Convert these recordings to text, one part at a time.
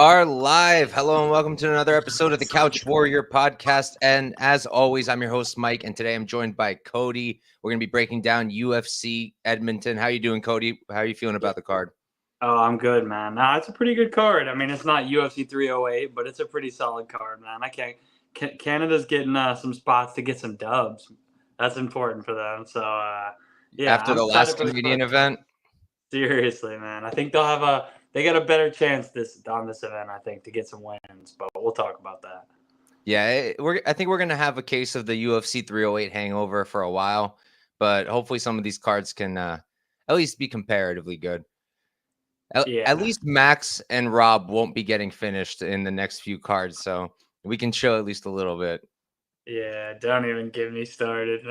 are live. Hello and welcome to another episode of the Couch Warrior podcast. And as always, I'm your host, Mike, and today I'm joined by Cody. We're going to be breaking down UFC Edmonton. How you doing, Cody? How are you feeling about the card? Oh, I'm good, man. Nah, it's a pretty good card. I mean, it's not UFC 308, but it's a pretty solid card, man. Canada's getting some spots to get some dubs. That's important for them. So, yeah. After the last Canadian event? Seriously, man. I think they got a better chance on this event, I think, to get some wins, but we'll talk about that. Yeah, I think we're going to have a case of the UFC 308 hangover for a while, but hopefully some of these cards can at least be comparatively good. At least Max and Rob won't be getting finished in the next few cards, so we can chill at least a little bit. Yeah, don't even get me started.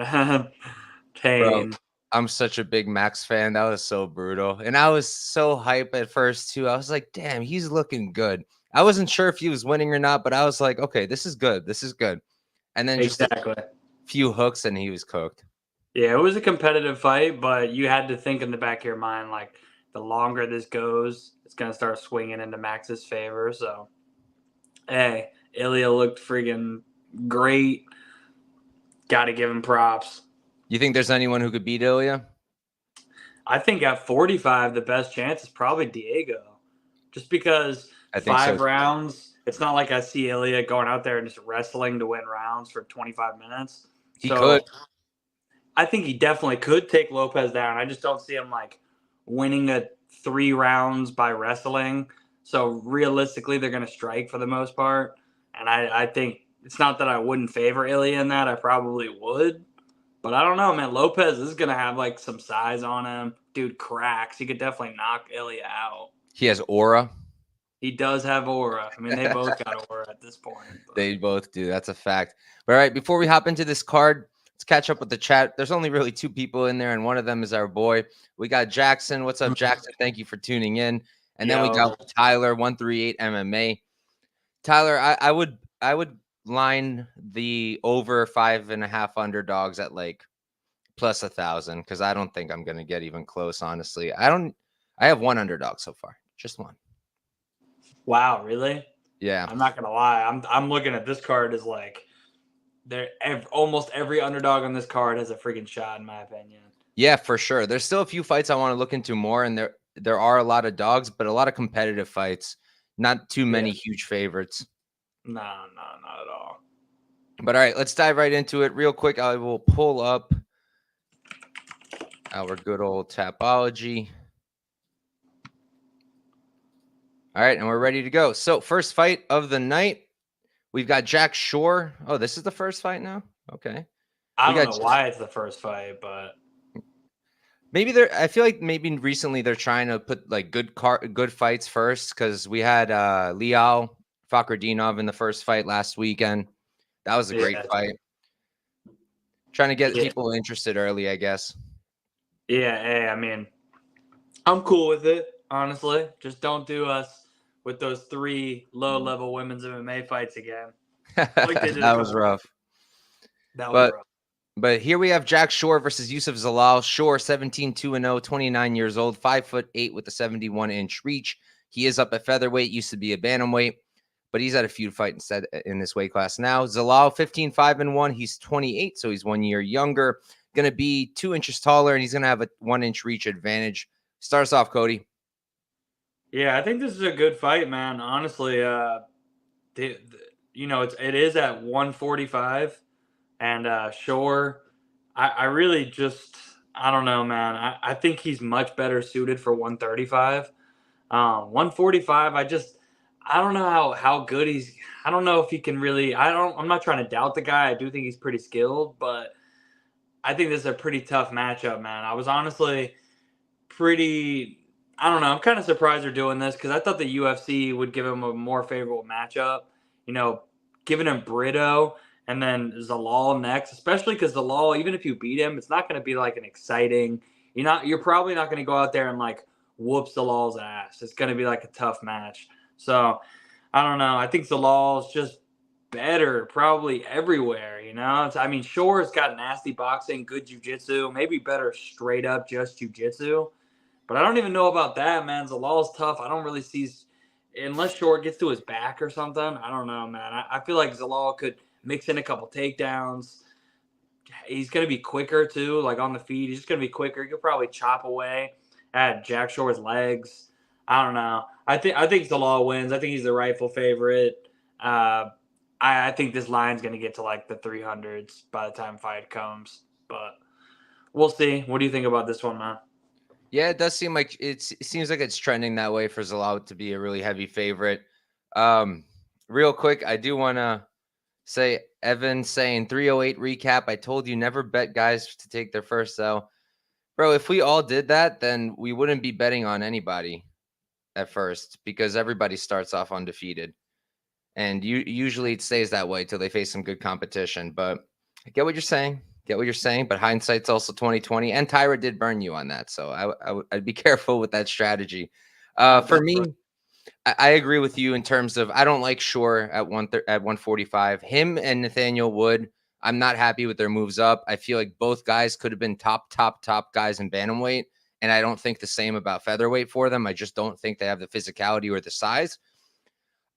Pain. Bro, I'm such a big Max fan. That was so brutal. And I was so hype at first, too. I was like, damn, he's looking good. I wasn't sure if he was winning or not, but I was like, okay, this is good. This is good. And then just a few hooks and he was cooked. Yeah, it was a competitive fight, but you had to think in the back of your mind, like, the longer this goes, it's going to start swinging into Max's favor. So, hey, Ilya looked friggin' great. Got to give him props. You think there's anyone who could beat Ilya? I think at 45, the best chance is probably Diego. Just because 5 rounds, it's not like I see Ilya going out there and just wrestling to win rounds for 25 minutes. He could. I think he definitely could take Lopez down. I just don't see him, like, winning 3 rounds by wrestling. So realistically, they're going to strike for the most part. And I think it's not that I wouldn't favor Ilya in that. I probably would. But I don't know, man. Lopez is going to have, like, some size on him. Dude cracks. He could definitely knock Ilya out. He has aura. He does have aura. I mean, they both got aura at this point. But. They both do. That's a fact. All right, before we hop into this card, let's catch up with the chat. There's only really 2 people in there, and one of them is our boy. We got Jackson. What's up, Jackson? Thank you for tuning in. And then we got Tyler, 138 MMA. Tyler, I would line the over 5.5 underdogs at like plus 1,000 because I don't think I'm gonna get even close. Honestly, I have 1 underdog so far, just 1. Wow, really? Yeah. I'm not gonna lie. I'm looking at this card as like almost every underdog on this card has a freaking shot, in my opinion. Yeah, for sure. There's still a few fights I want to look into more, and there are a lot of dogs, but a lot of competitive fights. Not too many huge favorites. No, not at all. But all right, let's dive right into it real quick. I will pull up our good old Tapology. All right, and we're ready to go. So first fight of the night, we've got Jack Shore. Oh, this is the first fight now? Okay. I don't know why it's the first fight, but maybe I feel like maybe recently they're trying to put like good fights first because we had Leal Fakhretdinov in the first fight last weekend. That was a great fight. Trying to get people interested early, I guess. Yeah, hey, I mean, I'm cool with it, honestly. Just don't do us with those 3 low-level women's MMA fights again. That was rough. But here we have Jack Shore versus Youssef Zalal. Shore, 17-2-0, 29 years old, 5'8" with a 71-inch reach. He is up at featherweight, used to be a bantamweight, but he's had a feud fight instead in this weight class now. Zalal, 15-5-1. He's 28, so he's 1 year younger. Going to be 2 inches taller, and he's going to have a 1-inch reach advantage. Start us off, Cody. Yeah, I think this is a good fight, man. Honestly, it is at 145. And Shore, I really just, I don't know, man. I think he's much better suited for 135. 145, I don't know how good he's. I don't know if he can really. I'm not trying to doubt the guy. I do think he's pretty skilled, but I think this is a pretty tough matchup, man. I was honestly pretty. I don't know. I'm kind of surprised they're doing this because I thought the UFC would give him a more favorable matchup. You know, giving him Brito and then Zalal next, especially because Zalal, even if you beat him, it's not going to be like an exciting. You're probably not going to go out there and like whoop Zalal's ass. It's going to be like a tough match. So I don't know. I think Zalal's just better probably everywhere. Shore's got nasty boxing, good jiu-jitsu, maybe better straight up just jiu-jitsu. But I don't even know about that, man. Zalal's tough. I don't really see unless Short gets to his back or something, I don't know, man. I feel like Zalal could mix in a couple takedowns. He's going to be quicker, too, like on the feet. He's just going to be quicker. He could probably chop away at Jack Shore's legs. I don't know. I think Zalal wins. I think he's the rightful favorite. I think this line's going to get to like the 300s by the time fight comes. But we'll see. What do you think about this one, man? Yeah, it does seem like it seems like it's trending that way for Zalal to be a really heavy favorite. Real quick, I do want to say Evan saying 308 recap. I told you never bet guys to take their first L. Bro, if we all did that, then we wouldn't be betting on anybody at first because everybody starts off undefeated. And usually it stays that way till they face some good competition. But I get what you're saying. But hindsight's also 2020. And Tyra did burn you on that. So I'd be careful with that strategy. For me, I agree with you in terms of I don't like Shore at 145. Him and Nathaniel Wood, I'm not happy with their moves up. I feel like both guys could have been top guys in bantamweight. And I don't think the same about featherweight for them. I just don't think they have the physicality or the size.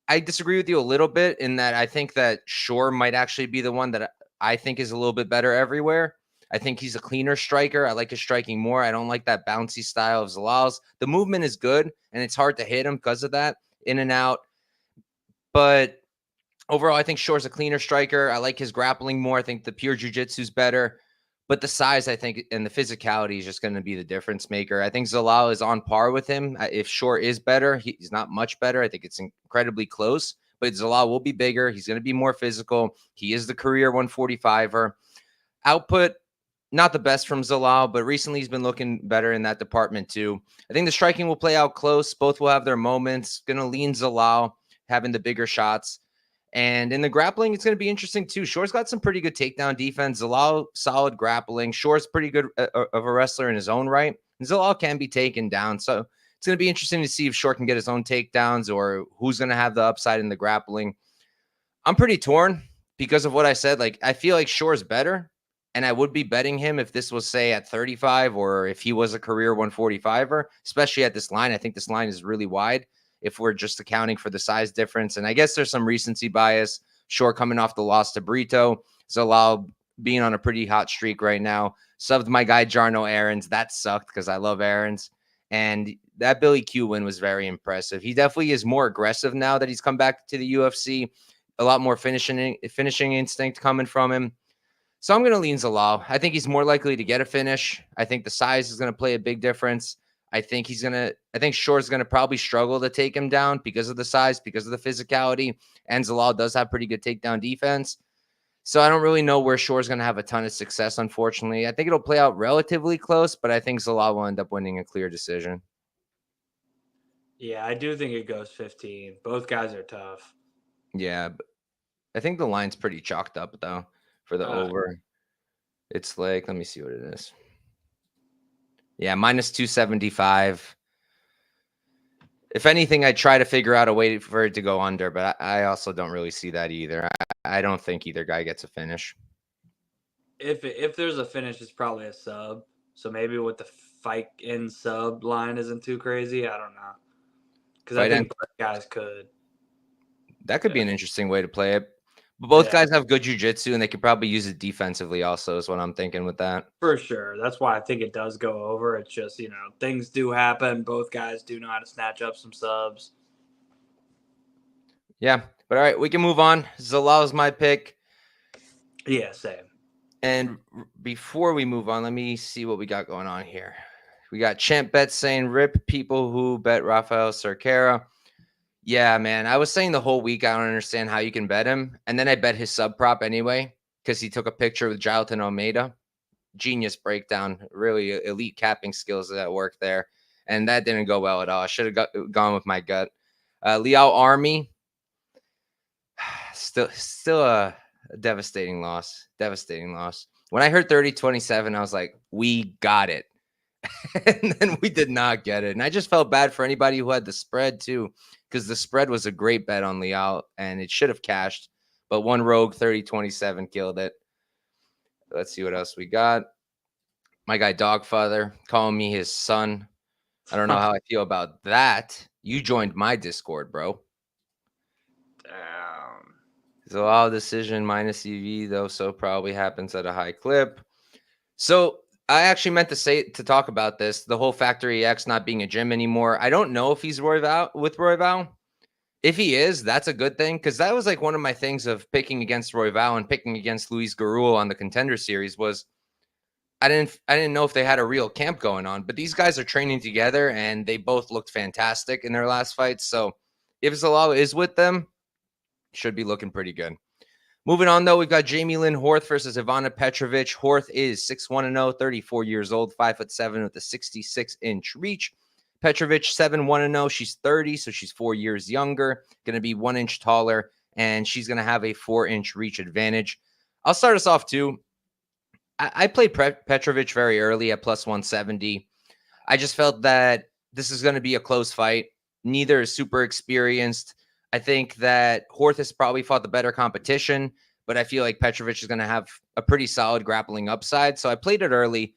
I disagree with you a little bit in that I think that Shore might actually be the one that I think is a little bit better everywhere. I think he's a cleaner striker. I like his striking more. I don't like that bouncy style of Zalal's. The movement is good, and it's hard to hit him because of that, in and out. But overall, I think Shore's a cleaner striker. I like his grappling more. I think the pure jiu-jitsu is better. But the size, I think, and the physicality is just going to be the difference maker. I think Zalal is on par with him. If Shore is better, he's not much better. I think it's incredibly close. But Zalal will be bigger. He's going to be more physical. He is the career 145er. Output, not the best from Zalal, but recently he's been looking better in that department too. I think the striking will play out close. Both will have their moments. Going to lean Zalal, having the bigger shots. And in the grappling, it's going to be interesting too. Shore's got some pretty good takedown defense. Zalal, solid grappling. Shore's pretty good of a wrestler in his own right. And Zalal can be taken down. So it's going to be interesting to see if Shore can get his own takedowns or who's going to have the upside in the grappling. I'm pretty torn because of what I said. Like, I feel like Shore's better. And I would be betting him if this was, say, at 35 or if he was a career 145er, especially at this line. I think this line is really wide if we're just accounting for the size difference. And I guess there's some recency bias. Shore coming off the loss to Brito. Zalal being on a pretty hot streak right now. Subbed my guy Jarno Aarons. That sucked because I love Aarons. And that Billy Q win was very impressive. He definitely is more aggressive now that he's come back to the UFC. A lot more finishing instinct coming from him. So I'm going to lean Zalal. I think he's more likely to get a finish. I think the size is going to play a big difference. I think Shore's going to probably struggle to take him down because of the size, because of the physicality. And Zalal does have pretty good takedown defense. So I don't really know where Shore's going to have a ton of success, unfortunately. I think it'll play out relatively close, but I think Zalal will end up winning a clear decision. Yeah, I do think it goes 15. Both guys are tough. Yeah, but I think the line's pretty chalked up, though, for the over. It's like, let me see what it is. Yeah, minus 275. If anything, I try to figure out a way for it to go under, but I also don't really see that either. I don't think either guy gets a finish. If there's a finish, it's probably a sub. So maybe with the fight in sub line isn't too crazy. I don't know. Because I think both guys could. That could be an interesting way to play it. But both guys have good jiu-jitsu, and they could probably use it defensively also is what I'm thinking with that. For sure. That's why I think it does go over. It's just, things do happen. Both guys do know how to snatch up some subs. Yeah. But all right, we can move on. Zalal's my pick. Yeah, same. And before we move on, let me see what we got going on here. We got Champ Bet saying, rip people who bet Rafael Cerqueira. Yeah, man. I was saying the whole week, I don't understand how you can bet him. And then I bet his sub prop anyway, because he took a picture with Jailton Almeida. Genius breakdown. Really elite capping skills at work there. And that didn't go well at all. I should have gone with my gut. Liao Army. Still a devastating loss. When I heard 30-27, I was like, we got it. And then we did not get it. And I just felt bad for anybody who had the spread too, because the spread was a great bet on Liao and it should have cashed. But one rogue 30-27 killed it. Let's see what else we got. My guy Dogfather calling me his son. I don't know how I feel about that. You joined my Discord, bro. Damn. Zalal decision minus EV, though, so probably happens at a high clip. So I actually meant to talk about this, the whole Factory X not being a gym anymore. I don't know if he's with Royval. If he is, that's a good thing, because that was like one of my things of picking against Royval and picking against Luis Garul on the Contender Series was I didn't know if they had a real camp going on, but these guys are training together and they both looked fantastic in their last fights. So if Zalal is with them, should be looking pretty good. Moving on, though, we've got Jamey-Lyn Horth versus Ivana Petrovic. Horth is 6-1-0, 34 years old, 5'7" with a 66-inch reach. Petrovic, 7-1-0. She's 30, so she's 4 years younger, going to be 1 inch taller, and she's going to have a 4-inch reach advantage. I'll start us off, too. I played Petrovic very early at plus 170. I just felt that this is going to be a close fight. Neither is super experienced. I think that Horth has probably fought the better competition, but I feel like Petrovic is going to have a pretty solid grappling upside. So I played it early,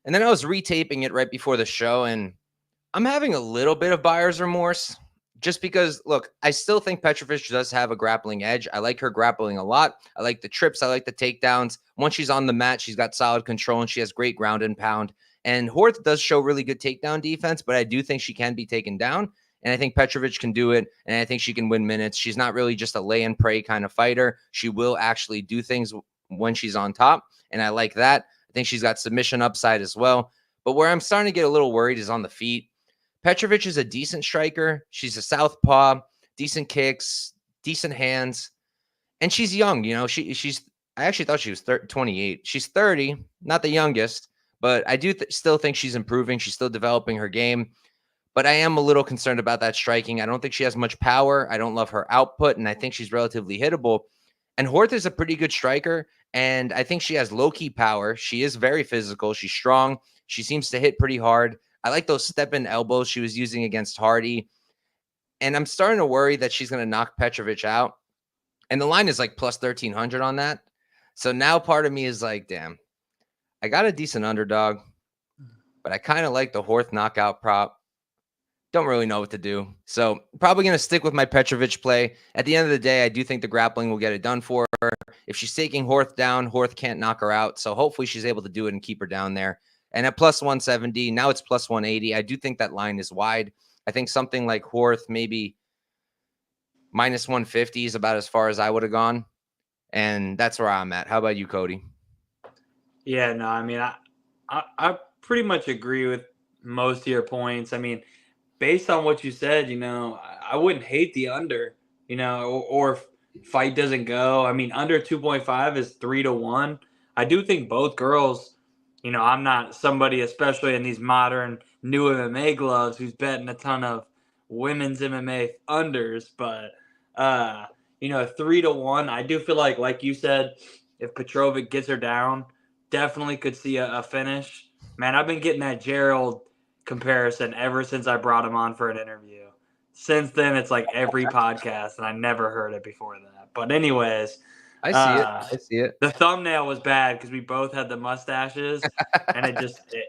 and then I was retaping it right before the show, and I'm having a little bit of buyer's remorse just because, look, I still think Petrovic does have a grappling edge. I like her grappling a lot. I like the trips. I like the takedowns. Once she's on the mat, she's got solid control, and she has great ground and pound. And Horth does show really good takedown defense, but I do think she can be taken down. And I think Petrovic can do it, and I think she can win minutes. She's not really just a lay and pray kind of fighter. She will actually do things when she's on top, and I like that. I think she's got submission upside as well. But where I'm starting to get a little worried is on the feet. Petrovic is a decent striker. She's a southpaw, decent kicks, decent hands, and she's young. You know, she's. I actually thought she was 28. She's 30, not the youngest, but I do still think she's improving. She's still developing her game. But I am a little concerned about that striking. I don't think she has much power. I don't love her output, and I think she's relatively hittable. And Horth is a pretty good striker, and I think she has low-key power. She is very physical. She's strong. She seems to hit pretty hard. I like those step-in elbows she was using against Hardy. And I'm starting to worry that she's going to knock Petrovic out. And the line is like plus 1,300 on that. So now part of me is like, damn, I got a decent underdog, but I kind of like the Horth knockout prop. Don't really know what to do. So probably going to stick with my Petrovic play. At the end of the day, I do think the grappling will get it done for her. If she's taking Horth down, Horth can't knock her out. So hopefully she's able to do it and keep her down there. And at plus 170, now it's plus 180. I do think that line is wide. I think something like Horth, maybe minus 150 is about as far as I would have gone. And that's where I'm at. How about you, Cody? Yeah, no, I mean, I pretty much agree with most of your points. I mean, based on what you said, you know, I wouldn't hate the under, you know, or if fight doesn't go. I mean, under 2.5 is 3-1. I do think both girls, you know, I'm not somebody, especially in these modern new MMA gloves, who's betting a ton of women's MMA unders, but you know, 3-1. I do feel like you said, if Petrovic gets her down, definitely could see a finish. Man, I've been getting that Gerald comparison ever since I brought him on for an interview. Since then, it's like every podcast, and I never heard it before that. But anyways, I see it. I see it. the thumbnail was bad because we both had the mustaches, and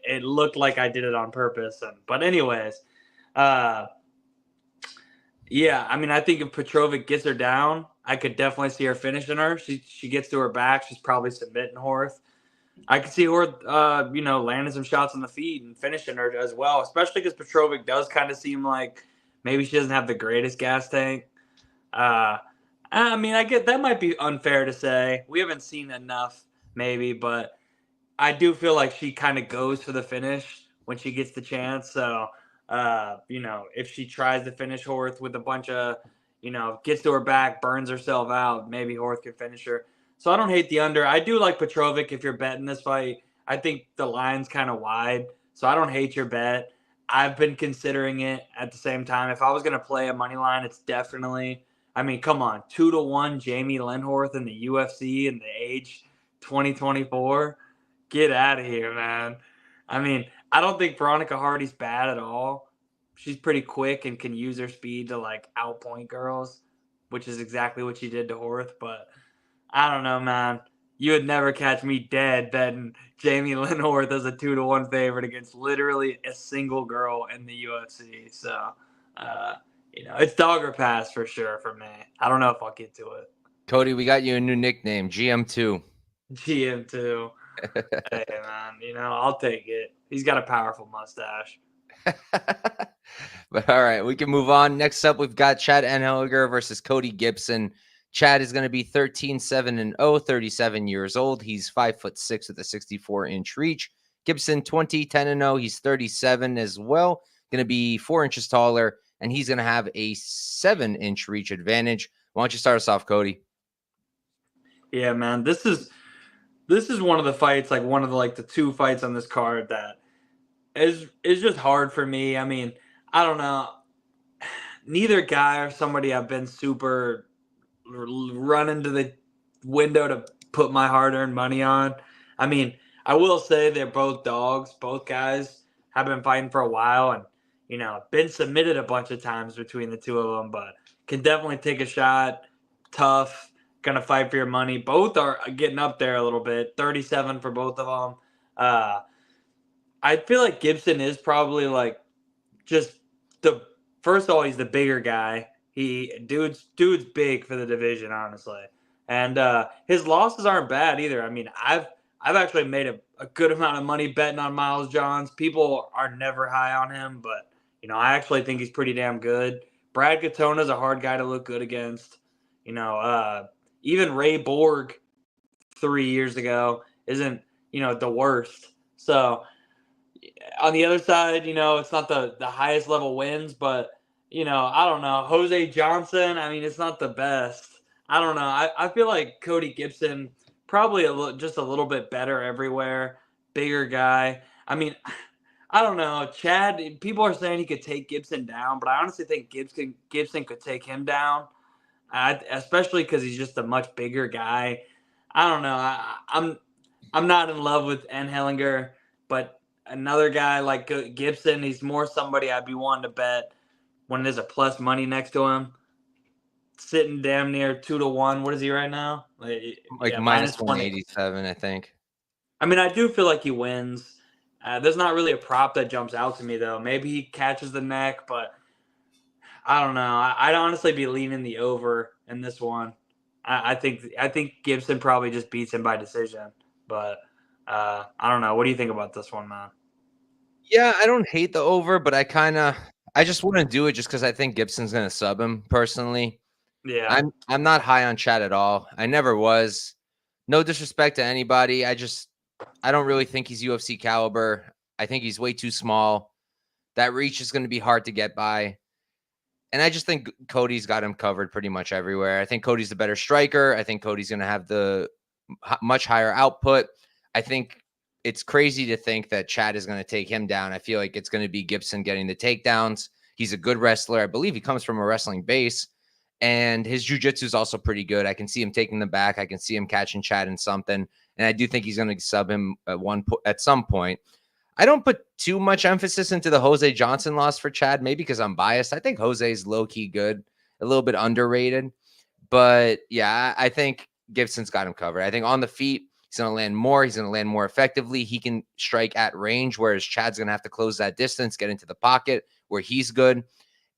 it looked like I did it on purpose. But anyways, yeah, I mean, I think if Petrovic gets her down, I could definitely see her finishing her. She gets to her back, she's probably submitting Horth. I could see Horth, you know, landing some shots on the feet and finishing her as well, especially because Petrovic does kind of seem like maybe she doesn't have the greatest gas tank. I mean, I get that might be unfair to say. We haven't seen enough, maybe, but I do feel like she kind of goes for the finish when she gets the chance. So, you know, if she tries to finish Horth with a bunch of, you know, gets to her back, burns herself out, maybe Horth can finish her. So I don't hate the under. I do like Petrovic if you're betting this fight. I think the line's kind of wide, so I don't hate your bet. I've been considering it at the same time. If I was going to play a money line, it's definitely, I mean, come on, 2-1 Jamey-Lyn Horth in the UFC in the age 2024. Get out of here, man. I mean, I don't think Veronica Hardy's bad at all. She's pretty quick and can use her speed to like outpoint girls, which is exactly what she did to Horth. But I don't know, man. you would never catch me dead betting Jamey-Lyn Horth as a 2-1 favorite against literally a single girl in the UFC. So, it's dog or pass for sure for me. I don't know if I'll get to it. Cody, we got you a new nickname, GM2. GM2. Hey, man, I'll take it. He's got a powerful mustache. But all right, we can move on. Next up, we've got Chad Anheliger versus Cody Gibson. Chad is going to be 13-7-0, 37 years old. He's 5'6" with a 64-inch reach. Gibson 20-10-0. He's 37 as well. Going to be 4 inches taller, and he's going to have a 7-inch reach advantage. Why don't you start us off, Cody? Yeah, man, this is one of the fights, like one of the 2 fights on this card that is just hard for me. I mean, I don't know. Neither guy or somebody I've been super running to the window to put my hard-earned money on. I mean, I will say they're both dogs. Both guys have been fighting for a while and, been submitted a bunch of times between the two of them, but can definitely take a shot. Tough, gonna fight for your money. Both are getting up there a little bit. 37 for both of them. I feel like Gibson is probably just first of all, he's the bigger guy. Dude's big for the division, honestly. And his losses aren't bad either. I mean, I've actually made a good amount of money betting on Miles Johns. People are never high on him, but I actually think he's pretty damn good. Brad Katona's a hard guy to look good against. Even Ray Borg 3 years ago isn't the worst. So on the other side, it's not the highest level wins, but I don't know. Jose Johnson, I mean, it's not the best. I don't know. I feel like Cody Gibson probably just a little bit better everywhere. Bigger guy. I mean, I don't know. Chad, people are saying he could take Gibson down, but I honestly think Gibson could take him down, especially because he's just a much bigger guy. I don't know. I'm not in love with Anheliger, but another guy like Gibson, he's more somebody I'd be wanting to bet when there's a plus money next to him. Sitting damn near 2-1. What is he right now? Minus 187, I think. I mean, I do feel like he wins. There's not really a prop that jumps out to me, though. Maybe he catches the neck, but I don't know. I'd honestly be leaning the over in this one. I think Gibson probably just beats him by decision, but I don't know. What do you think about this one, man? Yeah, I don't hate the over, but I just wouldn't do it just because I think Gibson's going to sub him personally. Yeah. I'm not high on Chad at all. I never was. No disrespect to anybody. I don't really think he's UFC caliber. I think he's way too small. That reach is going to be hard to get by. And I just think Cody's got him covered pretty much everywhere. I think Cody's the better striker. I think Cody's going to have the much higher output. I think it's crazy to think that Chad is going to take him down. I feel like it's going to be Gibson getting the takedowns. He's a good wrestler. I believe he comes from a wrestling base. And his jiu-jitsu is also pretty good. I can see him taking the back. I can see him catching Chad in something. And I do think he's going to sub him at some point. I don't put too much emphasis into the Jose Johnson loss for Chad, maybe because I'm biased. I think Jose's low-key good, a little bit underrated. But, yeah, I think Gibson's got him covered. I think on the feet, he's going to land more. He's going to land more effectively. He can strike at range, whereas Chad's going to have to close that distance, get into the pocket where he's good.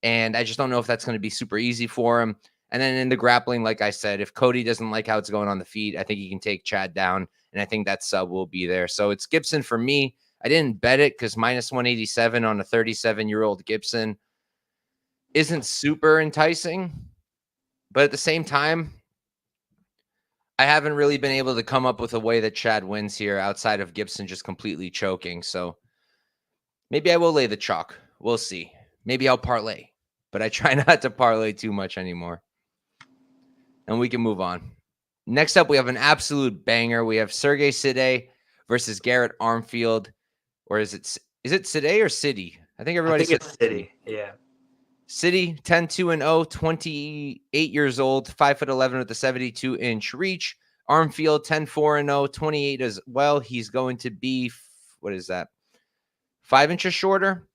And I just don't know if that's going to be super easy for him. And then in the grappling, like I said, if Cody doesn't like how it's going on the feet, I think he can take Chad down. And I think that sub will be there. So it's Gibson for me. I didn't bet it because minus 187 on a 37-year-old Gibson isn't super enticing. But at the same time, I haven't really been able to come up with a way that Chad wins here outside of Gibson just completely choking. So maybe I will lay the chalk. We'll see. Maybe I'll parlay. But I try not to parlay too much anymore. And we can move on. Next up, we have an absolute banger. We have Serhiy Sidey versus Garrett Armfield. Or is it Sidey or Sidey? I think everybody says it's Sidey. Yeah. Sidey, 10-2-0, 28 years old, 5'11" with a 72-inch reach. Armfield, 10-4-0, 28 as well. He's going to be, 5 inches shorter?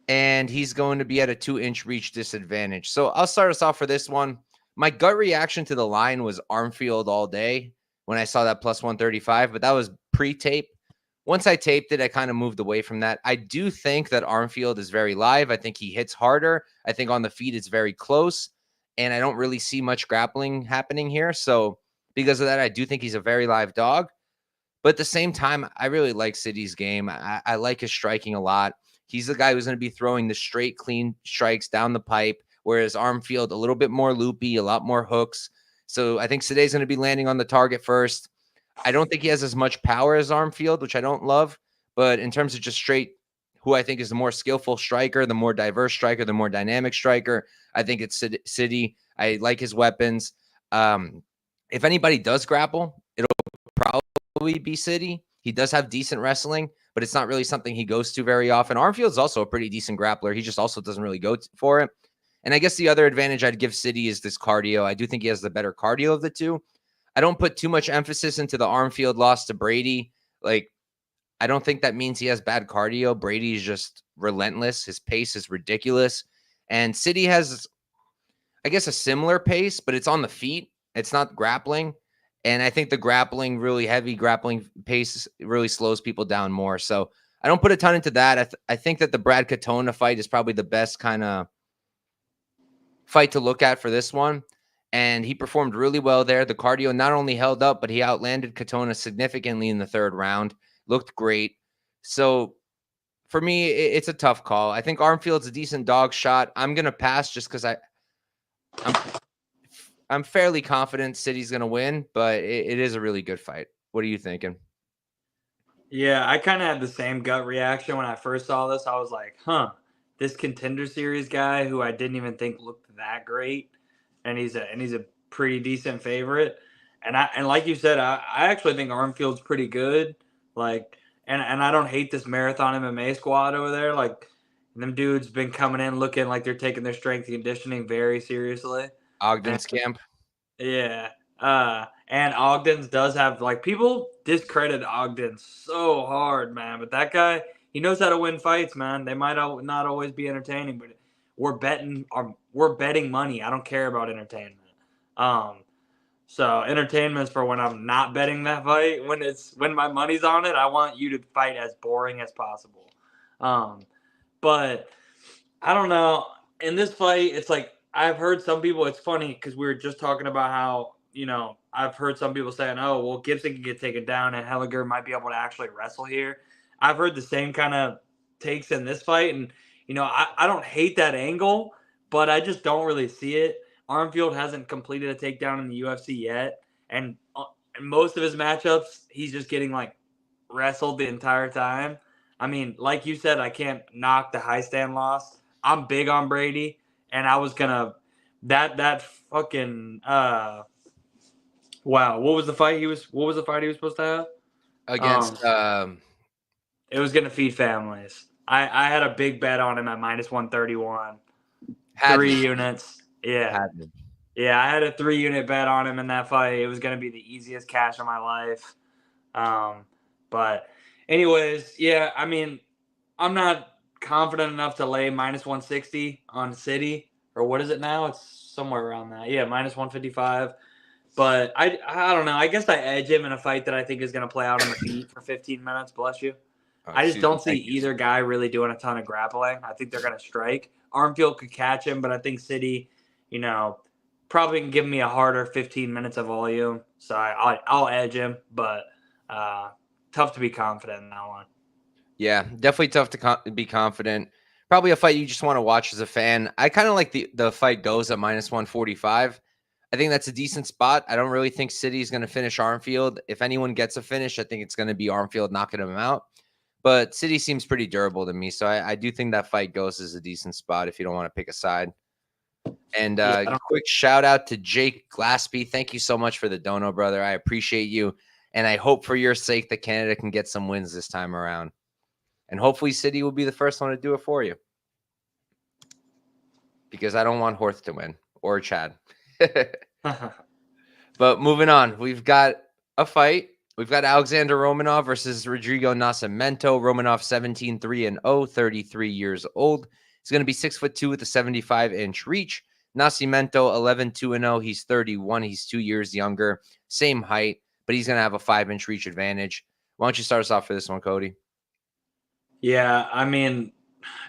And he's going to be at a 2-inch reach disadvantage. So I'll start us off for this one. My gut reaction to the line was Armfield all day. when I saw that plus 135, but that was pre-tape. Once I taped it, I kind of moved away from that. I do think that Armfield is very live. I think he hits harder. I think on the feet it's very close, and I don't really see much grappling happening here. So because of that, I do think he's a very live dog. But at the same time, I really like Sidey's game. I like his striking a lot. He's the guy who's going to be throwing the straight, clean strikes down the pipe, whereas Armfield, a little bit more loopy, a lot more hooks. So I think Sidey's going to be landing on the target first. I don't think he has as much power as Armfield, which I don't love. But in terms of just straight, who I think is the more skillful striker, the more diverse striker, the more dynamic striker, I think it's Sidey. I like his weapons. If anybody does grapple, it'll probably be Sidey. He does have decent wrestling, but it's not really something he goes to very often. Armfield's also a pretty decent grappler. He just also doesn't really go for it. And I guess the other advantage I'd give Sidey is this cardio. I do think he has the better cardio of the two. I don't put too much emphasis into the Armfield loss to Brady. Like, I don't think that means he has bad cardio. Brady is just relentless. His pace is ridiculous. And Sidey has, I guess, a similar pace, but it's on the feet. It's not grappling. And I think the grappling, really heavy grappling pace really slows people down more. So I don't put a ton into that. I think that the Brad Katona fight is probably the best kind of fight to look at for this one. And he performed really well there. The cardio not only held up, but he outlanded Katona significantly in the third round. Looked great. So for me, it's a tough call. I think Armfield's a decent dog shot. I'm going to pass just because I'm fairly confident Sidey's going to win, but it is a really good fight. What are you thinking? Yeah, I kind of had the same gut reaction when I first saw this. I was like, this Contender Series guy who I didn't even think looked that great, and he's a pretty decent favorite. And like you said, I actually think Armfield's pretty good. Like, and I don't hate this Marathon MMA squad over there. Like, them dudes been coming in looking like they're taking their strength and conditioning very seriously. Ogden's camp. Yeah. And Ogden's does have, like, people discredit Ogden so hard, man. But that guy, he knows how to win fights, man. They might not always be entertaining, but we're betting money. I don't care about entertainment. So entertainment's for when I'm not betting that fight. When my money's on it, I want you to fight as boring as possible. But I don't know. In this fight, it's like I've heard some people. It's funny because we were just talking about how, I've heard some people saying, "Oh, well, Gibson can get taken down, and Anheliger might be able to actually wrestle here." I've heard the same kind of takes in this fight, and I don't hate that angle, but I just don't really see it. Armfield hasn't completed a takedown in the UFC yet, and in most of his matchups, he's just getting like wrestled the entire time. I mean, like you said, I can't knock the high stand loss. I'm big on Brady, and I was gonna that fucking wow. What was the fight he was supposed to have? Against It was gonna feed families. I had a big bet on him at minus 131. 3 units. Yeah. Yeah, I had a 3-unit bet on him in that fight. It was gonna be the easiest cash of my life. But anyways, yeah, I mean, I'm not confident enough to lay minus 160 on Sidey, or what is it now? It's somewhere around that. Yeah, minus 155. But I don't know. I guess I edge him in a fight that I think is going to play out on the feet for 15 minutes. Bless you. I just don't see either guy really doing a ton of grappling. I think they're going to strike. Armfield could catch him, but I think Sidey, probably can give me a harder 15 minutes of volume. So I'll edge him, but tough to be confident in that one. Yeah, definitely tough to be confident. Probably a fight you just want to watch as a fan. I kind of like the fight goes at minus 145. I think that's a decent spot. I don't really think Sidey's going to finish Armfield. If anyone gets a finish, I think it's going to be Armfield knocking him out. But Sidey seems pretty durable to me. So I do think that fight goes as a decent spot if you don't want to pick a side. And quick shout out to Jake Glaspie. Thank you so much for the dono, brother. I appreciate you. And I hope for your sake that Canada can get some wins this time around. And hopefully Sidey will be the first one to do it for you. Because I don't want Horth to win or Chad. But moving on, we've got a fight. We've got Alexandr Romanov versus Rodrigo Nascimento. Romanov 17-3-0, 33 years old. He's going to be 6'2" with a 75-inch reach. Nascimento 11-2-0. He's 31. He's 2 years younger. Same height. but he's going to have a 5-inch reach advantage. Why don't you start us off for this one, Cody? Yeah, I mean,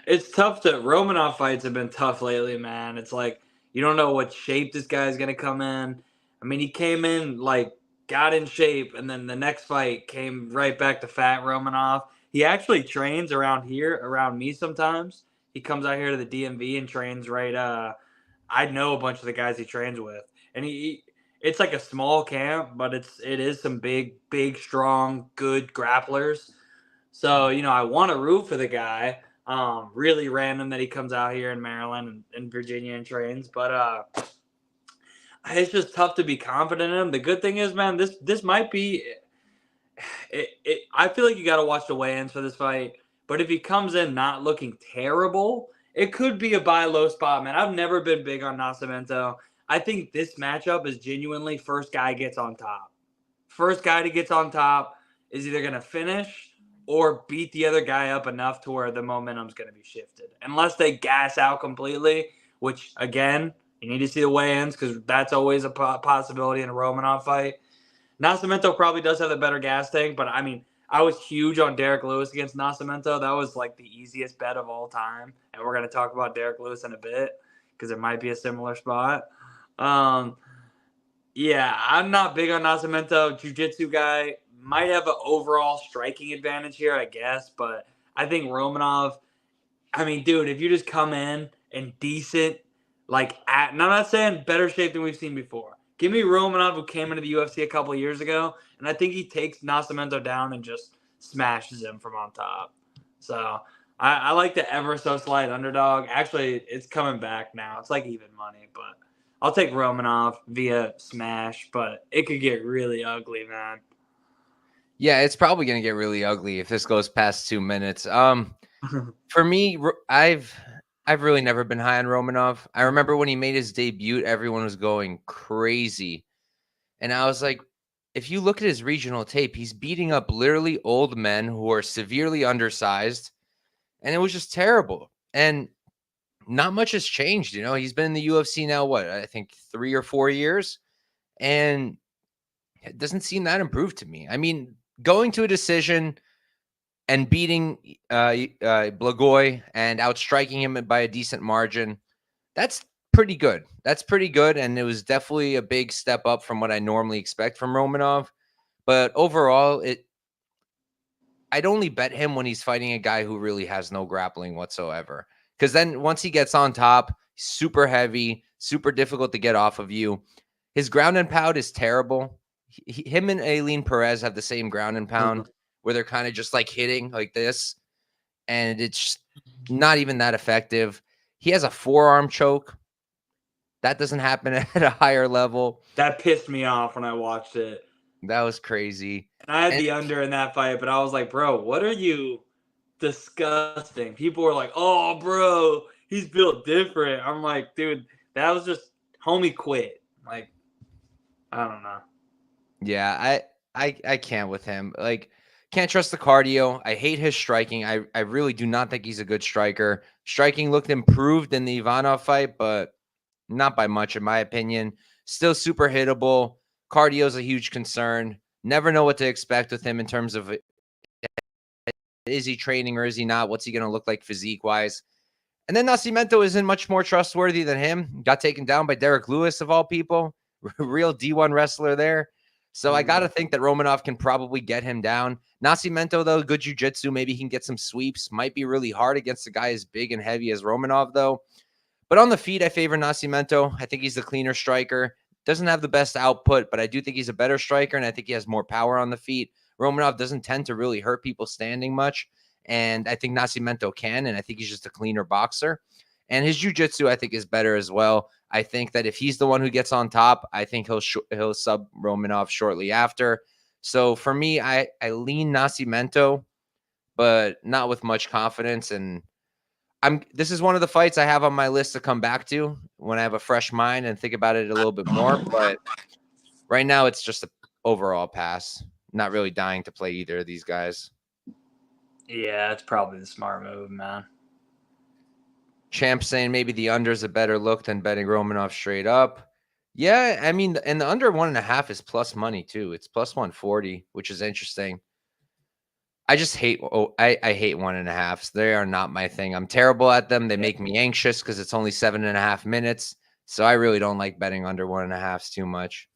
it's tough to Romanov fights have been tough lately, man. It's like you don't know what shape this guy's gonna come in. I mean, he came in like got in shape, and then the next fight came right back to fat Romanov. He actually trains around here, around me sometimes. He comes out here to the DMV and trains right. I know a bunch of the guys he trains with, and it's like a small camp, but it is some big, strong, good grapplers. So, I want to root for the guy. Really random that he comes out here in Maryland and Virginia and trains, but it's just tough to be confident in him. The good thing is, man, this might be. I feel like you got to watch the weigh-ins for this fight. But if he comes in not looking terrible, it could be a buy low spot, man. I've never been big on Nascimento. I think this matchup is genuinely first guy gets on top. First guy that gets on top is either going to finish or beat the other guy up enough to where the momentum's going to be shifted. Unless they gas out completely, which, again, you need to see the weigh-ins because that's always a possibility in a Romanov fight. Nascimento probably does have the better gas tank, but, I mean, I was huge on Derek Lewis against Nascimento. That was, like, the easiest bet of all time. And we're going to talk about Derek Lewis in a bit because it might be a similar spot. Yeah, I'm not big on Nascimento. Jiu-jitsu guy might have an overall striking advantage here, I guess. But I think Romanov, I mean, dude, if you just come in decent, and I'm not saying better shape than we've seen before. Give me Romanov, who came into the UFC a couple of years ago, and I think he takes Nascimento down and just smashes him from on top. So I like the ever so slight underdog. Actually, it's coming back now. It's like even money, but I'll take Romanov via smash, but it could get really ugly, man. Yeah, it's probably going to get really ugly if this goes past 2 minutes. For me, I've really never been high on Romanov. I remember when he made his debut, everyone was going crazy. And I was like, if you look at his regional tape, he's beating up literally old men who are severely undersized. And it was just terrible. And not much has changed. He's been in the UFC now, what, I think 3 or 4 years. And it doesn't seem that improved to me. I mean, going to a decision and beating Blagoy and outstriking him by a decent margin, that's pretty good. That's pretty good. And it was definitely a big step up from what I normally expect from Romanov. But overall, I'd only bet him when he's fighting a guy who really has no grappling whatsoever. Because then once he gets on top, super heavy, super difficult to get off of you. His ground and pound is terrible. Him and Aileen Perez have the same ground and pound where they're kind of just like hitting like this. And it's not even that effective. He has a forearm choke. That doesn't happen at a higher level. That pissed me off when I watched it. That was crazy. And I had the under in that fight, but I was like, bro, what are you disgusting? People were like, oh, bro, he's built different. I'm like, dude, that was just homie quit. Like, I don't know. Yeah, I can't with him. Like, can't trust the cardio. I hate his striking. I really do not think he's a good striker. Striking looked improved in the Ivana fight, but not by much, in my opinion. Still super hittable. Cardio is a huge concern. Never know what to expect with him in terms of is he training or is he not? What's he going to look like physique-wise? And then Nascimento isn't much more trustworthy than him. Got taken down by Derek Lewis, of all people. Real D1 wrestler there. So I got to think that Romanov can probably get him down. Nascimento, though, good jiu-jitsu. Maybe he can get some sweeps. Might be really hard against a guy as big and heavy as Romanov, though. But on the feet, I favor Nascimento. I think he's the cleaner striker. Doesn't have the best output, but I do think he's a better striker, and I think he has more power on the feet. Romanov doesn't tend to really hurt people standing much, and I think Nascimento can, and I think he's just a cleaner boxer. And his jiu-jitsu, I think, is better as well. I think that if he's the one who gets on top, I think he'll sub Romanov shortly after. So for me, I lean Nascimento, but not with much confidence. And this is one of the fights I have on my list to come back to when I have a fresh mind and think about it a little bit more. But right now, it's just an overall pass. Not really dying to play either of these guys. Yeah, it's probably the smart move, man. Champ saying maybe the under is a better look than betting Romanov straight up. Yeah, I mean, and the under 1.5 is plus money too. It's plus 140, which is interesting. I just hate. I hate 1.5s. They are not my thing. I'm terrible at them. They make me anxious because it's only 7.5 minutes. So I really don't like betting under 1.5s too much.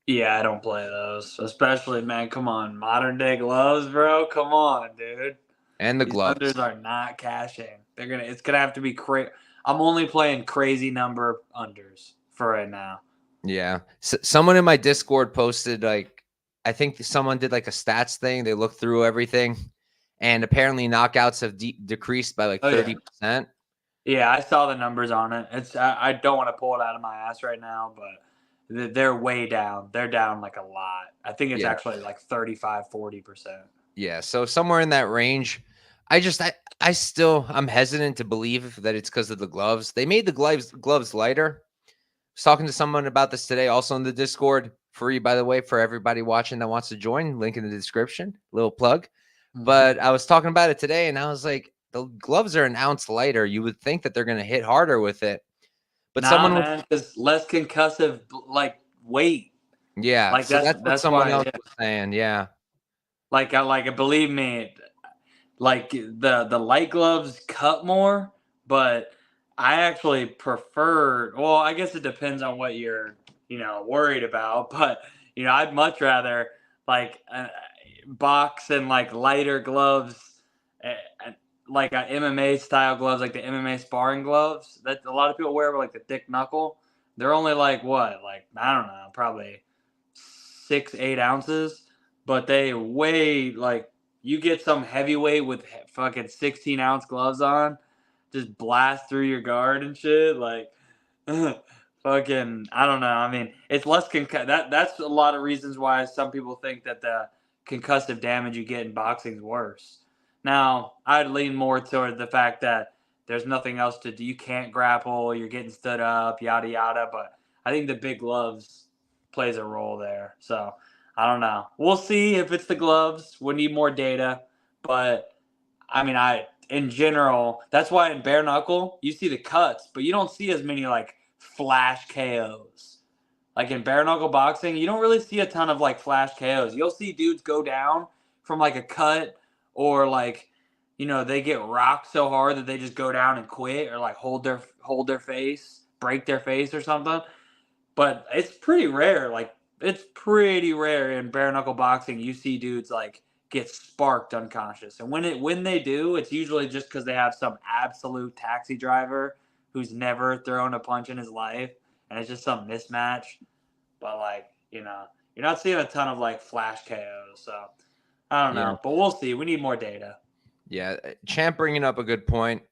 Yeah, I don't play those, especially man. Come on, modern day gloves, bro. Come on, dude. And the These gloves. unders are not cashing. It's gonna have to be crazy. I'm only playing crazy number unders for right now. Yeah. Someone in my Discord posted like, I think someone did like a stats thing. They looked through everything, and apparently knockouts have decreased by like 30%. Yeah, I saw the numbers on it. I don't want to pull it out of my ass right now, but they're way down. They're down like a lot. I think it's actually like 35, 40%. Yeah, so somewhere in that range. I'm hesitant to believe that it's because of the gloves. They made the gloves lighter. I was talking to someone about this today, also in the Discord. Free, by the way, for everybody watching that wants to join. Link in the description. Little plug. But I was talking about it today, and I was like, the gloves are an ounce lighter. You would think that they're going to hit harder with it. But someone man, because less concussive like weight. Yeah, Like so that's what someone else was saying. Yeah. Like believe me, like the light gloves cut more, but I actually prefer. Well, I guess it depends on what you're worried about, but I'd much rather like box and like lighter gloves, uh, like MMA style gloves, like the MMA sparring gloves that a lot of people wear, like the thick knuckle. They're only like what, like I don't know, probably 6-8 ounces, but they weigh like you get some heavyweight with fucking 16-ounce gloves on, just blast through your guard and shit. Like, fucking, I don't know. I mean, it's less That's a lot of reasons why some people think that the concussive damage you get in boxing is worse. Now, I'd lean more toward the fact that there's nothing else to do. You can't grapple. You're getting stood up, yada yada. But I think the big gloves plays a role there. So I don't know. We'll see if it's the gloves. We need more data, but I mean, in general, that's why in bare knuckle you see the cuts, but you don't see as many like flash KOs. Like in bare knuckle boxing, you don't really see a ton of like flash KOs. You'll see dudes go down from like a cut, or like they get rocked so hard that they just go down and quit, or like hold their face, break their face or something. But it's pretty rare. Like it's pretty rare in bare knuckle boxing. You see dudes like get sparked unconscious, and when they do, it's usually just because they have some absolute taxi driver who's never thrown a punch in his life, and it's just some mismatch. But like you're not seeing a ton of like flash KOs. So I don't know, but we'll see. We need more data. Yeah, Champ bringing up a good point,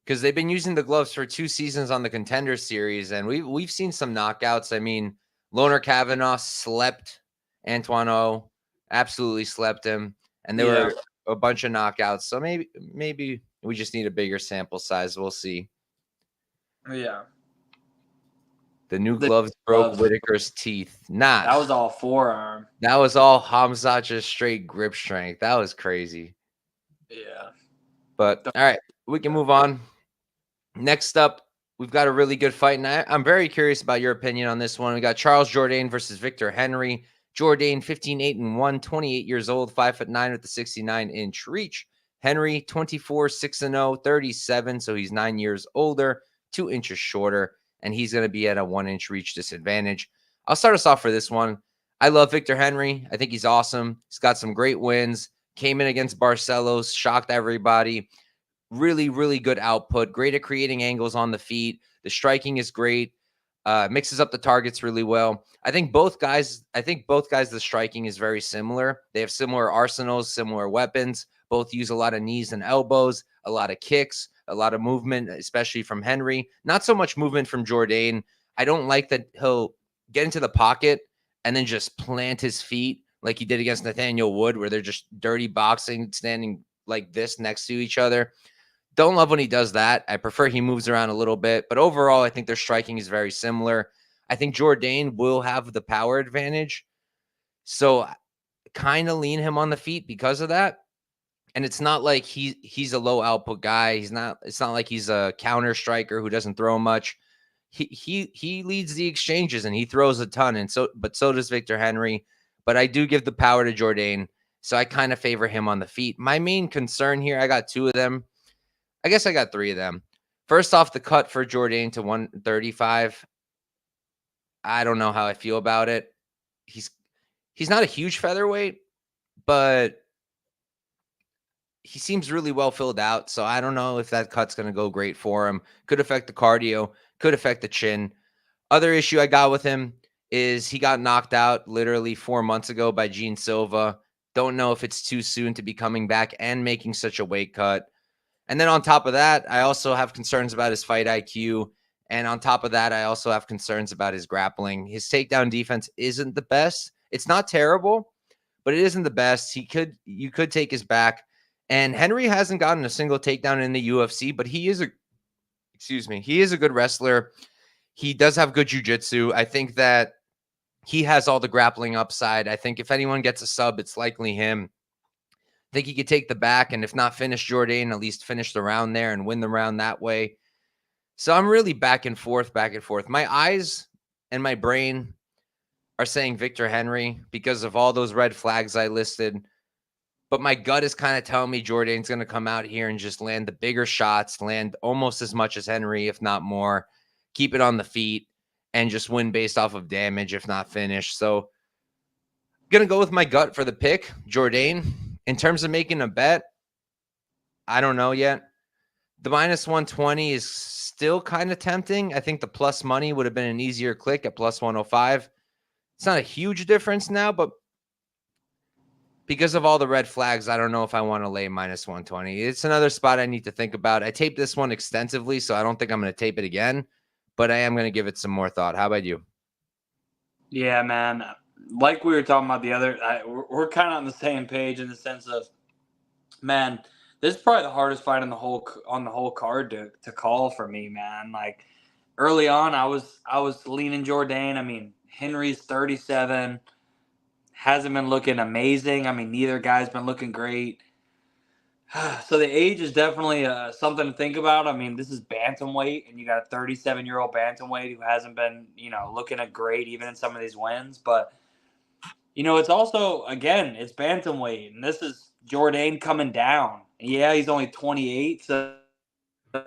because they've been using the gloves for 2 seasons on the Contender Series, and we've seen some knockouts. I mean, Loner Kavanaugh slept Antoine O, absolutely slept him, and there were a bunch of knockouts. So maybe we just need a bigger sample size. We'll see. Yeah. The new gloves broke Whitaker's teeth. That was all forearm. That was all Hamzat, just straight grip strength. That was crazy. Yeah. But all right, we can move on. Next up, we've got a really good fight, and I'm very curious about your opinion on this one. We got Charles Jourdain versus Victor Henry. Jourdain, 15-8-1, 28 years old, 5'9" with the 69-inch reach. Henry, 24, 6-0, 37, so he's 9 years older, 2 inches shorter, and he's going to be at a 1-inch reach disadvantage. I'll start us off for this one. I love Victor Henry. I think he's awesome. He's got some great wins. Came in against Barcelos, shocked everybody. Really, really good output. Great at creating angles on the feet. The striking is great. Mixes up the targets really well. I think both guys, the striking is very similar. They have similar arsenals, similar weapons. Both use a lot of knees and elbows, a lot of kicks, a lot of movement, especially from Henry. Not so much movement from Jourdain. I don't like that he'll get into the pocket and then just plant his feet like he did against Nathaniel Wood, where they're just dirty boxing, standing like this next to each other. Don't love when he does that. I prefer he moves around a little bit. But overall, I think their striking is very similar. I think Jourdain will have the power advantage. So kind of lean him on the feet because of that. And it's not like he's a low output guy. It's not like he's a counter striker who doesn't throw much. he leads the exchanges and he throws a ton, and so does Victor Henry. But I do give the power to Jourdain, so I kind of favor him on the feet. My main concern here, I got two of them. I guess I got three of them. First off, the cut for Jourdain to 135. I don't know how I feel about it. He's not a huge featherweight, but he seems really well filled out. So I don't know if that cut's going to go great for him. Could affect the cardio, could affect the chin. Other issue I got with him is he got knocked out literally 4 months ago by Gene Silva. Don't know if it's too soon to be coming back and making such a weight cut. And then on top of that, I also have concerns about his fight IQ. And on top of that, I also have concerns about his grappling. His takedown defense isn't the best. It's not terrible, but it isn't the best. You could take his back. And Henry hasn't gotten a single takedown in the UFC, but he is a good wrestler. He does have good jiu-jitsu. I think that he has all the grappling upside. I think if anyone gets a sub, it's likely him. I think he could take the back, and if not finish Jourdain, at least finish the round there and win the round that way. So I'm really back and forth. My eyes and my brain are saying Victor Henry because of all those red flags I listed. But my gut is kind of telling me Jourdain's going to come out here and just land the bigger shots, land almost as much as Henry, if not more, keep it on the feet, and just win based off of damage, if not finish. So going to go with my gut for the pick, Jourdain. In terms of making a bet, I don't know yet. The minus 120 is still kind of tempting. I think the plus money would have been an easier click at plus 105. It's not a huge difference now, but because of all the red flags, I don't know if I want to lay minus 120. It's another spot I need to think about. I taped this one extensively, so I don't think I'm going to tape it again, but I am going to give it some more thought. How about you? Yeah, man. Like we were talking about we're kind of on the same page in the sense of, man, this is probably the hardest fight on the whole card to call for me, man. Like early on, I was leaning Jourdain. I mean, Henry's 37, hasn't been looking amazing. I mean, neither guy's been looking great. So the age is definitely something to think about. I mean, this is bantamweight, and you got a 37-year-old bantamweight who hasn't been, looking great even in some of these wins. But it's also, again, it's bantamweight, and this is Jourdain coming down. Yeah, he's only 28, so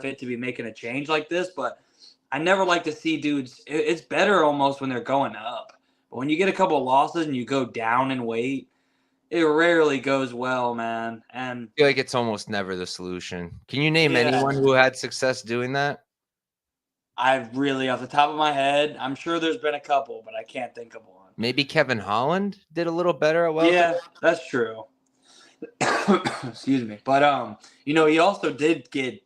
fit to be making a change like this. But I never like to see dudes. It's better almost when they're going up. But when you get a couple of losses and you go down in weight, it rarely goes well, man. And I feel like it's almost never the solution. Can you name anyone who had success doing that? I really, off the top of my head, I'm sure there's been a couple, but I can't think of one. Maybe Kevin Holland did a little better at welterweight. Yeah, that's true. Excuse me. But he also did get,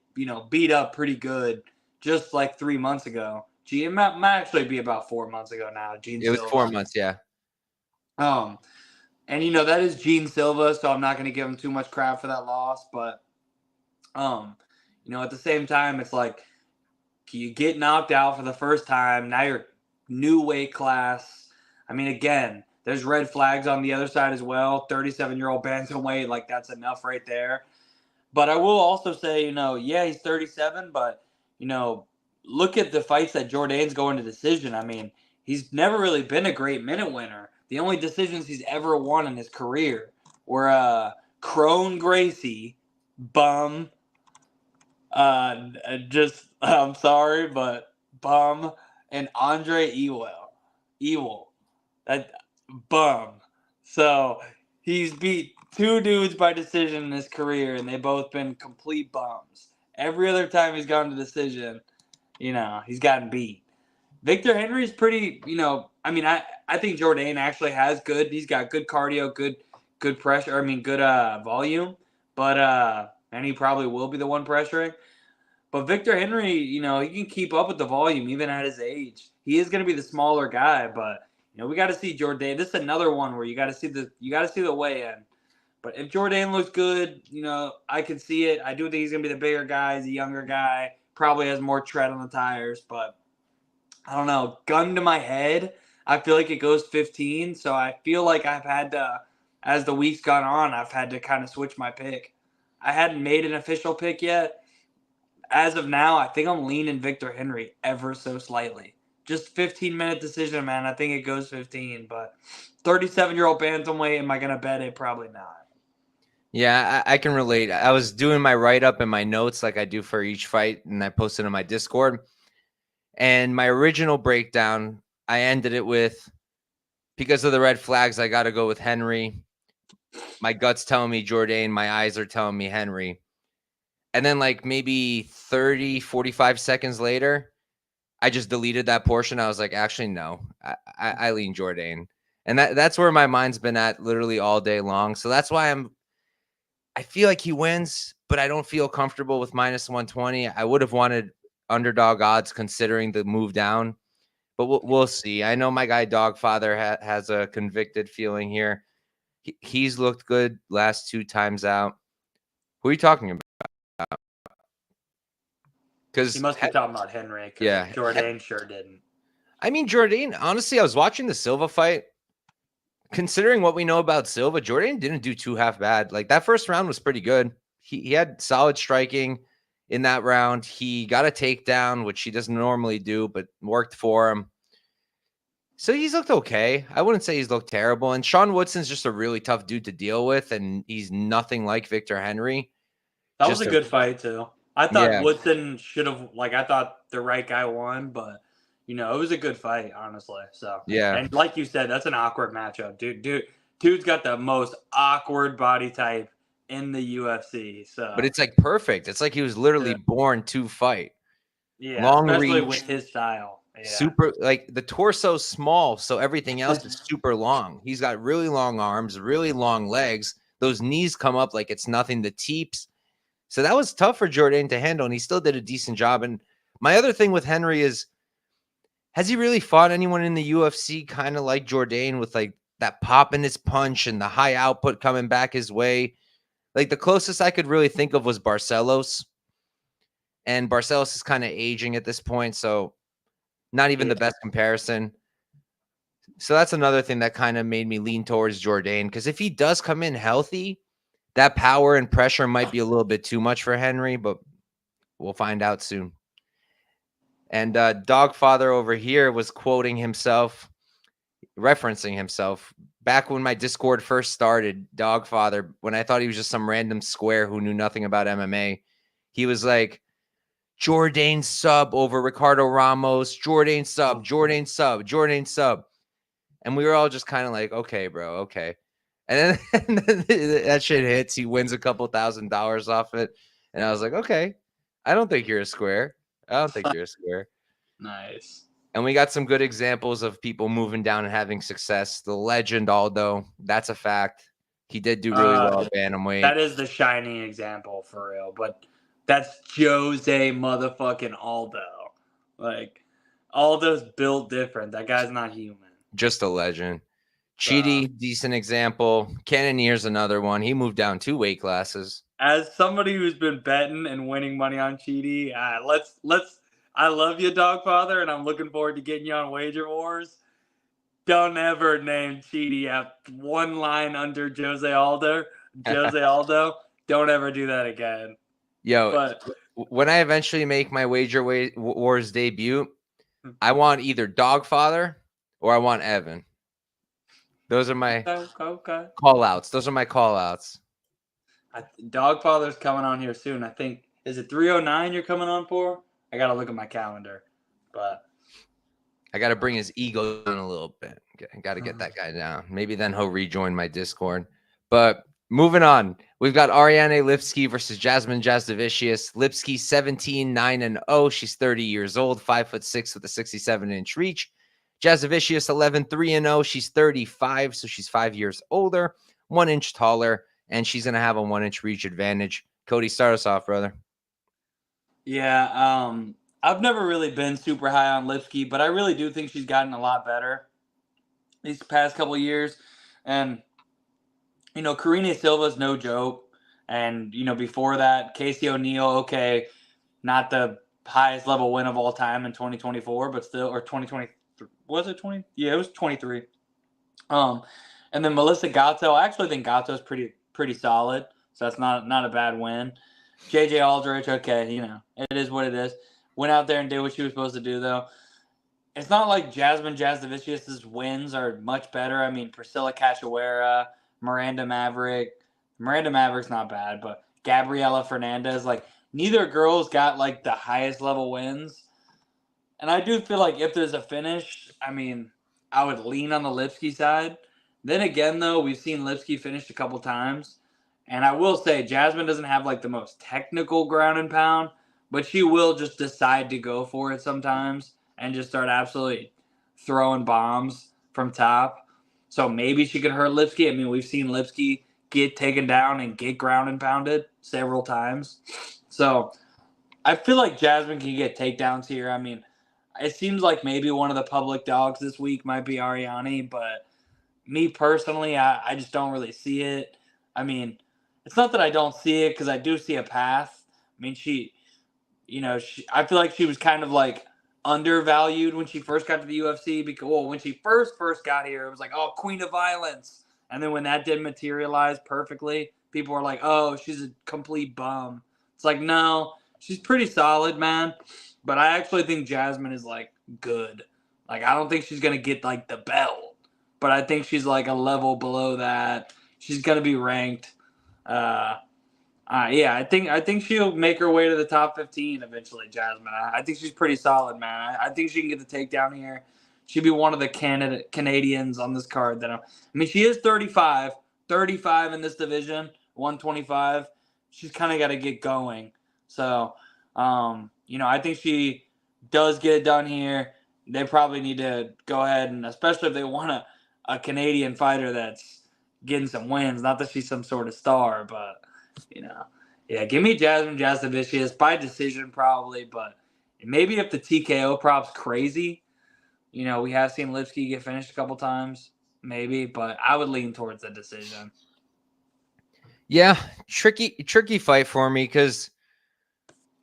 beat up pretty good just like 3 months ago. It might actually be about 4 months ago now. It was 4 months, yeah. And that is Gene Silva, so I'm not going to give him too much crap for that loss. But, at the same time, it's like you get knocked out for the first time. Now you're new weight class. I mean, again, there's red flags on the other side as well. 37-year-old bantamweight, like that's enough right there. But I will also say, yeah, he's 37, but, look at the fights that Jourdain's going to decision. I mean, he's never really been a great minute winner. The only decisions he's ever won in his career were Crone Gracie, bum. I'm sorry, but bum, and Andre Ewell. That bum. So he's beat 2 dudes by decision in his career, and they both been complete bums. Every other time he's gone to decision, he's gotten beat. Victor Henry's pretty, I mean, I think Jourdain actually has he's got good cardio, good pressure, good volume, but, and he probably will be the one pressuring. But Victor Henry, he can keep up with the volume even at his age. He is going to be the smaller guy, but, we got to see Jourdain. This is another one where you got to see the weigh-in. But if Jourdain looks good, I can see it. I do think he's going to be the bigger guy. He's a younger guy. Probably has more tread on the tires, but I don't know. Gun to my head, I feel like it goes 15. So I feel like I've had to, as the week's gone on, I've had to kind of switch my pick. I hadn't made an official pick yet. as of now, I think I'm leaning Victor Henry ever so slightly. Just 15-minute decision, man. I think it goes 15, but 37-year-old bantamweight, am I going to bet it? Probably not. Yeah, I can relate. I was doing my write-up and my notes like I do for each fight, and I posted on my Discord. And my original breakdown, I ended it with, because of the red flags, I got to go with Henry. My gut's telling me Jourdain. My eyes are telling me Henry. And then like maybe 30, 45 seconds later, I just deleted that portion. I was like, actually, no, I lean Jourdain. And that's where my mind's been at literally all day long. So that's why I feel like he wins, but I don't feel comfortable with minus 120. I would have wanted underdog odds considering the move down, but we'll see. I know my guy Dogfather has a convicted feeling here. He's looked good last 2 times out. Who are you talking about? Because he must be talking about Henry. Yeah, Jourdain sure didn't. I mean, Jourdain, honestly, I was watching the Silva fight. Considering what we know about Silva, Jourdain didn't do too half bad. Like that first round was pretty good. He had solid striking in that round. He got a takedown, which he doesn't normally do, but worked for him. So he's looked okay. I wouldn't say he's looked terrible. And Sean Woodson's just a really tough dude to deal with, and he's nothing like Victor Henry. That was a good fight too. I thought Woodson should have, I thought the right guy won, but it was a good fight, honestly. So yeah, and like you said, that's an awkward matchup, dude's got the most awkward body type in the UFC. So, but it's like perfect. It's like he was literally born to fight. Yeah, long especially reach, with his style. Yeah. Super, like the torso's small, so everything else is super long. He's got really long arms, really long legs. Those knees come up like it's nothing. The teeps. So that was tough for Jourdain to handle, and he still did a decent job. And my other thing with Henry is, has he really fought anyone in the UFC kind of like Jourdain with like that pop in his punch and the high output coming back his way? Like the closest I could really think of was Barcelos. And Barcelos is kind of aging at this point, so not even the best comparison. So that's another thing that kind of made me lean towards Jourdain, because if he does come in healthy, that power and pressure might be a little bit too much for Henry, but we'll find out soon. And Dogfather over here was quoting himself, referencing himself. Back when my Discord first started, Dogfather, when I thought he was just some random square who knew nothing about MMA, he was like, Jourdain sub over Ricardo Ramos, Jourdain sub, Jourdain sub, Jourdain sub. And we were all just kind of like, okay, bro, okay. And then that shit hits. He wins a couple $1,000s off it. And I was like, okay, I don't think you're a square. I don't think you're a square. Nice. And we got some good examples of people moving down and having success. The legend Aldo, that's a fact. He did do really well at bantamweight. That is the shining example for real. But that's Jose motherfucking Aldo. Like, Aldo's built different. That guy's not human. Just a legend. Chidi, decent example. Cannonier's another one. He moved down 2 weight classes. As somebody who's been betting and winning money on Chidi, let's. I love you, Dogfather, and I'm looking forward to getting you on Wager Wars. Don't ever name Chidi at one line under Jose Aldo. Don't ever do that again. Yo, but when I eventually make my Wager Wars debut, I want either Dogfather or I want Evan. Those are my call outs. Those are my call outs. Dogfather's coming on here soon. I think, is it 309 you're coming on for? I got to look at my calendar. But I got to bring his ego down a little bit. I got to get that guy down. Maybe then he'll rejoin my Discord. But moving on, we've got Ariane Lipski versus Jasmine Jasudavicius. Lipski 17-9-0. She's 30 years old, 5'6" with a 67-inch reach. Jasudavicius 11-3-0. She's 35, so she's 5 years older, 1 inch taller, and she's gonna have a 1 inch reach advantage. Cody, start us off, brother. Yeah, I've never really been super high on Lipski, but I really do think she's gotten a lot better these past couple of years. And Karine Silva's no joke, and before that, Casey O'Neill, okay, not the highest level win of all time in 2024, but still, or 2020. Was it 20? Yeah, it was 23. And then Melissa Gatto. I actually think Gatto's pretty solid, so that's not a bad win. JJ Aldrich, okay, you know, it is what it is. Went out there and did what she was supposed to do, though. It's not like Jasmine Jasudavicius' wins are much better. I mean, Priscilla Cachoeira, Miranda Maverick. Miranda Maverick's not bad, but Gabriela Fernandez, like, neither girl's got, like, the highest level wins. And I do feel like if there's a finish, I mean, I would lean on the Lipski side. Then again, though, we've seen Lipski finish a couple times. And I will say, Jasmine doesn't have like the most technical ground and pound, but she will just decide to go for it sometimes and just start absolutely throwing bombs from top. So maybe she could hurt Lipski. I mean, we've seen Lipski get taken down and get ground and pounded several times. So I feel like Jasmine can get takedowns here. I mean, it seems like maybe one of the public dogs this week might be Ariane, but me personally, I just don't really see it. I mean, it's not that I don't see it because I do see a path. I mean, I feel like she was kind of like undervalued when she first got to the UFC because, well, when she first got here, it was like, oh, Queen of Violence. And then when that didn't materialize perfectly, people were like, oh, she's a complete bum. It's like, no, she's pretty solid, man. But I actually think Jasmine is like good. Like, I don't think she's going to get like the belt, but I think she's like a level below that. She's going to be ranked. Yeah, I think she'll make her way to the top 15 eventually, Jasmine. I think she's pretty solid, man. I think she can get the takedown here. She'd be one of the Canadians on this card. I mean, she is 35 in this division, 125. She's kind of got to get going. So, I think she does get it done here. They probably need to go ahead and, especially if they want a Canadian fighter that's getting some wins. Not that she's some sort of star, but yeah, give me Jasmine Jasudavicius by decision probably, but maybe if the TKO prop's crazy, we have seen Lipski get finished a couple times, maybe, but I would lean towards the decision. Yeah, tricky fight for me because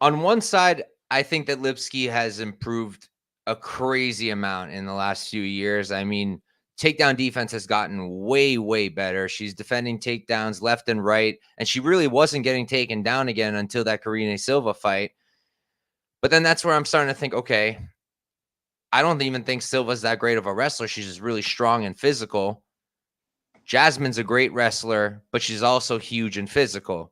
on one side, I think that Lipski has improved a crazy amount in the last few years. I mean, takedown defense has gotten way, way better. She's defending takedowns left and right, and she really wasn't getting taken down again until that Karine Silva fight. But then that's where I'm starting to think, okay, I don't even think Silva's that great of a wrestler. She's just really strong and physical. Jasmine's a great wrestler, but she's also huge and physical.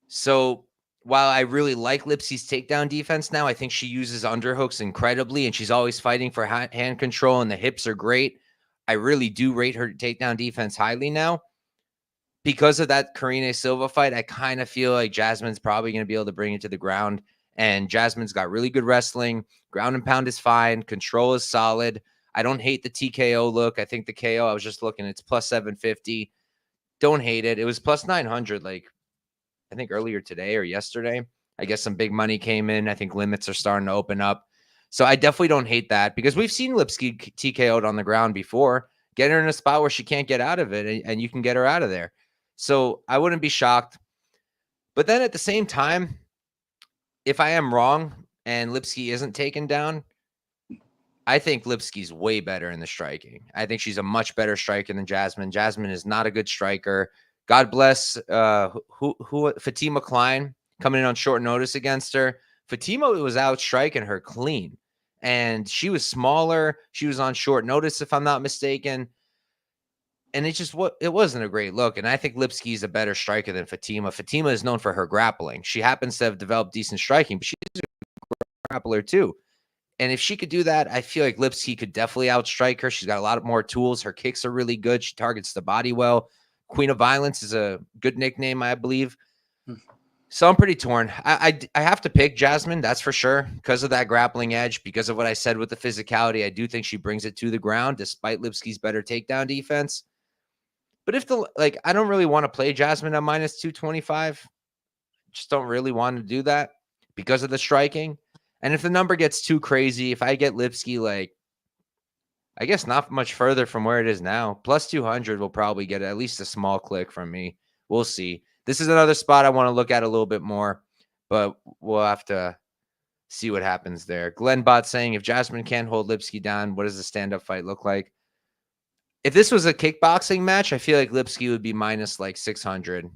So while I really like Lipski's takedown defense now, I think she uses underhooks incredibly, and she's always fighting for hand control, and the hips are great. I really do rate her takedown defense highly now. Because of that Karine Silva fight, I kind of feel like Jasmine's probably going to be able to bring it to the ground. And Jasmine's got really good wrestling. Ground and pound is fine. Control is solid. I don't hate the TKO look. I think the KO, I was just looking, it's plus 750. Don't hate it. It was plus 900, like, I think earlier today or yesterday. I guess some big money came in. I think limits are starting to open up. So I definitely don't hate that because we've seen Lipski TKO'd on the ground before. Get her in a spot where she can't get out of it, and you can get her out of there. So I wouldn't be shocked. But then at the same time, if I am wrong and Lipski isn't taken down, I think Lipski's way better in the striking. I think she's a much better striker than Jasmine. Jasmine is not a good striker. God bless Fatima Klein coming in on short notice against her. Fatima was out striking her clean, and she was smaller. She was on short notice, if I'm not mistaken. And it wasn't a great look. And I think Lipski's a better striker than Fatima. Fatima is known for her grappling. She happens to have developed decent striking, but she's a grappler too. And if she could do that, I feel like Lipski could definitely outstrike her. She's got a lot more tools. Her kicks are really good. She targets the body well. Queen of Violence is a good nickname, I believe. So I'm pretty torn. I have to pick Jasmine, that's for sure, because of that grappling edge, because of what I said with the physicality. I do think she brings it to the ground, despite Lipski's better takedown defense. But I don't really want to play Jasmine at minus 225. Just don't really want to do that because of the striking. And if the number gets too crazy, if I get Lipski, I guess not much further from where it is now, plus 200 will probably get at least a small click from me. We'll see. This is another spot I want to look at a little bit more, but we'll have to see what happens there. Glenbot saying, if Jasmine can't hold Lipski down, what does the stand-up fight look like? If this was a kickboxing match, I feel like Lipski would be minus 600,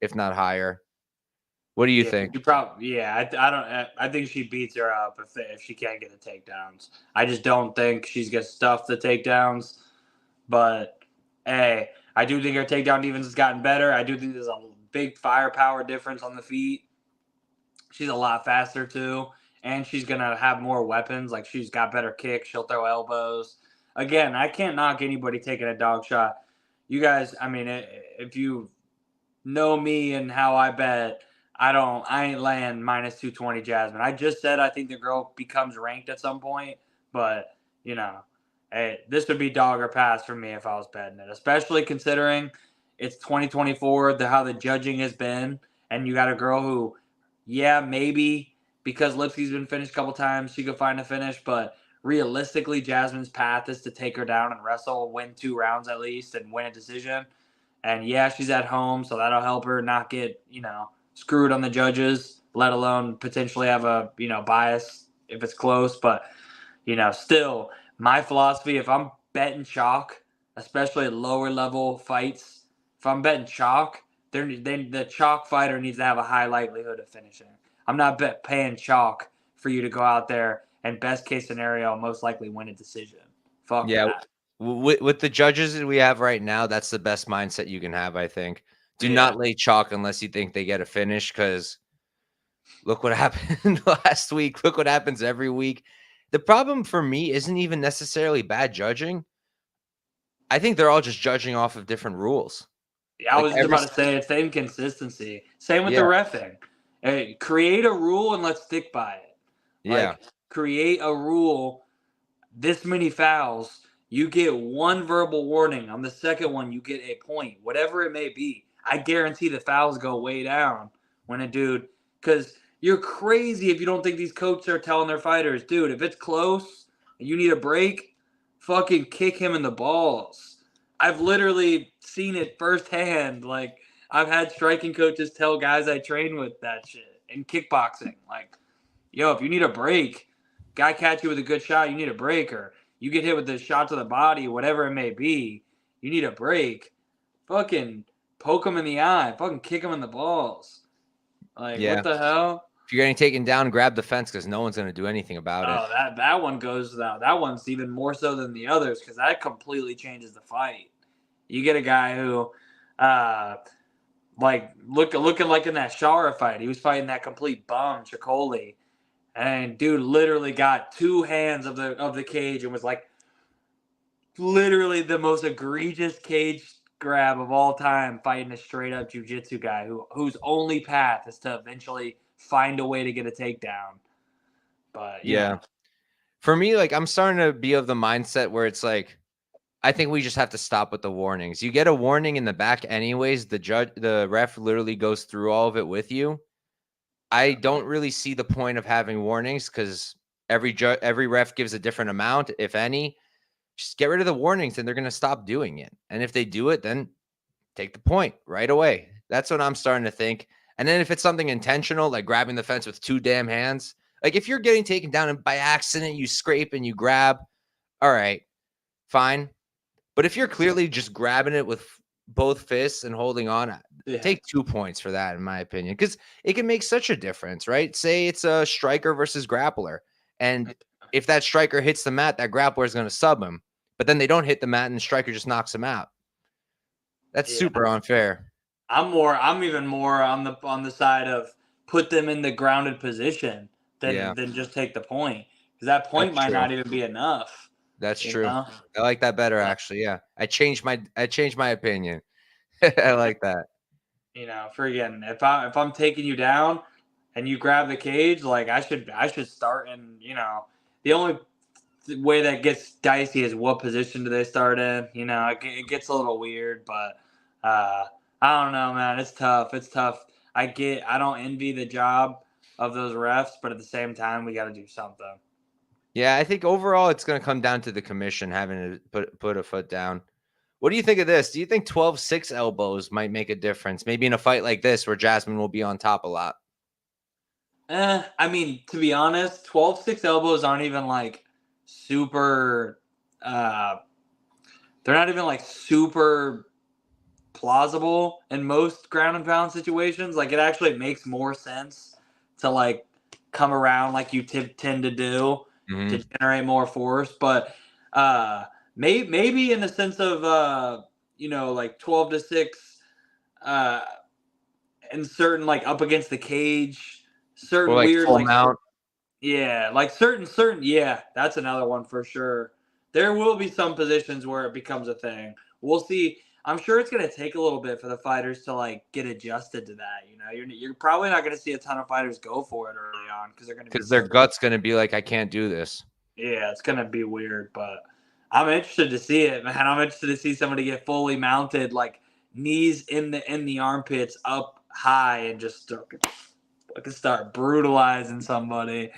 if not higher. What do you think? You probably, I don't. I think she beats her up if she can't get the takedowns. I just don't think she's got stuff the takedowns. But hey, I do think her takedown defense has gotten better. I do think there's a big firepower difference on the feet. She's a lot faster too, and she's gonna have more weapons. Like she's got better kicks. She'll throw elbows. Again, I can't knock anybody taking a dog shot. You guys, I mean, if you know me and how I bet, I ain't laying minus 220 Jasmine. I just said I think the girl becomes ranked at some point, but hey, this would be dog or pass for me if I was betting it, especially considering it's 2024, how the judging has been, and you got a girl who, maybe because Lipski's been finished a couple times, she could find a finish, but realistically, Jasmine's path is to take her down and wrestle, win 2 rounds at least, and win a decision. And she's at home, so that'll help her not get, screwed on the judges, let alone potentially have a, bias if it's close. But, still, my philosophy, if I'm betting chalk, especially at lower level fights, if I'm betting chalk, the chalk fighter needs to have a high likelihood of finishing. I'm not paying chalk for you to go out there and best case scenario, most likely win a decision. Fuck that. With the judges we have right now, that's the best mindset you can have, I think. Do not lay chalk unless you think they get a finish, because look what happened last week. Look what happens every week. The problem for me isn't even necessarily bad judging. I think they're all just judging off of different rules. Yeah, I was just about to say it's the inconsistency. Same with the reffing. Hey, create a rule and let's stick by it. Yeah. Create a rule, this many fouls, you get 1 verbal warning. On the second one, you get a point, whatever it may be. I guarantee the fouls go way down when a dude, because you're crazy if you don't think these coaches are telling their fighters, dude, if it's close and you need a break, fucking kick him in the balls. I've literally seen it firsthand. Like, I've had striking coaches tell guys I train with that shit in kickboxing. Like, yo, if you need a break, guy catch you with a good shot, you need a break, or you get hit with a shot to the body, whatever it may be, you need a break. Fucking poke him in the eye. Fucking kick him in the balls. Like, what the hell? If you're getting taken down, grab the fence, because no one's going to do anything about it. Oh, that one goes down. That one's even more so than the others, because that completely changes the fight. You get a guy who, looking like in that Shara fight, he was fighting that complete bum, Chicoli. And dude literally got 2 hands of the cage and was like literally the most egregious cage grab of all time, fighting a straight up jiu-jitsu guy whose only path is to eventually find a way to get a takedown. But for me, like, I'm starting to be of the mindset where it's like, I think we just have to stop with the warnings. You get a warning in the back anyways. The ref literally goes through all of it with you. I don't really see the point of having warnings, because every ref gives a different amount, if any. Just get rid of the warnings and they're going to stop doing it. And if they do it, then take the point right away. That's what I'm starting to think. And then if it's something intentional, like grabbing the fence with 2 damn hands, like if you're getting taken down and by accident you scrape and you grab, all right, fine. But if you're clearly just grabbing it with both fists and holding on, take 2 points for that, in my opinion, because it can make such a difference, right? Say it's a striker versus grappler, and if that striker hits the mat, that grappler is going to sub him, but then they don't hit the mat and the striker just knocks him out. That's super unfair. I'm even more on the side of put them in the grounded position than just take the point, because that point might not even be enough. That's true. I like that better, actually. Yeah, I changed my opinion. I like that. Friggin', if I'm taking you down and you grab the cage, like I should start in. The only way that gets dicey is what position do they start in. It gets a little weird, but I don't know, man. It's tough. I don't envy the job of those refs, but at the same time, we got to do something. Yeah, I think overall it's going to come down to the commission having to put a foot down. What do you think of this? Do you think 12-6 elbows might make a difference? Maybe in a fight like this where Jasmine will be on top a lot. I mean, to be honest, 12-6 elbows aren't even like super they're not even like super plausible in most ground and pound situations. Like, it actually makes more sense to like come around like you tend to do to generate more force. But maybe in the sense of like 12-6 and certain like up against the cage, certain Or like weird full like mount. yeah, like certain yeah, that's another one for sure. There will be some positions where it becomes a thing. We'll see. I'm sure it's going to take a little bit for the fighters to like get adjusted to that. You're probably not going to see a ton of fighters go for it early on because they're going to be Their gut's going to be like, I can't do this. Yeah, it's going to be weird, but I'm interested to see it, man. I'm interested to see somebody get fully mounted, like knees in the armpits up high and just start brutalizing somebody.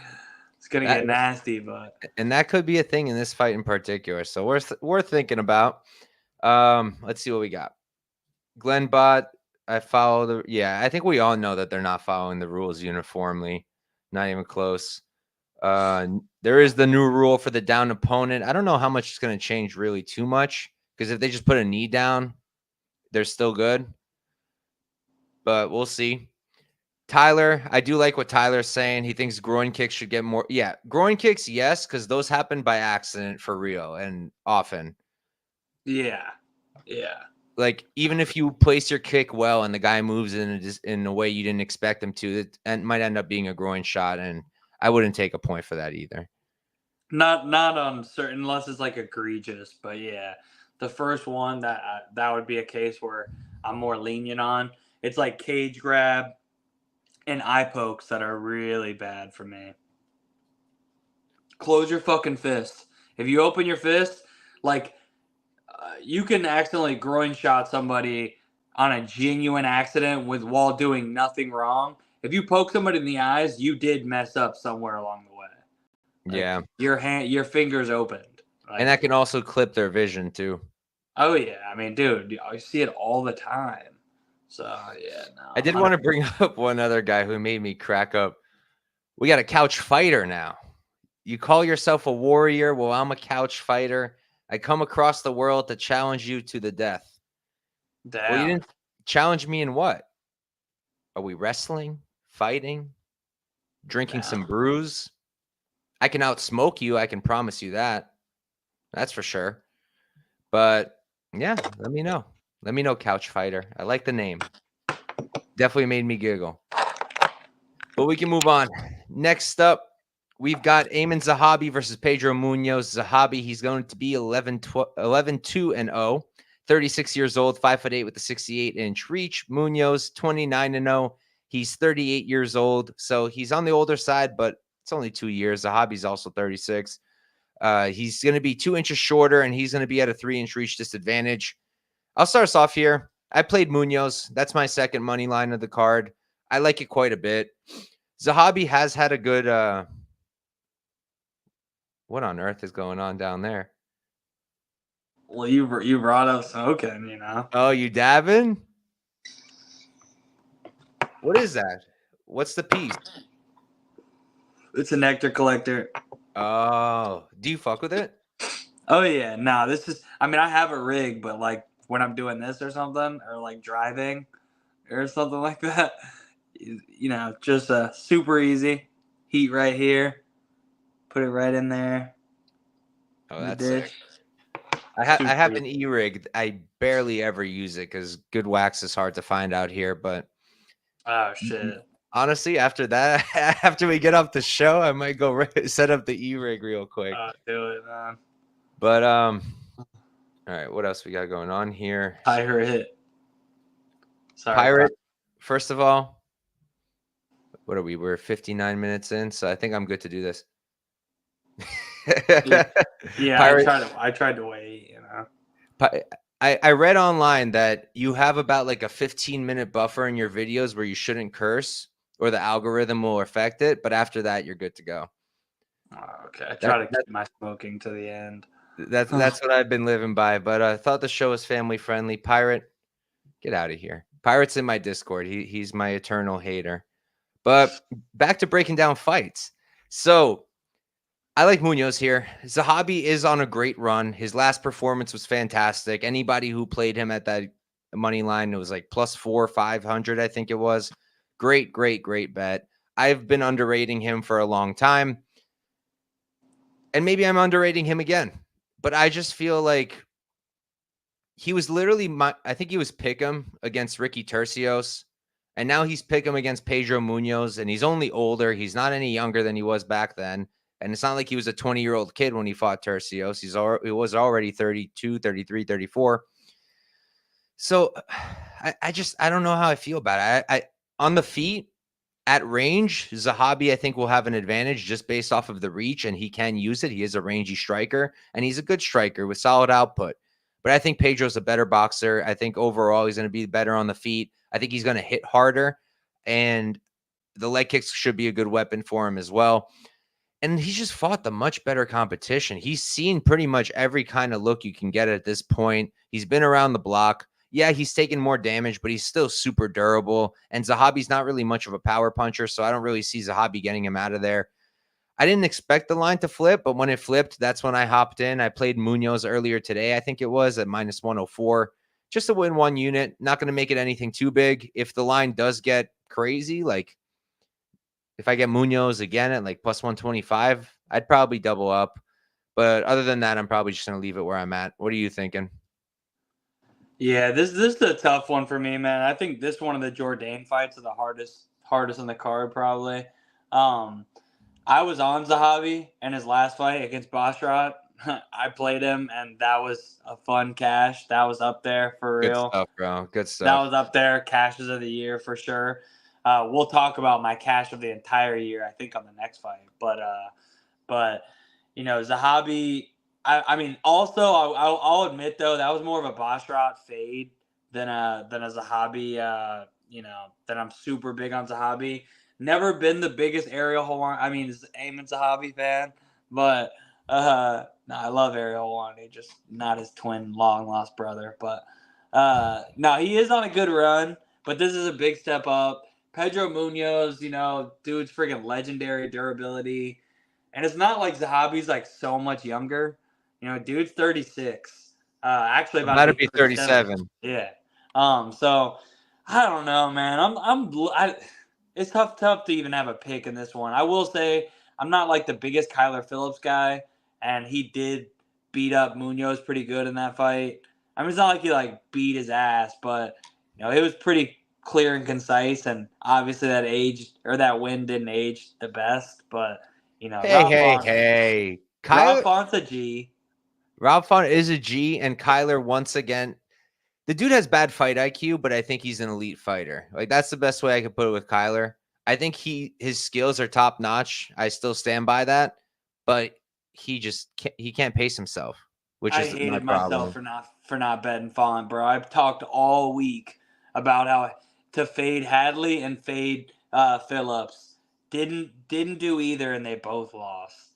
It's gonna get nasty, but that could be a thing in this fight in particular. So worth thinking about. Let's see what we got. Glenn Bot, I follow I think we all know that they're not following the rules uniformly. Not even close. There is the new rule for the down opponent. I don't know how much it's going to change really too much, because if they just put a knee down, they're still good. But we'll see. Tyler, I do like what Tyler's saying. He thinks groin kicks should get more. Yeah, groin kicks, yes, because those happen by accident for real and often. Yeah. Like, even if you place your kick well and the guy moves in a way you didn't expect him to, it might end up being a groin shot, and I wouldn't take a point for that either. Not on certain, unless it's like egregious, but yeah, the first one that would be a case where I'm more lenient on. It's like cage grab and eye pokes that are really bad for me. Close your fucking fist. If you open your fist, like you can accidentally groin shot somebody on a genuine accident while doing nothing wrong. If you poke somebody in the eyes, you did mess up somewhere along the way. Like, your fingers opened. Like, and that can also clip their vision too. Oh yeah, I mean, dude, I see it all the time. So yeah, no. I did want to bring up one other guy who made me crack up. We got a couch fighter now. You call yourself a warrior? Well, I'm a couch fighter. I come across the world to challenge you to the death. Damn. Well, you didn't challenge me in what? Are we wrestling, fighting, drinking some brews? I can outsmoke you. I can promise you that. That's for sure. But yeah, let me know. Let me know, couch fighter. I like the name. Definitely made me giggle. But we can move on. Next up, we've got Aiemann Zahabi versus Pedro Munhoz. Zahabi, he's going to be 11-2-0, 36 years old, 5'8" with a 68-inch reach. Munhoz, 29-0. He's 38 years old, so he's on the older side, but it's only 2 years. Zahabi's also 36. He's going to be 2 inches shorter, and he's going to be at a 3-inch reach disadvantage. I'll start us off here. I played Munhoz. That's my second money line of the card. I like it quite a bit. Zahabi has had a good what on earth is going on down there? Well, you brought up smoking, you know. Oh, you dabbing? What is that? What's the piece? It's a nectar collector. Oh, do you fuck with it? Oh yeah, no, this is. I mean, I have a rig, but like when I'm doing this or something, or like driving, or something like that, you know, just super easy. Heat right here. Put it right in there. Oh, that's sick. I have an E-rig. I barely ever use it because good wax is hard to find out here. But oh shit! Honestly, after that, after we get off the show, I might go set up the E-rig real quick. Do it, man. But all right, what else we got going on here? Pirate hit. Sorry, Pirate. First of all, what are we? We're 59 minutes in, so I think I'm good to do this. Yeah, Pirate. I tried to wait, you know. I read online that you have about like a 15-minute buffer in your videos where you shouldn't curse or the algorithm will affect it, but after that you're good to go. Oh, okay. I try to keep my smoking to the end. That's what I've been living by, but I thought the show was family friendly. Pirate, get out of here. Pirate's in my Discord. He's my eternal hater. But back to breaking down fights. So I like Munhoz here. Zahabi is on a great run. His last performance was fantastic. Anybody who played him at that money line. It was like +4, 500, I think it was. Great bet. I've been underrating him for a long time. And maybe I'm underrating him again. But I just feel like he was literally I think he was pick'em against Ricky Tercios. And now he's pick'em against Pedro Munhoz. And he's only older. He's not any younger than he was back then. And it's not like he was a 20-year-old kid when he fought Tercios. He was already 32, 33, 34. So I don't know how I feel about it. I on the feet, at range, Zahabi, I think, will have an advantage just based off of the reach, and he can use it. He is a rangy striker, and he's a good striker with solid output. But I think Pedro's a better boxer. I think overall he's going to be better on the feet. I think he's going to hit harder, and the leg kicks should be a good weapon for him as well. And he's just fought the much better competition. He's seen pretty much every kind of look you can get at this point. He's been around the block. Yeah, he's taken more damage, but he's still super durable. And Zahabi's not really much of a power puncher, so I don't really see Zahabi getting him out of there. I didn't expect the line to flip, but when it flipped, that's when I hopped in. I played Munhoz earlier today, I think it was, at -104. Just to win one unit. Not going to make it anything too big. If the line does get crazy, like if I get Munhoz again at like +125, I'd probably double up. But other than that, I'm probably just going to leave it where I'm at. What are you thinking? Yeah, this is a tough one for me, man. I think this one of the Jourdain fights are the hardest on the card, probably. I was on Zahabi in his last fight against Basharat. I played him, and that was a fun cash. That was up there for Good real. stuff, bro. Good stuff. That was up there, cashes of the year for sure. We'll talk about my cash of the entire year, I think, on the next fight. But you know, Zahabi. I mean, also, I'll admit though that was more of a Basharat fade than a Zahabi. That I'm super big on Zahabi. Never been the biggest Ariel Aiemann Zahabi fan, but no, I love Ariel Helwani, just not his twin long lost brother. But no, he is on a good run, but this is a big step up. Pedro Munhoz, dude's freaking legendary durability. And it's not like Zahabi's like so much younger. Dude's 36. Actually about to be 37. Yeah. So I don't know, man. It's tough to even have a pick in this one. I will say I'm not like the biggest Kyler Phillips guy, and he did beat up Munhoz pretty good in that fight. I mean, it's not like he like beat his ass, but it was pretty clear and concise, and obviously that win didn't age the best, but Hey. Rob Font's a G. Rob Font is a G, and Kyler, once again, the dude has bad fight IQ, but I think he's an elite fighter. Like, that's the best way I could put it with Kyler. I think his skills are top notch. I still stand by that, but he can't pace himself, which is my problem. Myself for not betting Font, bro. I've talked all week about how to fade Hadley and fade Phillips. Didn't do either, and they both lost.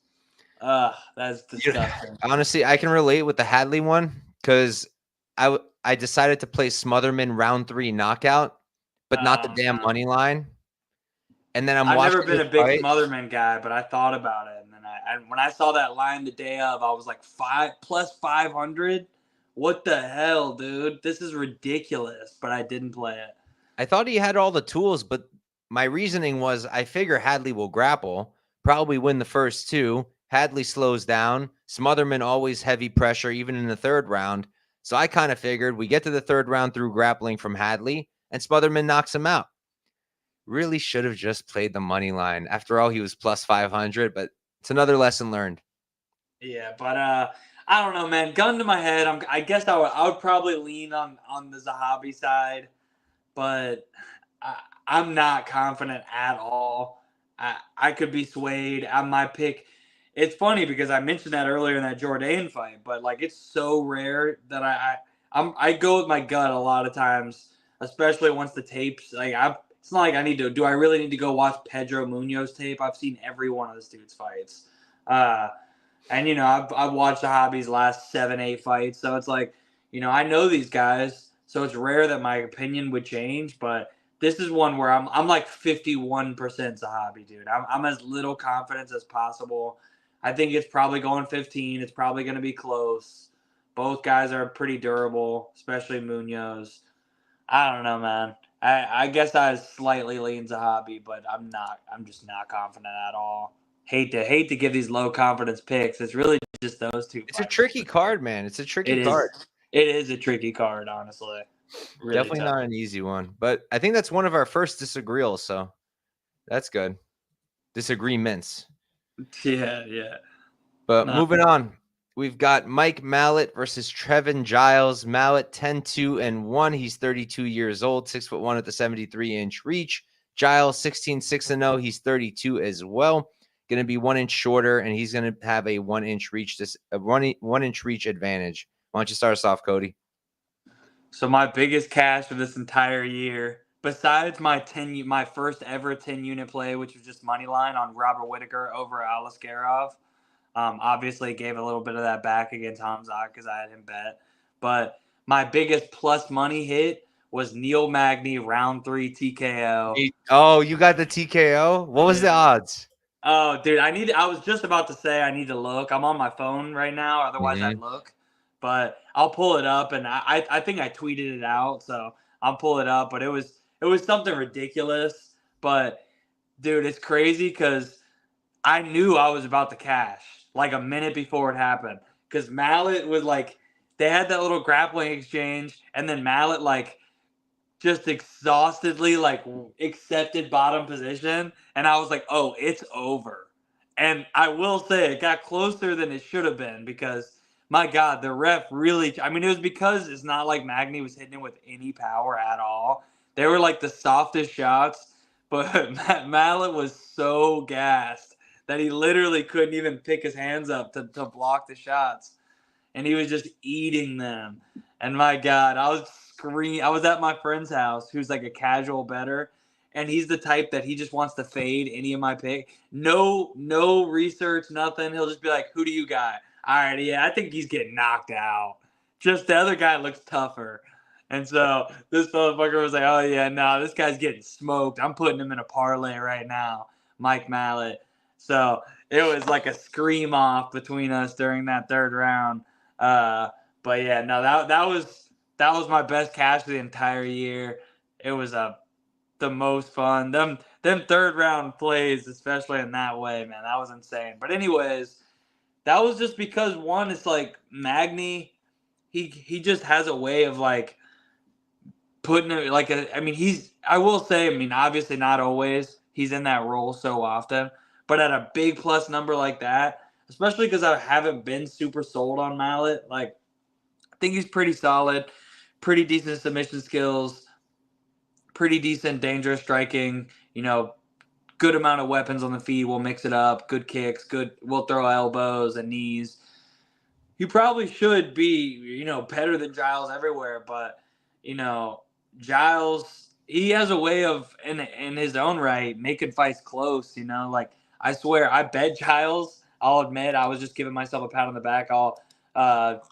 That's disgusting. Honestly, I can relate with the Hadley one because I decided to play Smotherman round 3 knockout, but not the damn money line. And then I've never been a big Smotherman guy, but I thought about it, and then when I saw that line the day of, I was like +500. What the hell, dude? This is ridiculous. But I didn't play it. I thought he had all the tools, but my reasoning was I figure Hadley will grapple, probably win the first 2. Hadley slows down. Smotherman always heavy pressure, even in the 3rd round. So I kind of figured we get to the 3rd round through grappling from Hadley, and Smotherman knocks him out. Really should have just played the money line. After all, he was +500, but it's another lesson learned. Yeah, but I don't know, man. Gun to my head, I guess I would probably lean on the Zahabi side, but I'm not confident at all. I could be swayed. On my pick. It's funny because I mentioned that earlier in that Jourdain fight, but like it's so rare that I go with my gut a lot of times, especially once the tapes it's not like I need to. Do I really need to go watch Pedro Munhoz tape? I've seen every one of this dude's fights, and I've watched Zahabi's last 7-8 fights, so it's like I know these guys, so it's rare that my opinion would change, but. This is one where I'm like 51% Zahabi, dude. I'm as little confidence as possible. I think it's probably going 15. It's probably going to be close. Both guys are pretty durable, especially Munhoz. I don't know, man. I guess I slightly lean Zahabi, but I'm not. I'm just not confident at all. Hate to give these low confidence picks. It's really just those two. It's a fighters. tricky card, man. It's a tricky It card. is. It is a tricky card, honestly. Really Definitely tough. not an easy one, but I think that's one of our first disagreeals, so that's good. Disagreements. Yeah. But moving on, we've got Mike Malott versus Trevin Giles. Malott 10-2-1. He's 32 years old, 6'1" at the 73-inch reach. Giles 16-6-0. He's 32 as well. Going to be 1 inch shorter, and he's going to have a 1 inch reach. One inch reach advantage. Why don't you start us off, Cody? So my biggest cash of this entire year, besides my first ever 10-unit play, which was just money line on Robert Whittaker over Alexandr. Obviously gave a little bit of that back against Hamzat because I had him bet. But my biggest plus money hit was Neil Magny round 3 TKO. Oh, you got the TKO? What was the odds? Oh, dude, I was just about to say I need to look. I'm on my phone right now, otherwise I'd look. But I'll pull it up, and I think I tweeted it out, so I'll pull it up. But it was something ridiculous. But dude, it's crazy because I knew I was about to cash like a minute before it happened. Because Malott was like, they had that little grappling exchange, and then Malott like just exhaustedly like accepted bottom position, and I was like, oh, it's over. And I will say it got closer than it should have been because my God, the ref really, I mean, it was because it's not like Magny was hitting it with any power at all. They were like the softest shots, but Malott was so gassed that he literally couldn't even pick his hands up to block the shots. And he was just eating them. And my God, I was at my friend's house who's like a casual bettor, and he's the type that he just wants to fade any of my pick. No research, nothing. He'll just be like, who do you got? All right, yeah, I think he's getting knocked out. Just the other guy looks tougher. And so this motherfucker was like, oh, yeah, no, this guy's getting smoked. I'm putting him in a parlay right now, Mike Malott. So it was like a scream off between us during that third round. But yeah, no, that was my best cash of the entire year. It was the most fun. Them third round plays, especially in that way, man, that was insane. But anyways, that was just because one, it's like Magny, he just has a way of like putting it like I will say, I mean, obviously not always. He's in that role so often, but at a big plus number like that, especially because I haven't been super sold on Malott, like I think he's pretty solid, pretty decent submission skills, pretty decent dangerous striking, good amount of weapons on the feet. We'll mix it up, good kicks, we'll throw elbows and knees. He probably should be, better than Giles everywhere, but, Giles, he has a way of, in his own right, making fights close, like, I swear, I bet Giles, I'll admit, I was just giving myself a pat on the back, I'll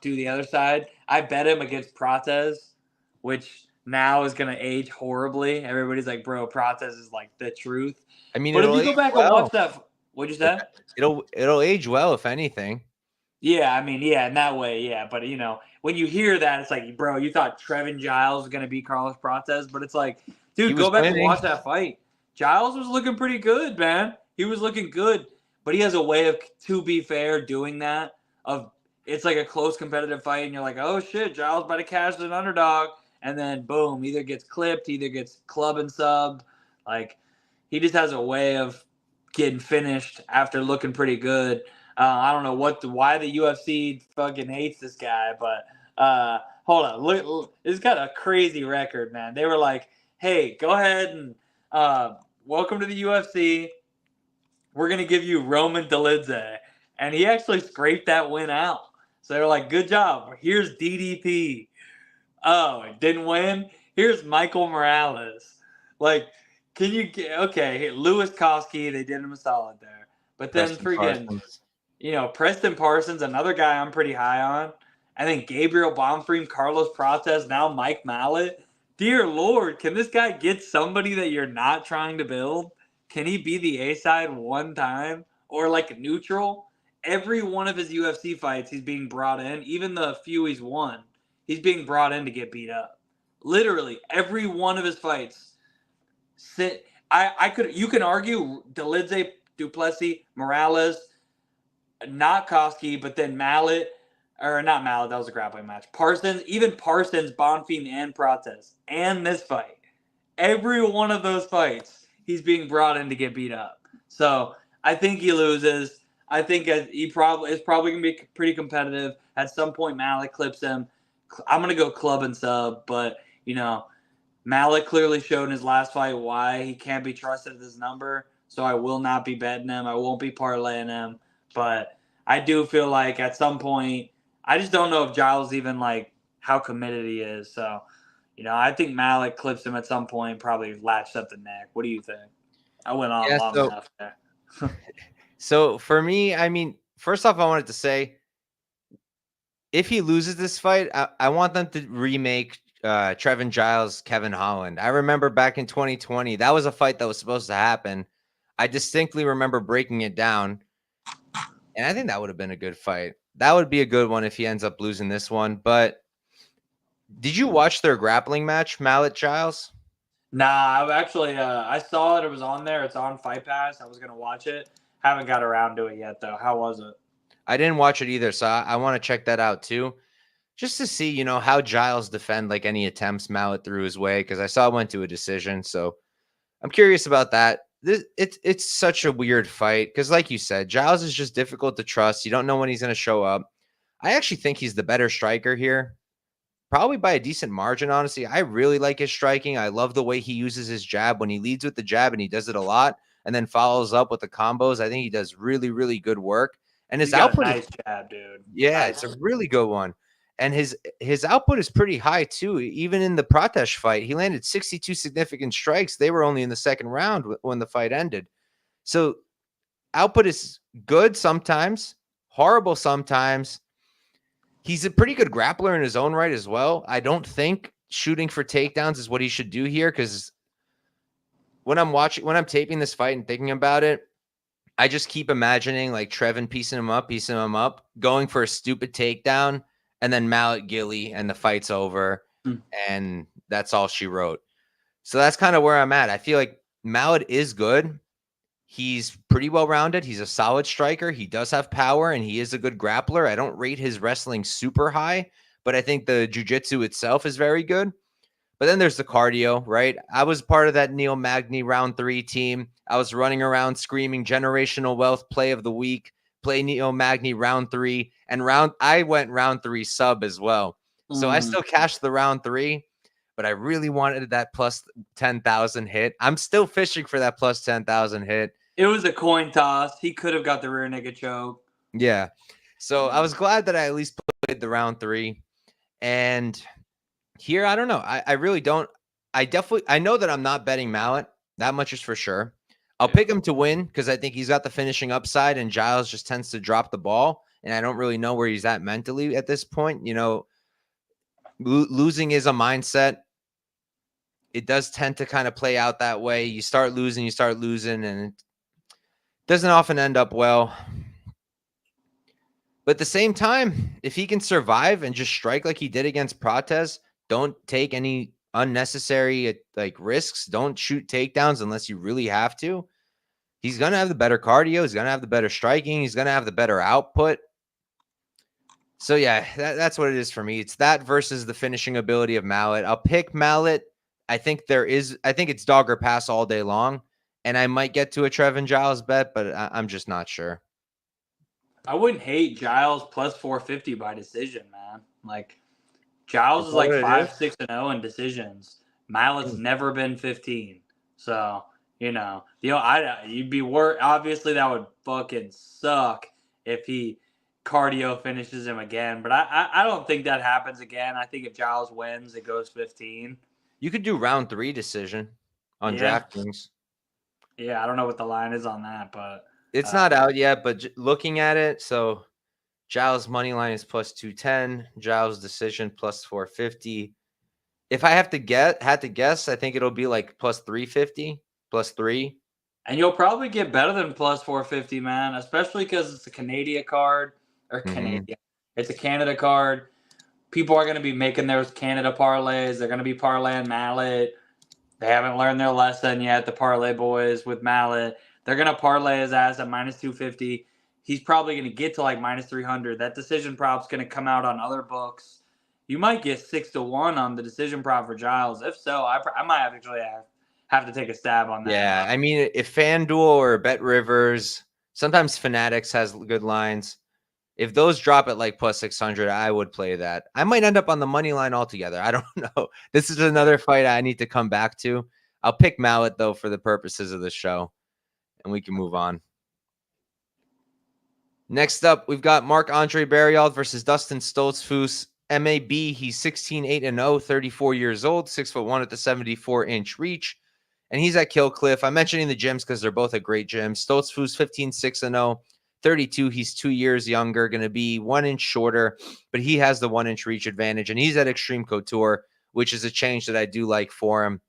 do the other side. I bet him against Prates, which now is going to age horribly. Everybody's like, bro, Prates is like the truth. I mean, but if you go back and watch that, what'd you say? It'll age well, if anything. Yeah, I mean, yeah, in that way, yeah. But, when you hear that, it's like, bro, you thought Trevin Giles was going to beat Carlos Prates, but it's like, dude, go back and watch that fight. Giles was looking pretty good, man. He was looking good, but he has a way of, to be fair, doing that. It's like a close competitive fight, and you're like, oh, shit, Giles about to cash as an underdog. And then, boom, either gets clipped, either gets club and subbed. Like, he just has a way of getting finished after looking pretty good. I don't know why the UFC fucking hates this guy, but hold on. Look, it's got a crazy record, man. They were like, hey, go ahead and welcome to the UFC. We're going to give you Roman Dolidze. And he actually scraped that win out. So they were like, good job. Here's DDP. Oh, it didn't win? Here's Michael Morales. Like, can you get, okay, Louis Koski, they did him a solid there. But then Preston Parsons, another guy I'm pretty high on. And then Gabriel Bonfim, Carlos Prates, now Mike Malott. Dear Lord, can this guy get somebody that you're not trying to build? Can he be the A-side one time? Or like neutral? Every one of his UFC fights, he's being brought in. Even the few he's won, he's being brought in to get beat up. literally every one of his fights. You can argue Dolidze, Duplessis, Morales, not Koski, but then Malott, or not Malott, that was a grappling match. Parsons, Bonfim, and Prates, and this fight. Every one of those fights, he's being brought in to get beat up. So I think he loses. I think it's probably going to be pretty competitive. At some point, Malott clips him. I'm going to go club and sub, but, Malott clearly showed in his last fight why he can't be trusted at this number. So I will not be betting him. I won't be parlaying him. But I do feel like at some point, I just don't know if Giles even how committed he is. So, I think Malott clips him at some point, probably latches up the neck. What do you think? I went on long enough there. So for me, I mean, first off, I wanted to say, if he loses this fight, I want them to remake Trevin Giles, Kevin Holland. I remember back in 2020, that was a fight that was supposed to happen. I distinctly remember breaking it down, and I think that would have been a good fight. That would be a good one if he ends up losing this one. But did you watch their grappling match, Malott Giles? Nah, I saw it. It was on there. It's on Fight Pass. I was going to watch it. Haven't got around to it yet, though. How was it? I didn't watch it either, so I want to check that out too, just to see, how Giles defend any attempts Malott threw his way, because I saw it went to a decision. So I'm curious about that. It's such a weird fight because, like you said, Giles is just difficult to trust. You don't know when he's going to show up. I actually think he's the better striker here, probably by a decent margin, honestly. I really like his striking. I love the way he uses his jab when he leads with the jab, and he does it a lot and then follows up with the combos. I think he does really, really good work. And his output nice jab, dude. Yeah, nice. It's a really good one. And his output is pretty high too. Even in the Prates fight, he landed 62 significant strikes. They were only in the second round when the fight ended. So output is good sometimes, horrible sometimes. He's a pretty good grappler in his own right as well. I don't think shooting for takedowns is what he should do here, because when I'm taping this fight and thinking about it, I just keep imagining Trevin piecing him up, going for a stupid takedown, and then Malott Gilly, and the fight's over, and that's all she wrote. So that's kind of where I'm at. I feel like Malott is good. He's pretty well-rounded. He's a solid striker. He does have power, and he is a good grappler. I don't rate his wrestling super high, but I think the jiu-jitsu itself is very good. But then there's the cardio, right? I was part of that Neil Magny round 3 team. I was running around screaming generational wealth play of the week, play Neil Magny round 3, and I went round 3 sub as well. So I still cashed the round 3, but I really wanted that plus 10,000 hit. I'm still fishing for that plus 10,000 hit. It was a coin toss. He could have got the rear naked choke. Yeah. So I was glad that I at least played the round 3. And here, I don't know. I really don't. I know that I'm not betting Malott. That much is for sure. I'll pick him to win because I think he's got the finishing upside, and Giles just tends to drop the ball. And I don't really know where he's at mentally at this point. Losing is a mindset. It does tend to kind of play out that way. You start losing, and it doesn't often end up well. But at the same time, if he can survive and just strike like he did against Prates, don't take any unnecessary risks. Don't shoot takedowns unless you really have to. He's going to have the better cardio. He's going to have the better striking. He's going to have the better output. So, yeah, that's what it is for me. It's that versus the finishing ability of Malott. I'll pick Malott. I think it's dog or pass all day long. And I might get to a Trevin Giles bet, but I'm just not sure. I wouldn't hate Giles plus 450 by decision, man. Giles is 5-6-0 in decisions. Malott's never been 15. So, you'd be worried. Obviously, that would fucking suck if he cardio finishes him again. But I don't think that happens again. I think if Giles wins, it goes 15. You could do round 3 decision on DraftKings. Yeah, I don't know what the line is on that, but it's not out yet. But looking at it, so Giles money line is plus 210. Giles decision plus 450. If I had to guess, I think it'll be plus 350, plus 3. And you'll probably get better than plus 450, man, especially because it's a Canadian card or Canadian. It's a Canada card. people are going to be making those Canada parlays. They're going to be parlaying Malott. They haven't learned their lesson yet, the parlay boys with Malott. They're going to parlay his ass at minus 250. He's probably going to get to like minus 300. That decision prop's going to come out on other books. You might get 6-1 on the decision prop for Giles. If so, I might actually have to take a stab on that. Yeah, I mean, if FanDuel or Bet Rivers, sometimes Fanatics has good lines. If those drop at like plus 600, I would play that. I might end up on the money line altogether. I don't know. This is another fight I need to come back to. I'll pick Malott, though, for the purposes of the show, and we can move on. Next up, we've got Marc-Andre Barriault versus Dustin Stoltzfus. MAB, he's 16-8-0, 34 years old, 6'1" at the 74-inch reach. And he's at Kill Cliff. I'm mentioning the gyms because they're both at great gyms. Stoltzfus, 15-6-0, 32. He's 2 years younger, going to be 1 inch shorter, but he has the 1 inch reach advantage. And he's at Extreme Couture, which is a change that I do like for him.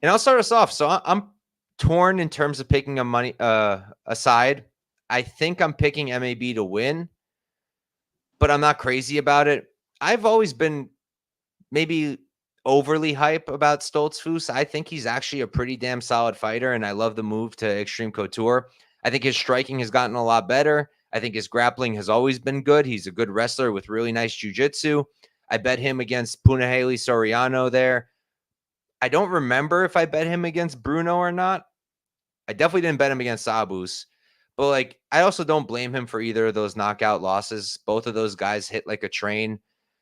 And I'll start us off. So I'm torn in terms of picking a side. I think I'm picking MAB to win, but I'm not crazy about it. I've always been maybe overly hype about Stoltzfus. I think he's actually a pretty damn solid fighter, and I love the move to Extreme Couture. I think his striking has gotten a lot better. I think his grappling has always been good. He's a good wrestler with really nice jiu-jitsu. I bet him against Punahele Soriano there. I don't remember if I bet him against Bruno or not. I definitely didn't bet him against Abus. But, like, I also don't blame him for either of those knockout losses. Both of those guys hit like a train.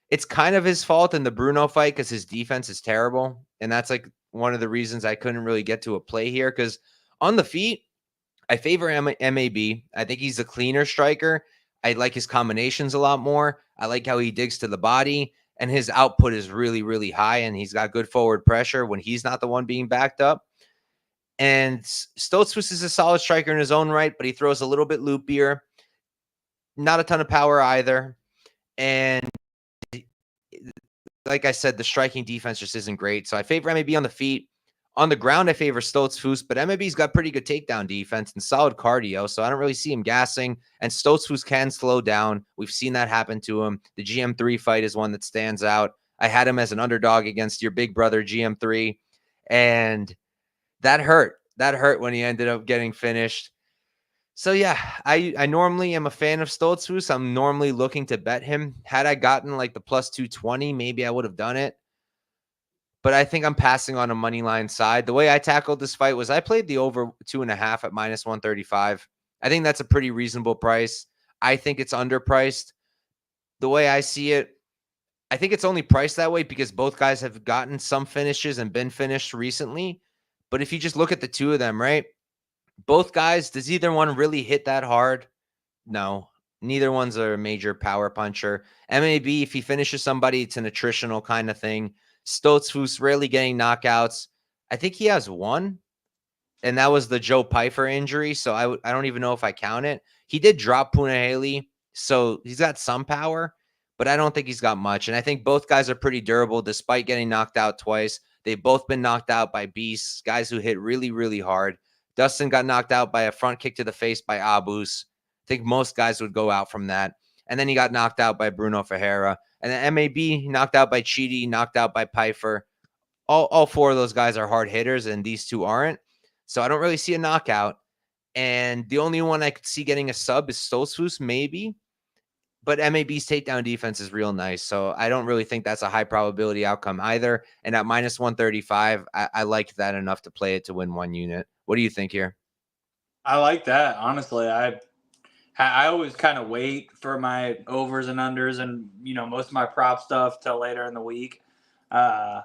It's kind of his fault in the Bruno fight because his defense is terrible. And that's, like, one of the reasons I couldn't really get to a play here. Because on the feet, I favor MAB. I think he's a cleaner striker. I like his combinations a lot more. I like how he digs to the body. And his output is really, really high. And he's got good forward pressure when he's not the one being backed up. And Stoltzfus is a solid striker in his own right, but he throws a little bit loopier. Not a ton of power either. And like I said, the striking defense just isn't great. So I favor MAB on the feet. On the ground, I favor Stoltzfus, but MAB's got pretty good takedown defense and solid cardio, so I don't really see him gassing. And Stoltzfus can slow down. We've seen that happen to him. The GM3 fight is one that stands out. I had him as an underdog against your big brother, GM3, and that hurt. That hurt when he ended up getting finished. So, yeah, I normally am a fan of Stoltzfus. I'm normally looking to bet him. Had I gotten like the plus 220, maybe I would have done it. But I think I'm passing on a money line side. The way I tackled this fight was I played the over 2.5 at minus 135. I think that's a pretty reasonable price. I think it's underpriced. The way I see it, I think it's only priced that way because both guys have gotten some finishes and been finished recently. But if you just look at the two of them, right? Both guys, does either one really hit that hard? No. Neither one's a major power puncher. MAB, if he finishes somebody, it's an attritional kind of thing. Stoltzfus rarely getting knockouts. I think he has one, and that was the Joe Pyfer injury, so I don't even know if I count it. He did drop Punahele, so he's got some power, but I don't think he's got much. And I think both guys are pretty durable despite getting knocked out twice. They've both been knocked out by beasts, guys who hit really, really hard. Dustin got knocked out by a front kick to the face by Abus. I think most guys would go out from that. And then he got knocked out by Bruno Ferreira. And then MAB knocked out by Chidi, knocked out by Pyfer. All four of those guys are hard hitters, and these two aren't. So I don't really see a knockout. And the only one I could see getting a sub is Stoltzfus, maybe. But MAB's takedown defense is real nice. So I don't really think that's a high probability outcome either. And at minus 135, I like that enough to play it to win one unit. What do you think here? I like that. Honestly, I always kind of wait for my overs and unders and, most of my prop stuff till later in the week. I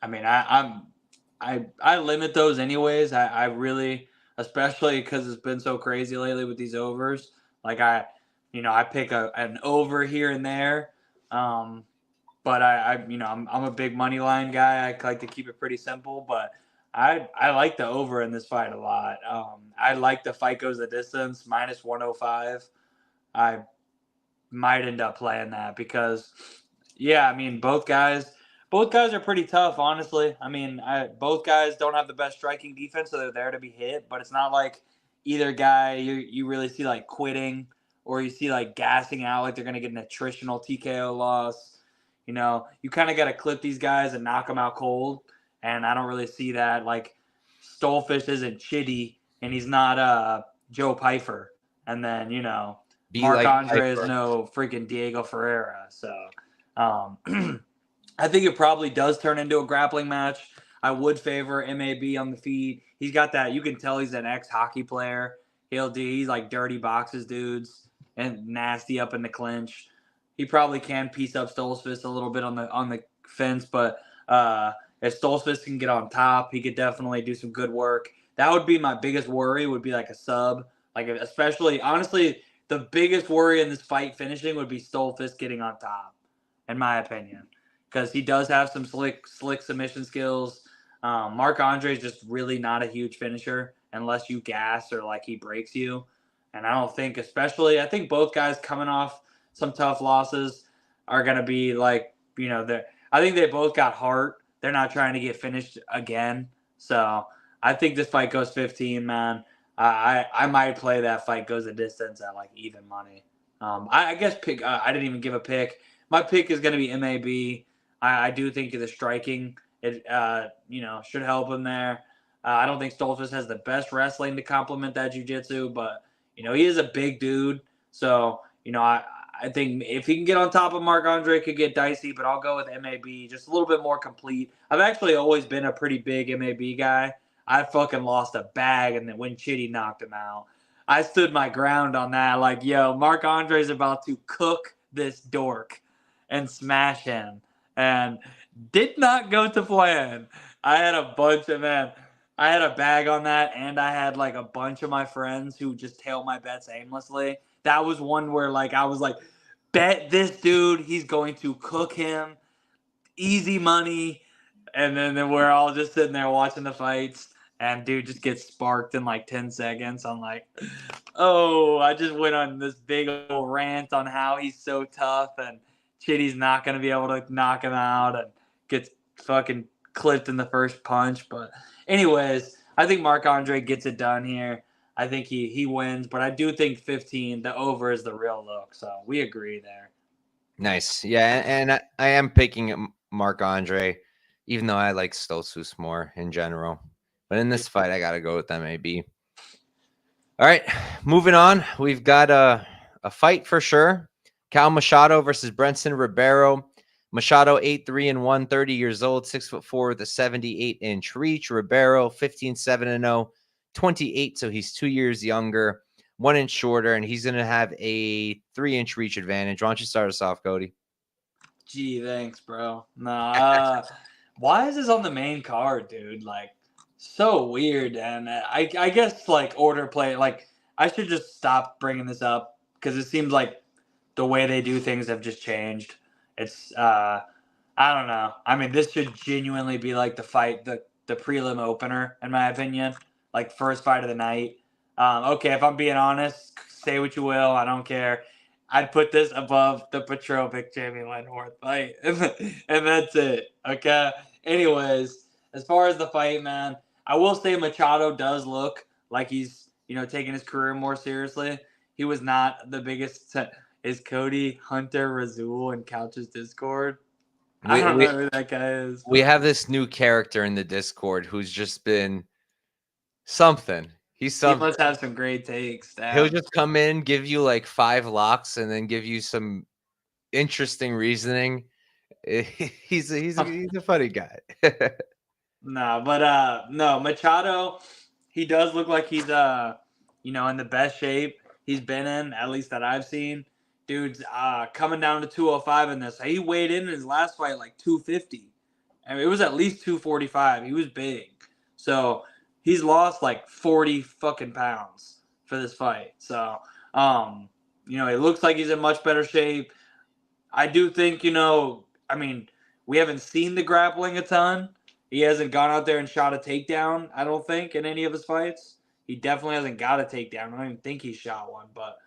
mean, I limit those anyways. I really, especially because it's been so crazy lately with these overs. Like I pick an over here and there. But I'm a big money line guy. I like to keep it pretty simple, but I like the over in this fight a lot. I like the fight goes the distance, minus 105. I might end up playing that because, yeah, I mean, both guys are pretty tough, honestly. I mean, both guys don't have the best striking defense, so they're there to be hit, but it's not like either guy you really see, like, quitting or you see, like, gassing out like they're going to get an attritional TKO loss. You know, you kind of got to clip these guys and knock them out cold. And I don't really see that. Like, Stolfish isn't Chitty, and he's not Joe Pyfer. And then, you know, Be like Marc-Andre is Piper. no freaking Diego Ferreira. So I think it probably does turn into a grappling match. I would favor MAB on the feet. He's got that. You can tell he's an ex-hockey player. He's like dirty boxes dudes and nasty up in the clinch. He probably can piece up Stolzfus a little bit on the fence, but if Stolzfus can get on top, he could definitely do some good work. That would be my biggest worry. Would be like a sub, like especially honestly, the biggest worry in this fight finishing would be Stolzfus getting on top, in my opinion, because he does have some slick submission skills. Marc-Andre is just really not a huge finisher unless you gas or like he breaks you. And I don't think, especially, I think both guys coming off some tough losses are going to be like, you know, I think they both got heart. They're not trying to get finished again. So I think this fight goes 15, man. I might play that fight goes the distance at like even money. I guess pick. I didn't even give a pick. My pick is going to be MAB. I do think the striking it should help him there. I don't think Stoltzfus has the best wrestling to complement that jiu-jitsu, but you know he is a big dude. So you know I think if he can get on top of Marc-Andre, it could get dicey. But I'll go with MAB, just a little bit more complete. I've actually always been a pretty big MAB guy. I fucking lost a bag, and then when Chitty knocked him out, I stood my ground on that. Like, yo, Marc-Andre's about to cook this dork and smash him, and did not go to plan. I had a bunch of I had a bag on that, and I had like a bunch of my friends who just tail my bets aimlessly. That was one where like I was like, bet this dude, he's going to cook him, easy money, and then we're all just sitting there watching the fights. And dude just gets sparked in like 10 seconds. I'm like, oh, I just went on this big old rant on how he's so tough and Chitty's not going to be able to knock him out and gets fucking clipped in the first punch. But anyways, I think Marc-Andre gets it done here. I think he wins, but I do think 15, the over is the real look. So we agree there. Nice. Yeah, and I am picking Marc-Andre, even though I like Stoltzfus more in general. But in this fight, I got to go with MAB. All right, moving on. We've got a fight for sure. Cal Machado versus Brenson Ribeiro. Machado 8-3-1, 30 years old, 6'4" with a 78-inch reach. Ribeiro 15-7-0, 28, so he's 2 years younger, 1 inch shorter, and he's going to have a 3-inch reach advantage. Why don't you start us off, Cody? Gee, thanks, bro. Why is this on the main card, dude? Like, so weird. And I guess like order play, like I should just stop bringing this up because it seems like the way they do things have just changed. It's I don't know. I mean, this should genuinely be like the fight, the prelim opener, in my opinion. Like first fight of the night. Okay, if I'm being honest, say what you will. I don't care. I'd put this above the Petrovic Jamey-Lyn Horth fight, and that's it. Okay. Anyways, as far as the fight, man, I will say Machado does look like he's taking his career more seriously. He was not the biggest. Is Cody Hunter Razul in Couch's Discord? I don't know who that guy is. We have this new character in the Discord who's just been something. He must have some great takes. Damn. He'll just come in, give you like 5 locks, and then give you some interesting reasoning. He's a funny guy. No, Machado, he does look like he's in the best shape he's been in, at least that I've seen. Dude's coming down to 205 in this. He weighed in his last fight like 250. I mean, it was at least 245. He was big. So he's lost like 40 fucking pounds for this fight. So, it looks like he's in much better shape. I do think, we haven't seen the grappling a ton. He hasn't gone out there and shot a takedown, I don't think, in any of his fights. He definitely hasn't got a takedown. I don't even think he shot one. But,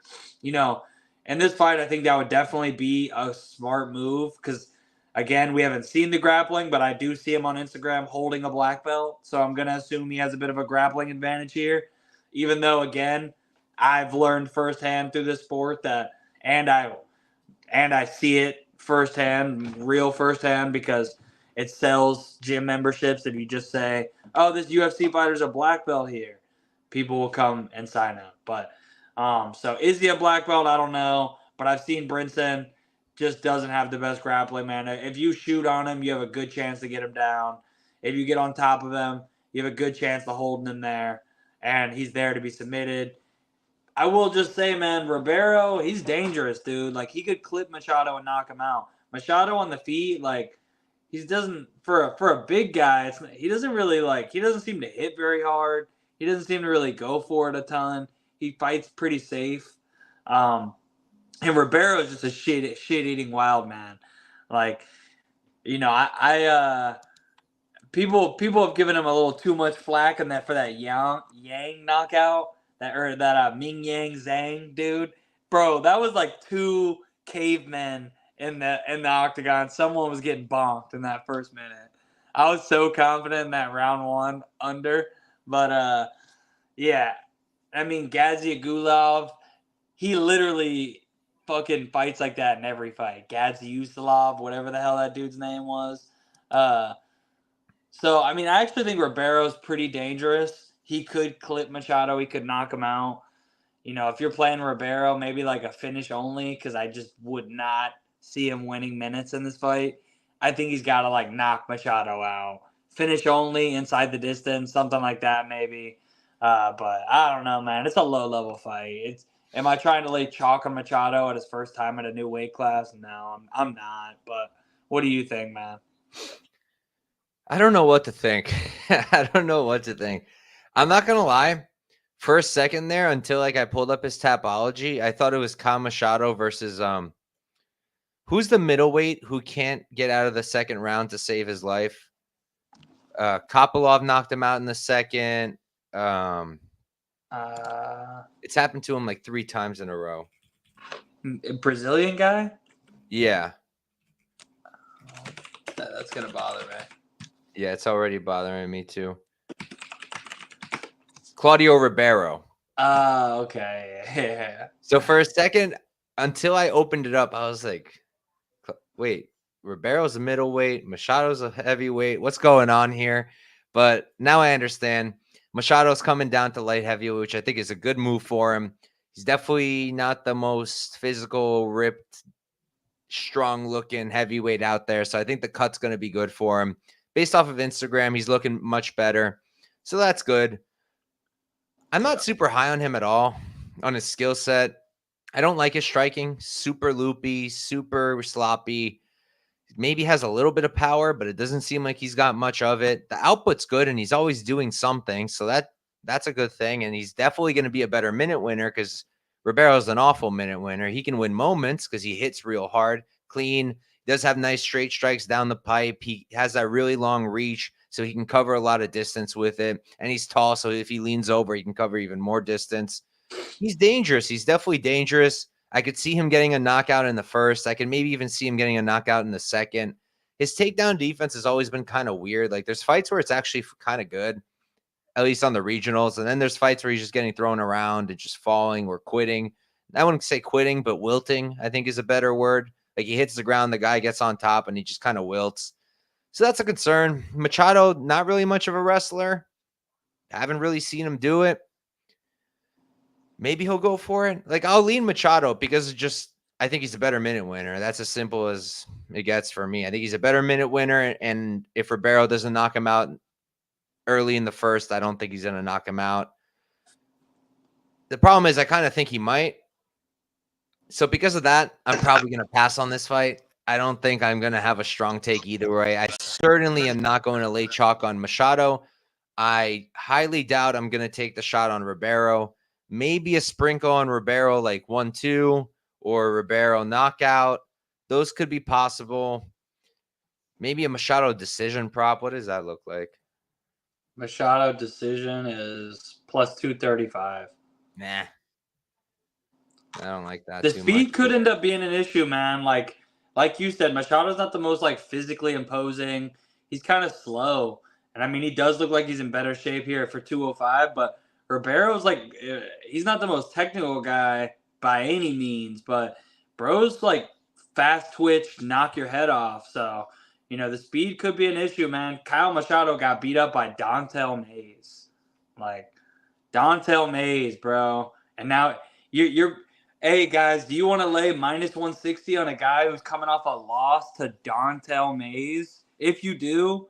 in this fight, I think that would definitely be a smart move because, again, we haven't seen the grappling, but I do see him on Instagram holding a black belt. So I'm going to assume he has a bit of a grappling advantage here, even though, again, I've learned firsthand through this sport that, and I see it real firsthand, because it sells gym memberships. If you just say, "Oh, this UFC fighter's a black belt here," people will come and sign up. But so is he a black belt? I don't know, but I've seen Brinson just doesn't have the best grappling, man. If you shoot on him, you have a good chance to get him down. If you get on top of him, you have a good chance to holding him there, and he's there to be submitted. I will just say, man, Ribeiro, he's dangerous, dude. Like, he could clip Machado and knock him out. Machado on the feet, like, he doesn't, for a big guy, he doesn't really, like, he doesn't seem to hit very hard. He doesn't seem to really go for it a ton. He fights pretty safe. And Ribeiro is just a shit-eating wild man. Like, you know, people have given him a little too much flack for that Yang knockout, that Ming Yang Zhang dude. Bro, that was like two cavemen in the octagon. Someone was getting bonked in that first minute. I was so confident in that round one under, but yeah, I mean, Gaziagulov, he literally fucking fights like that in every fight. Gaziusalov, whatever the hell that dude's name was. So, I mean, I actually think Ribeiro's pretty dangerous. He could clip Machado. He could knock him out. You know, if you're playing Ribeiro, maybe like a finish only, because I just would not see him winning minutes in this fight. I think he's got to, like, knock Machado out. Finish only, inside the distance, something like that maybe. But I don't know, man. It's a low-level fight. Am I trying to lay chalk on Machado at his first time at a new weight class? No, I'm not. But what do you think, man? I don't know what to think. I don't know what to think. I'm not going to lie. For a second there, until like I pulled up his Tapology, I thought it was Kyle Machado versus who's the middleweight who can't get out of the second round to save his life? Kopylov knocked him out in the second. It's happened to him like 3 times in a row. Brazilian guy? Yeah. That's going to bother me. Yeah, it's already bothering me too. Claudio Ribeiro. Okay. Yeah. So for a second, until I opened it up, I was like, wait, Ribeiro's a middleweight, Machado's a heavyweight. What's going on here? But now I understand. Machado's coming down to light heavyweight, which I think is a good move for him. He's definitely not the most physical, ripped, strong-looking heavyweight out there. So I think the cut's going to be good for him. Based off of Instagram, he's looking much better. So that's good. I'm not super high on him at all, on his skill set. I don't like his striking. Super loopy, super sloppy. Maybe has a little bit of power, but it doesn't seem like he's got much of it. The output's good, and he's always doing something. So that's a good thing. And he's definitely going to be a better minute winner, because Ribeiro's an awful minute winner. He can win moments because he hits real hard, clean. He does have nice straight strikes down the pipe. He has that really long reach, so he can cover a lot of distance with it. And he's tall, so if he leans over, he can cover even more distance. He's dangerous. He's definitely dangerous. I could see him getting a knockout in the first. I could maybe even see him getting a knockout in the second. His takedown defense has always been kind of weird. Like, there's fights where it's actually kind of good, at least on the regionals. And then there's fights where he's just getting thrown around and just falling or quitting. I wouldn't say quitting, but wilting, I think, is a better word. Like, he hits the ground, the guy gets on top, and he just kind of wilts. So that's a concern. Machado, not really much of a wrestler. Haven't really seen him do it. Maybe he'll go for it. Like, I'll lean Machado because I think he's a better minute winner. That's as simple as it gets for me. I think he's a better minute winner. And if Ribeiro doesn't knock him out early in the first, I don't think he's going to knock him out. The problem is I kind of think he might. So because of that, I'm probably going to pass on this fight. I don't think I'm going to have a strong take either way. I certainly am not going to lay chalk on Machado. I highly doubt I'm going to take the shot on Ribeiro. Maybe a sprinkle on Ribeiro, like 1-2, or Ribeiro knockout. Those could be possible. Maybe a Machado decision prop. What does that look like? Machado decision is plus 235. Nah. I don't like that. The speed could end up being an issue, man. Like you said, Machado's not the most like physically imposing. He's kind of slow. And I mean, he does look like he's in better shape here for 205, but Ribeiro's like, he's not the most technical guy by any means, but bro's like fast twitch, knock your head off. So, the speed could be an issue, man. Kyle Machado got beat up by Dontel Mays. Like, Dontel Mays, bro. And now you're hey, guys, do you want to lay minus 160 on a guy who's coming off a loss to Dontel Mays? If you do,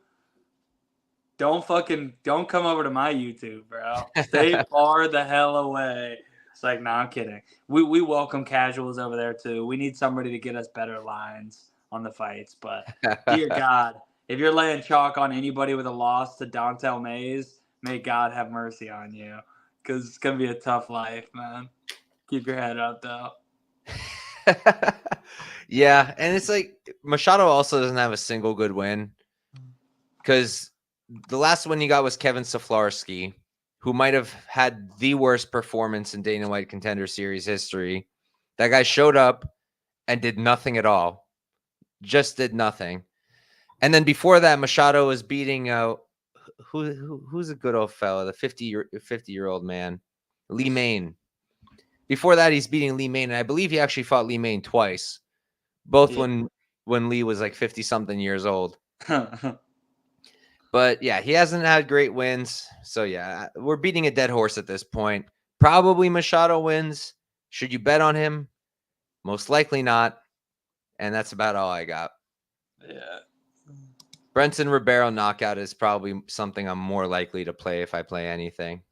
don't come over to my YouTube, bro. Stay far the hell away. It's like, nah, I'm kidding. We welcome casuals over there too. We need somebody to get us better lines on the fights. But dear God, if you're laying chalk on anybody with a loss to Dontel Mays, may God have mercy on you. Because it's going to be a tough life, man. Keep your head up, though. Yeah, and it's like Machado also doesn't have a single good win. Because the last one he got was Kevin Saflarski, who might have had the worst performance in Dana White Contender Series history. That guy showed up and did nothing at all. Just did nothing. And then before that, Machado was beating who's a good old fella, the 50-year-old man, Lee Main. Before that, he's beating Lee Main, and I believe he actually fought Lee Main twice, both when Lee was like 50-something years old. But yeah, he hasn't had great wins. So yeah, we're beating a dead horse at this point. Probably Machado wins. Should you bet on him? Most likely not. And that's about all I got. Yeah. Brenton Ribeiro knockout is probably something I'm more likely to play if I play anything.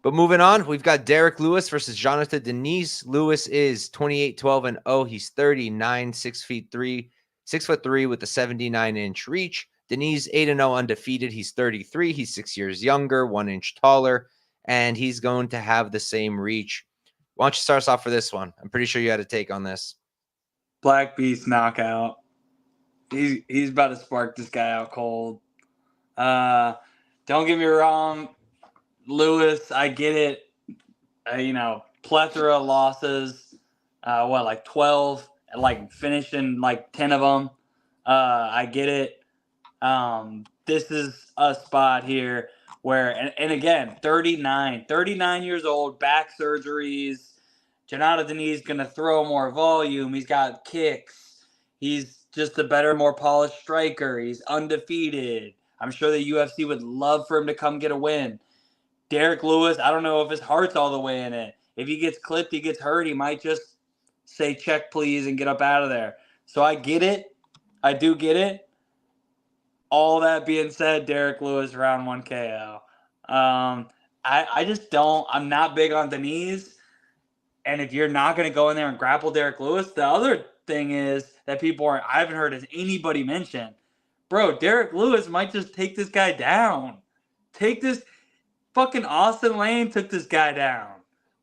But moving on, we've got Derek Lewis versus Jonathan Deniz. Lewis is 28-12-0. He's 39, 6'3" with a 79-inch reach. Deniz 8-0 undefeated. He's 33. He's 6 years younger, 1 inch taller, and he's going to have the same reach. Why don't you start us off for this one? I'm pretty sure you had a take on this. Black Beast knockout. He's about to spark this guy out cold. Don't get me wrong, Lewis, I get it. Plethora of losses. 12, and finishing 10 of them. I get it. This is a spot here where, and again, 39 years old, back surgeries. Jonathan Deniz going to throw more volume. He's got kicks. He's just a better, more polished striker. He's undefeated. I'm sure the UFC would love for him to come get a win. Derek Lewis, I don't know if his heart's all the way in it. If he gets clipped, he gets hurt, he might just say check please and get up out of there. So I get it. I do get it. All that being said, Derek Lewis round 1 KO. I just don't. I'm not big on Deniz. And if you're not going to go in there and grapple Derek Lewis, the other thing is that I haven't heard anybody mention, bro, Derek Lewis might just take this guy down. Fucking Austin Lane took this guy down.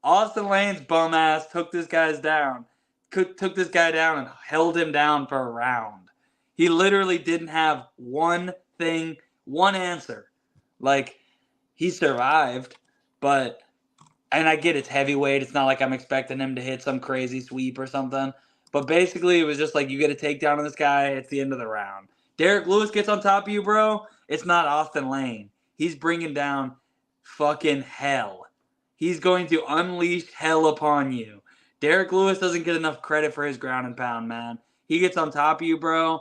Austin Lane's bum ass took this guy down and held him down for a round. He literally didn't have one answer. He survived, and I get it's heavyweight. It's not like I'm expecting him to hit some crazy sweep or something. But basically, it was just you get a takedown on this guy. It's the end of the round. Derek Lewis gets on top of you, bro. It's not Austin Lane. He's bringing down fucking hell. He's going to unleash hell upon you. Derek Lewis doesn't get enough credit for his ground and pound, man. He gets on top of you, bro.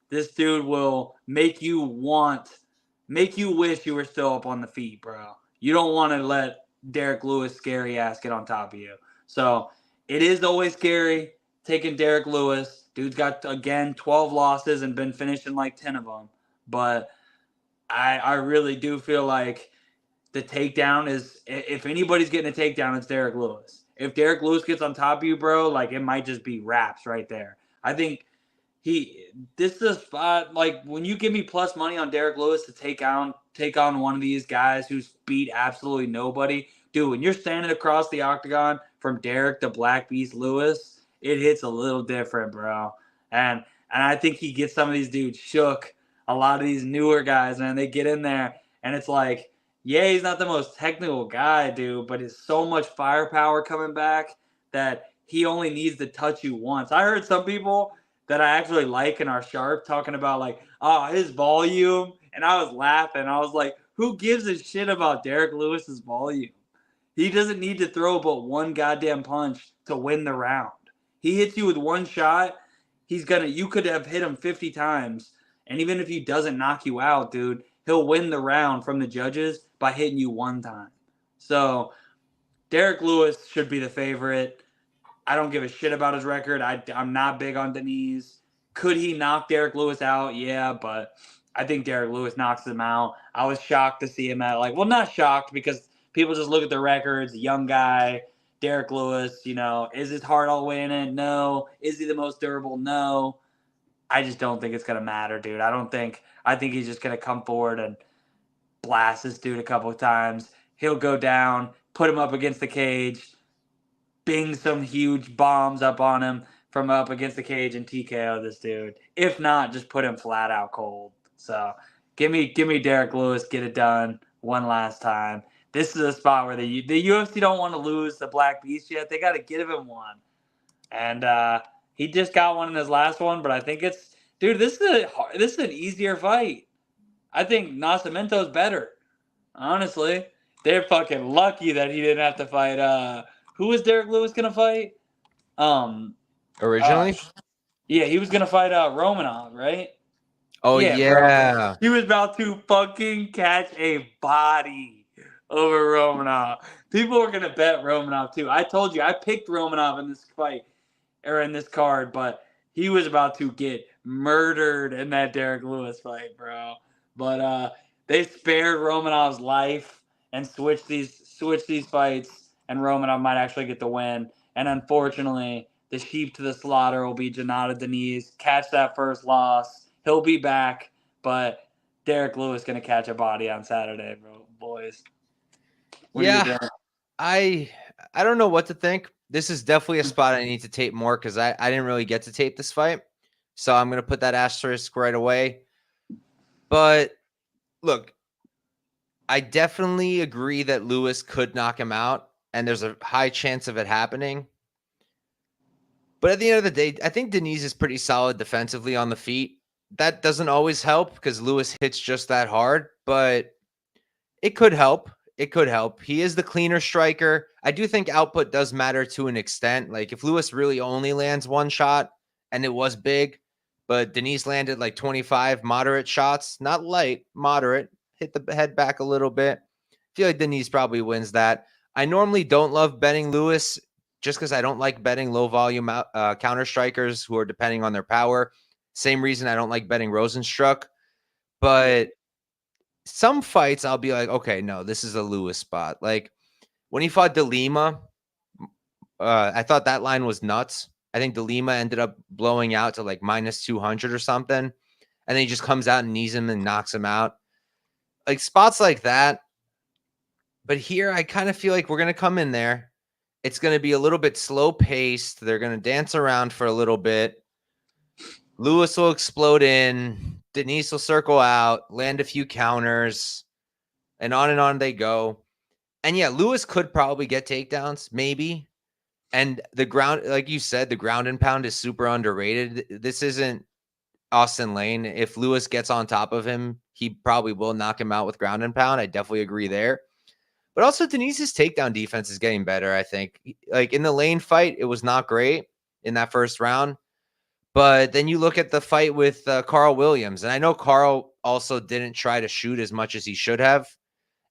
This dude will make you wish you were still up on the feet, bro. You don't want to let Derek Lewis scary ass get on top of you. So it is always scary taking Derek Lewis. Dude's got, again, 12 losses and been finishing 10 of them. But I really do feel like the takedown is, if anybody's getting a takedown, it's Derek Lewis. If Derek Lewis gets on top of you, bro, it might just be wraps right there. I think this is a spot, when you give me plus money on Derek Lewis to take on one of these guys who's beat absolutely nobody, dude, when you're standing across the octagon from Derek the Black Beast Lewis, it hits a little different, bro. And I think he gets some of these dudes shook. A lot of these newer guys, man, they get in there, and it's yeah, he's not the most technical guy, dude, but it's so much firepower coming back that he only needs to touch you once. I heard some people that I actually like and are sharp talking about his volume, and I was laughing. I was like, who gives a shit about Derek Lewis's volume? He doesn't need to throw but one goddamn punch to win the round. He hits you with one shot, you could have hit him 50 times. And even if he doesn't knock you out, dude, he'll win the round from the judges by hitting you one time. So Derek Lewis should be the favorite. I don't give a shit about his record. I'm not big on Denise. Could he knock Derek Lewis out? Yeah, but I think Derek Lewis knocks him out. I was shocked to see him not shocked because people just look at their records. Young guy, Derek Lewis, is his heart all the way in it? No. Is he the most durable? No. I just don't think it's going to matter, dude. I think he's just going to come forward and blast this dude a couple of times. He'll go down, put him up against the cage, bing some huge bombs up on him from up against the cage and TKO this dude. If not, just put him flat out cold. So give me Derek Lewis, get it done one last time. This is a spot where the UFC don't want to lose the Black Beast yet. They got to give him one. And he just got one in his last one, but I think this is an easier fight. I think Nascimento's better. Honestly, they're fucking lucky that he didn't have to fight. Who was Derek Lewis gonna fight? Originally? Yeah, he was gonna fight Romanov, right? Oh yeah. He was about to fucking catch a body over Romanov. People were gonna bet Romanov too. I told you I picked Romanov in this fight or in this card, but he was about to get murdered in that Derek Lewis fight, bro. But they spared Romanov's life and switched these fights, and Romanov might actually get the win. And unfortunately, the sheep to the slaughter will be Janata Denise. Catch that first loss. He'll be back, but Derek Lewis going to catch a body on Saturday, bro, boys. I don't know what to think. This is definitely a spot I need to tape more because I didn't really get to tape this fight. So I'm going to put that asterisk right away. But look, I definitely agree that Lewis could knock him out, and there's a high chance of it happening. But at the end of the day, I think Denise is pretty solid defensively on the feet. That doesn't always help because Lewis hits just that hard, but it could help. It could help. He is the cleaner striker. I do think output does matter to an extent. Like if Lewis really only lands one shot and it was big, but Denise landed like 25 moderate shots, not light, moderate, hit the head back a little bit. I feel like Denise probably wins that. I normally don't love betting Lewis just because I don't like betting low volume counter strikers who are depending on their power. Same reason I don't like betting Rosenstruck. But some fights I'll be like, okay, no, this is a Lewis spot. Like when he fought De Lima, I thought that line was nuts. I think De Lima ended up blowing out to like minus 200 or something. And then he just comes out and knees him and knocks him out. Like spots like that. But here I kind of feel like we're going to come in there. It's going to be a little bit slow paced. They're going to dance around for a little bit. Lewis will explode in. Denise will circle out, land a few counters, and on they go. And yeah, Lewis could probably get takedowns, maybe. And the ground, like you said, the ground and pound is super underrated. This isn't Austin Lane. If Lewis gets on top of him, he probably will knock him out with ground and pound. I definitely agree there. But also Denise's takedown defense is getting better, I think. Like in the Lane fight, it was not great in that first round. But then you look at the fight with Carl Williams, and I know Carl also didn't try to shoot as much as he should have,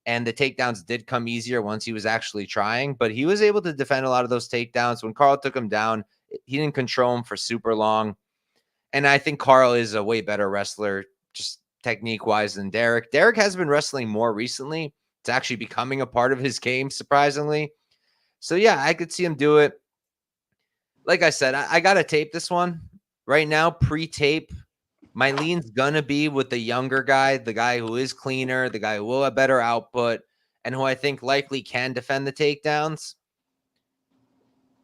and the takedowns did come easier once he was actually trying, but he was able to defend a lot of those takedowns. When Carl took him down, he didn't control him for super long, and I think Carl is a way better wrestler, just technique-wise, than Derek. Derek has been wrestling more recently. It's actually becoming a part of his game, surprisingly. So, yeah, I could see him do it. Like I said, I got to tape this one. Right now, pre-tape, my lean's going to be with the younger guy, the guy who is cleaner, the guy who will have better output, and who I think likely can defend the takedowns.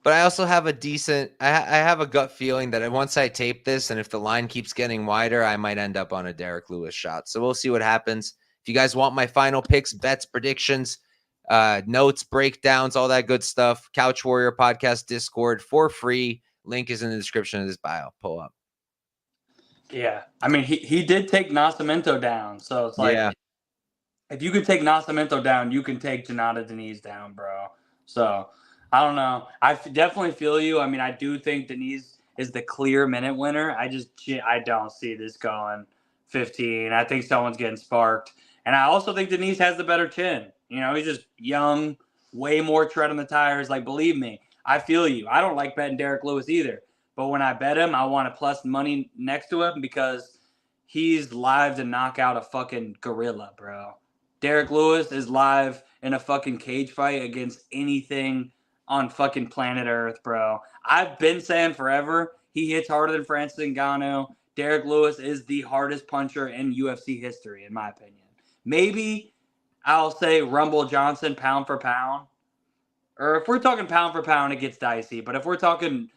But I also have I have a gut feeling that once I tape this, and if the line keeps getting wider, I might end up on a Derek Lewis shot. So we'll see what happens. If you guys want my final picks, bets, predictions, notes, breakdowns, all that good stuff, Couch Warrior Podcast Discord for free. Link is in the description of this bio. Pull up. Yeah. I mean, he did take Nascimento down. So it's like, if you can take Nascimento down, you can take Janata Denise down, bro. So I don't know. Definitely feel you. I mean, I do think Denise is the clear minute winner. I don't see this going 15. I think someone's getting sparked. And I also think Denise has the better chin. You know, he's just young, way more tread on the tires. Like, believe me, I feel you. I don't like betting Derek Lewis either. But when I bet him, I want to plus money next to him because he's live to knock out a fucking gorilla, bro. Derek Lewis is live in a fucking cage fight against anything on fucking planet Earth, bro. I've been saying forever he hits harder than Francis Ngannou. Derek Lewis is the hardest puncher in UFC history, in my opinion. Maybe I'll say Rumble Johnson pound for pound. Or if we're talking pound for pound, it gets dicey. But if we're talking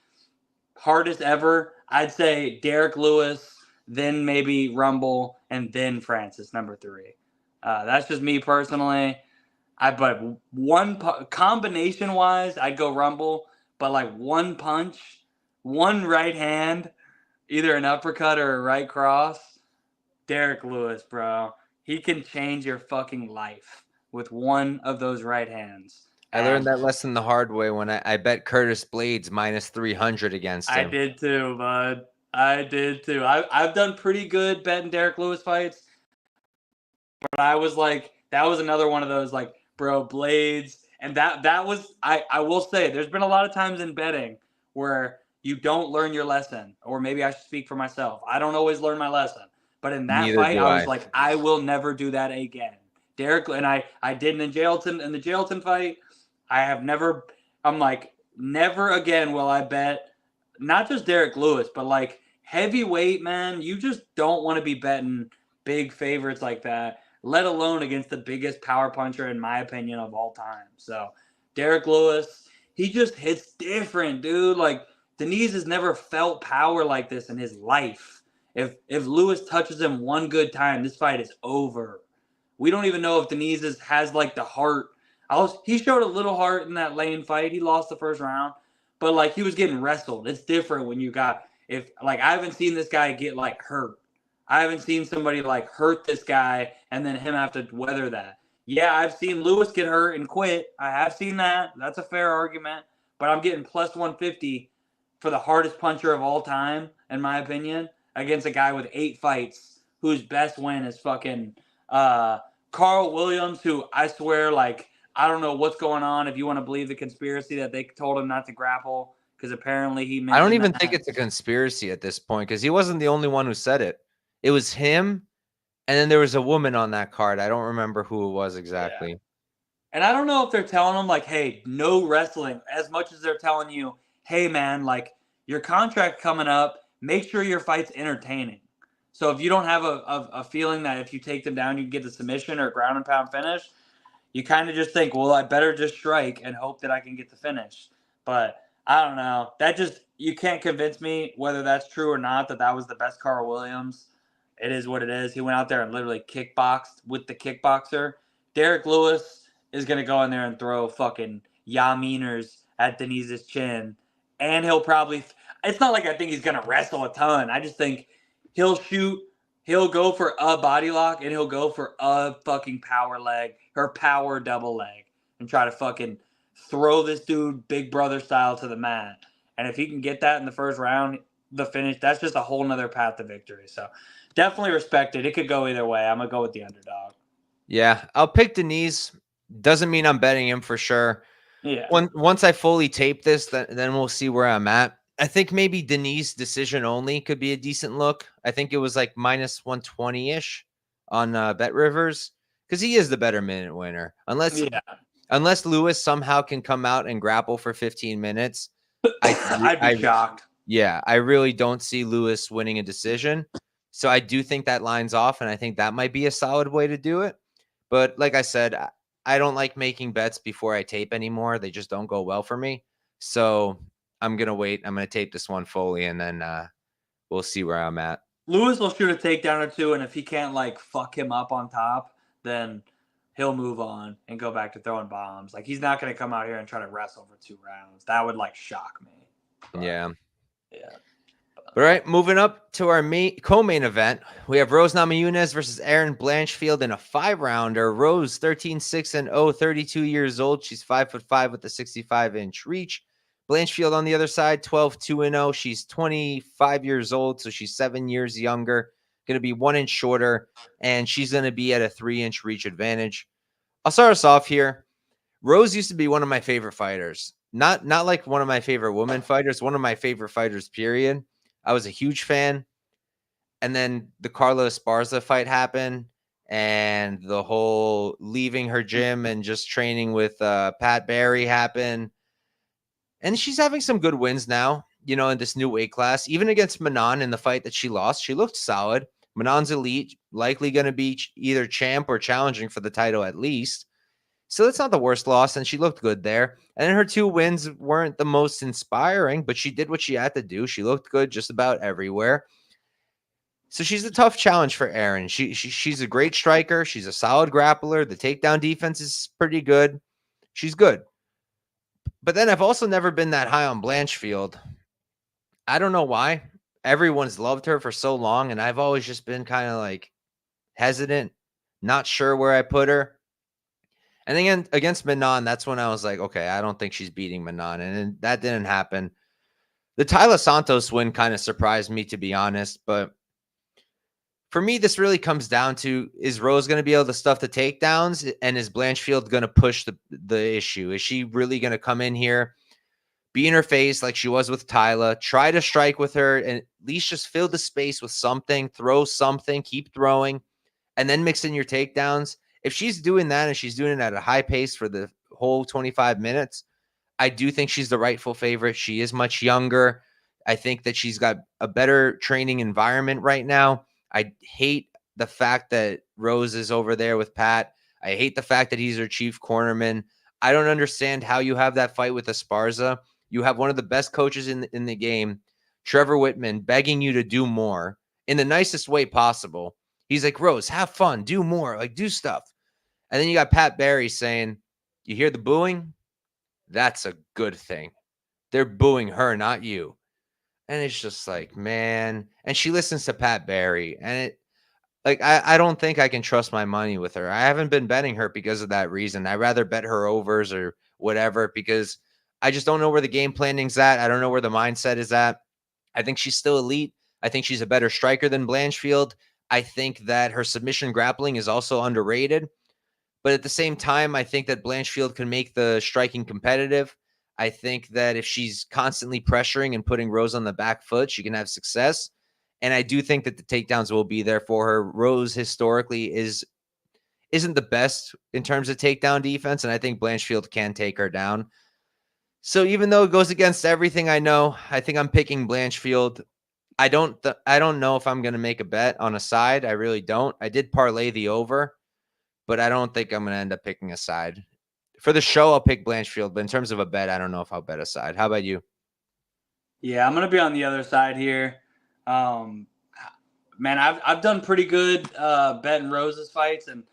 hardest ever, I'd say Derek Lewis, then maybe Rumble, and then Francis, number 3. That's just me personally. But combination wise, I'd go Rumble. But like one punch, one right hand, either an uppercut or a right cross, Derek Lewis, bro. He can change your fucking life with one of those right hands. I learned that lesson the hard way when I bet Curtis Blades minus 300 against him. I did too, bud. I did too. I've done pretty good betting Derek Lewis fights. But I was like, that was another one of those, like, bro, Blades. And that was, I will say, there's been a lot of times in betting where you don't learn your lesson. Or maybe I should speak for myself. I don't always learn my lesson. But in that fight, I was like, I will never do that again. Derek, and I did in the Jailton fight. I have never, I'm like, never again will I bet, not just Derek Lewis, but like heavyweight, man. You just don't want to be betting big favorites like that, let alone against the biggest power puncher, in my opinion, of all time. So Derek Lewis, he just hits different, dude. Like, Denise has never felt power like this in his life. If Lewis touches him one good time, this fight is over. We don't even know if Denise has like the heart. He showed a little heart in that Lane fight. He lost the first round, but like he was getting wrestled. It's different when you got, if like, I haven't seen this guy get like hurt. I haven't seen somebody like hurt this guy and then him have to weather that. Yeah, I've seen Lewis get hurt and quit. I have seen that. That's a fair argument. But I'm getting plus 150 for the hardest puncher of all time, in my opinion, against a guy with 8 fights whose best win is fucking Carl Williams, who I swear, like, I don't know what's going on, if you want to believe the conspiracy that they told him not to grapple because apparently he mentioned I don't even think it's a conspiracy at this point because he wasn't the only one who said it. It was him, and then there was a woman on that card. I don't remember who it was exactly. Yeah. And I don't know if they're telling him, like, hey, no wrestling, as much as they're telling you, hey, man, like, your contract coming up, make sure your fight's entertaining. So if you don't have a feeling that if you take them down, you can get the submission or ground and pound finish, you kind of just think, well, I better just strike and hope that I can get the finish. But I don't know. That just, you can't convince me whether that's true or not, that was the best Carl Williams. It is what it is. He went out there and literally kickboxed with the kickboxer. Derek Lewis is going to go in there and throw fucking Yaminers at Denise's chin. And he'll probably, it's not like I think he's going to wrestle a ton. I just think he'll shoot, he'll go for a body lock, and he'll go for a fucking power leg or power double leg and try to fucking throw this dude Big Brother style to the mat. And if he can get that in the first round, the finish, that's just a whole nother path to victory. So definitely respect it. It could go either way. I'm going to go with the underdog. Yeah, I'll pick Denise. Doesn't mean I'm betting him for sure. Yeah. Once I fully tape this, then we'll see where I'm at. I think maybe Denise decision only could be a decent look. I think it was like minus 120-ish on Bet Rivers because he is the better minute winner. Unless Lewis somehow can come out and grapple for 15 minutes. I'd be shocked. Yeah, I really don't see Lewis winning a decision. So I do think that lines off, and I think that might be a solid way to do it. But like I said, I don't like making bets before I tape anymore. They just don't go well for me. So I'm going to wait. I'm going to tape this one fully, and then we'll see where I'm at. Lewis will shoot a takedown or two, and if he can't, like, fuck him up on top, then he'll move on and go back to throwing bombs. Like, he's not going to come out here and try to wrestle for 2 rounds. That would, like, shock me. But, yeah. All right, moving up to our co-main event, we have Rose Namajunas versus Erin Blanchfield in a 5-rounder. Rose, 13-6-0, 32 years old. She's 5'5" with a 65-inch reach. Blanchfield on the other side, 12-2-0. She's 25 years old, so she's 7 years younger. Going to be 1 inch shorter, and she's going to be at a 3-inch reach advantage. I'll start us off here. Rose used to be one of my favorite fighters. Not like one of my favorite women fighters, one of my favorite fighters, period. I was a huge fan. And then the Carla Esparza fight happened, and the whole leaving her gym and just training with Pat Barry happened. And she's having some good wins now, in this new weight class. Even against Manon in the fight that she lost, she looked solid. Manon's elite, likely going to be either champ or challenging for the title at least. So that's not the worst loss, and she looked good there. And then her 2 wins weren't the most inspiring, but she did what she had to do. She looked good just about everywhere. So she's a tough challenge for Erin. She's a great striker. She's a solid grappler. The takedown defense is pretty good. She's good. But then I've also never been that high on Blanchfield. I don't know why. Everyone's loved her for so long, and I've always just been kind of like hesitant, not sure where I put her. And then against Manon, that's when I was like, okay, I don't think she's beating Manon. And that didn't happen. The Tyler Santos win kind of surprised me, to be honest. But for me, this really comes down to, is Rose going to be able to stuff the takedowns? And is Blanchfield going to push the issue? Is she really going to come in here, be in her face like she was with Tyler, try to strike with her, and at least just fill the space with something, throw something, keep throwing, and then mix in your takedowns? If she's doing that and she's doing it at a high pace for the whole 25 minutes, I do think she's the rightful favorite. She is much younger. I think that she's got a better training environment right now. I hate the fact that Rose is over there with Pat. I hate the fact that he's her chief cornerman. I don't understand how you have that fight with Esparza. You have one of the best coaches in the game, Trevor Whitman, begging you to do more in the nicest way possible. He's like, Rose, have fun, do more, like do stuff. And then you got Pat Barry saying, you hear the booing? That's a good thing. They're booing her, not you. And it's just like, man. And she listens to Pat Barry. And I don't think I can trust my money with her. I haven't been betting her because of that reason. I'd rather bet her overs or whatever, because I just don't know where the game planning's at. I don't know where the mindset is at. I think she's still elite. I think she's a better striker than Blanchfield. I think that her submission grappling is also underrated. But at the same time, I think that Blanchfield can make the striking competitive. I think that if she's constantly pressuring and putting Rose on the back foot, she can have success. And I do think that the takedowns will be there for her. Rose historically isn't the best in terms of takedown defense, and I think Blanchfield can take her down. So even though it goes against everything I know, I think I'm picking Blanchfield. I don't know if I'm going to make a bet on a side. I really don't. I did parlay the over, but I don't think I'm going to end up picking a side. For the show, I'll pick Blanchfield, but in terms of a bet, I don't know if I'll bet a side. How about you? Yeah, I'm going to be on the other side here. Man, I've done pretty good betting Rose's fights, and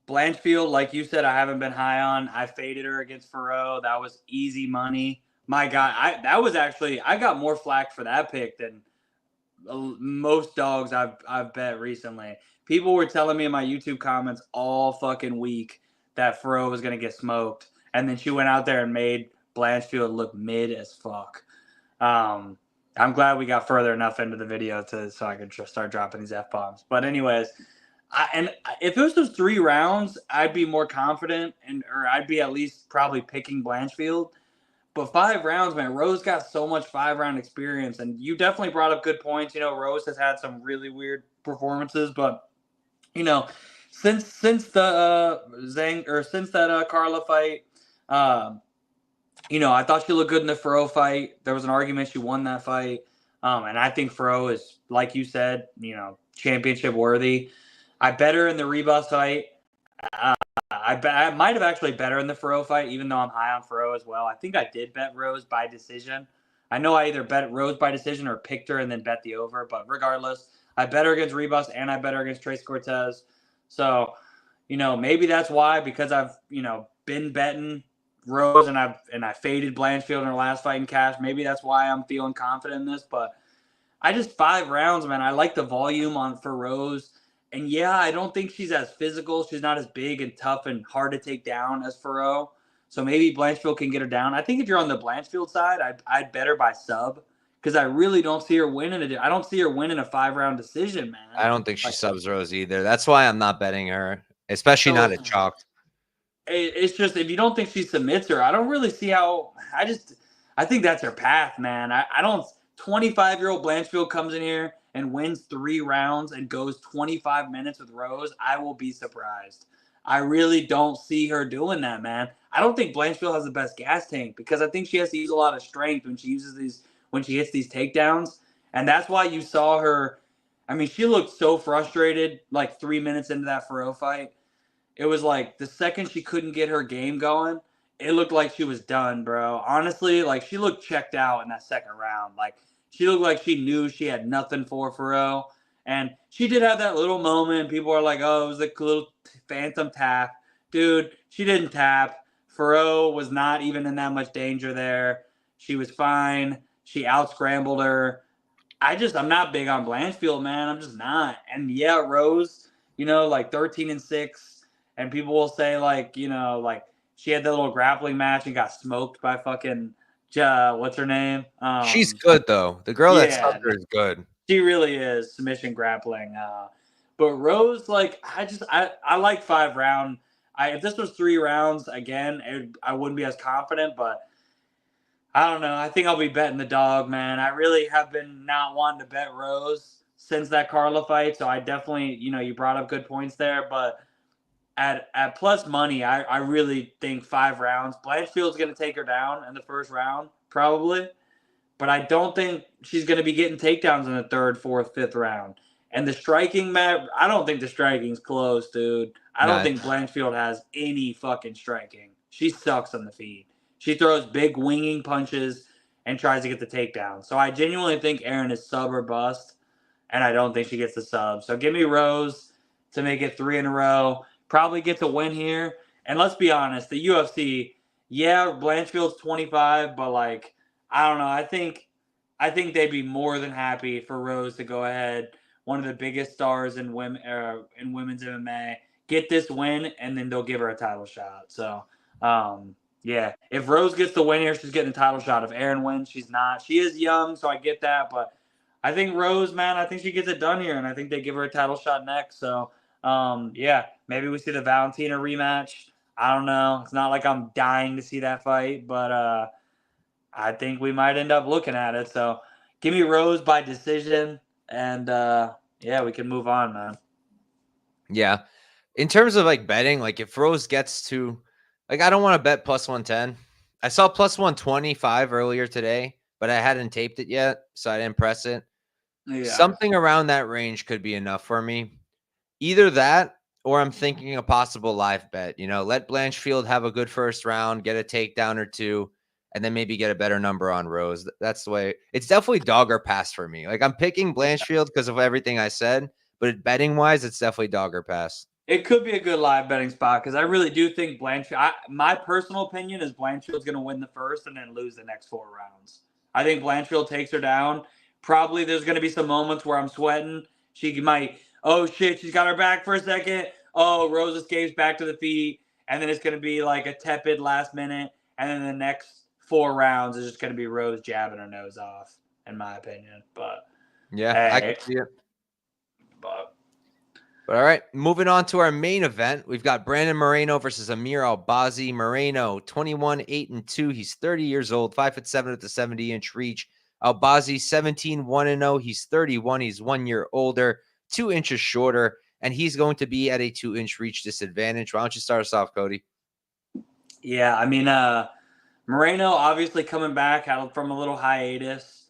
Blanchfield, like you said, I haven't been high on. I faded her against Ferro. That was easy money. My God, I got more flack for that pick than most dogs I've bet recently. People were telling me in my YouTube comments all fucking week that Ferro was gonna get smoked, and then she went out there and made Blanchfield look mid as fuck. I'm glad we got further enough into the video so I could just start dropping these F-bombs. But anyways, if it was those 3 rounds, I'd be more confident, or I'd be at least probably picking Blanchfield. But 5 rounds, man, Rose got so much 5-round experience, and you definitely brought up good points. Rose has had some really weird performances, but since that Carla fight, I thought she looked good in the Ferro fight. There was an argument she won that fight, and I think Ferro is, like you said, championship worthy. I bet her in the Rebus fight. I might have actually bet her in the Ferro fight, even though I'm high on Ferro as well. I think I did bet Rose by decision. I know I either bet Rose by decision or picked her and then bet the over. But regardless, I bet her against Rebus and I bet her against Trace Cortez. So, maybe that's why, because I've, been betting Rose and I faded Blanchfield in her last fight in cash. Maybe that's why I'm feeling confident in this. But I just 5 rounds, man. I like the volume for Rose. And yeah, I don't think she's as physical. She's not as big and tough and hard to take down as Ferro. So maybe Blanchfield can get her down. I think if you're on the Blanchfield side, I'd bet her by sub because I really don't see her winning it. I don't see her winning a 5-round decision, man. I don't think she subs Rose either. That's why I'm not betting her, especially not at chalked. It's just if you don't think she submits her, I don't really see how. I think that's her path, man. I don't. 25-year-old Blanchfield comes in here and wins 3 rounds and goes 25 minutes with Rose. I will be surprised. I really don't see her doing that, man. I don't think Blanchfield has the best gas tank because I think she has to use a lot of strength when she hits these takedowns, and that's why you saw her. I mean, she looked so frustrated like 3 minutes into that Ferro fight. It was like the second she couldn't get her game going, it looked like she was done, bro. Honestly, like she looked checked out in that second round. Like she looked like she knew she had nothing for Ferro. And she did have that little moment. People are like, oh, it was a little phantom tap. Dude, she didn't tap. Ferro was not even in that much danger there. She was fine. She out-scrambled her. I'm not big on Blanchfield, man. I'm just not. And yeah, Rose, like 13-6. And people will say, like, like she had that little grappling match and got smoked by fucking, what's her name? She's good, though. The girl that subbed her is good. She really is submission grappling. But Rose, like, I like 5 round. If this was 3 rounds, again, I wouldn't be as confident, but I don't know. I think I'll be betting the dog, man. I really have been not wanting to bet Rose since that Carla fight. So I definitely, you brought up good points there, but at plus money, I really think 5 rounds. Blanchfield's going to take her down in the first round, probably. But I don't think she's going to be getting takedowns in the 3rd, 4th, 5th round. And the striking, Matt, I don't think the striking's close, dude. I don't think Blanchfield has any fucking striking. She sucks on the feet. She throws big winging punches and tries to get the takedown. So I genuinely think Ariane is sub or bust, and I don't think she gets the sub. So give me Rose to make it 3 in a row. Probably gets a win here. And let's be honest, the UFC, yeah, Blanchfield's 25, but like, I don't know. I think they'd be more than happy for Rose to go ahead, one of the biggest stars in women's MMA, get this win, and then they'll give her a title shot. So, yeah, if Rose gets the win here, she's getting a title shot. If Ariane wins, she's not. She is young, so I get that, but I think Rose, man, I think she gets it done here, and I think they give her a title shot next. So, yeah, maybe we see the Valentina rematch. I don't know. It's not like I'm dying to see that fight, but I think we might end up looking at it. So give me Rose by decision, and yeah, we can move on, man. Yeah. In terms of like betting, like if Rose gets to, like, I don't want to bet plus 110. I saw plus 125 earlier today, but I hadn't taped it yet, so I didn't press it. Yeah. Something around that range could be enough for me. Either that, or I'm thinking a possible live bet. Let Blanchfield have a good first round, get a takedown or 2, and then maybe get a better number on Rose. That's the way. It's definitely dog or pass for me. Like, I'm picking Blanchfield because of everything I said, but betting wise, it's definitely dog or pass. It could be a good live betting spot because I really do think Blanchfield. My personal opinion is Blanchfield's going to win the first and then lose the next 4 rounds. I think Blanchfield takes her down. Probably there's going to be some moments where I'm sweating. She might, oh shit, she's got her back for a second. Oh, Rose escapes back to the feet, and then it's going to be like a tepid last minute, and then the next 4 rounds is just going to be Rose jabbing her nose off, in my opinion. But yeah, hey, I can see it. But all right, moving on to our main event. We've got Brandon Moreno versus Amir Albazi. Moreno, 21-8-2. He's 30 years old, 5'7" at the 70-inch reach. Albazi, 17-1-0. He's 31. He's 1 year older, 2 inches shorter, and he's going to be at a 2-inch reach disadvantage. Why don't you start us off, Cody? Yeah, I mean, Moreno obviously coming back from a little hiatus.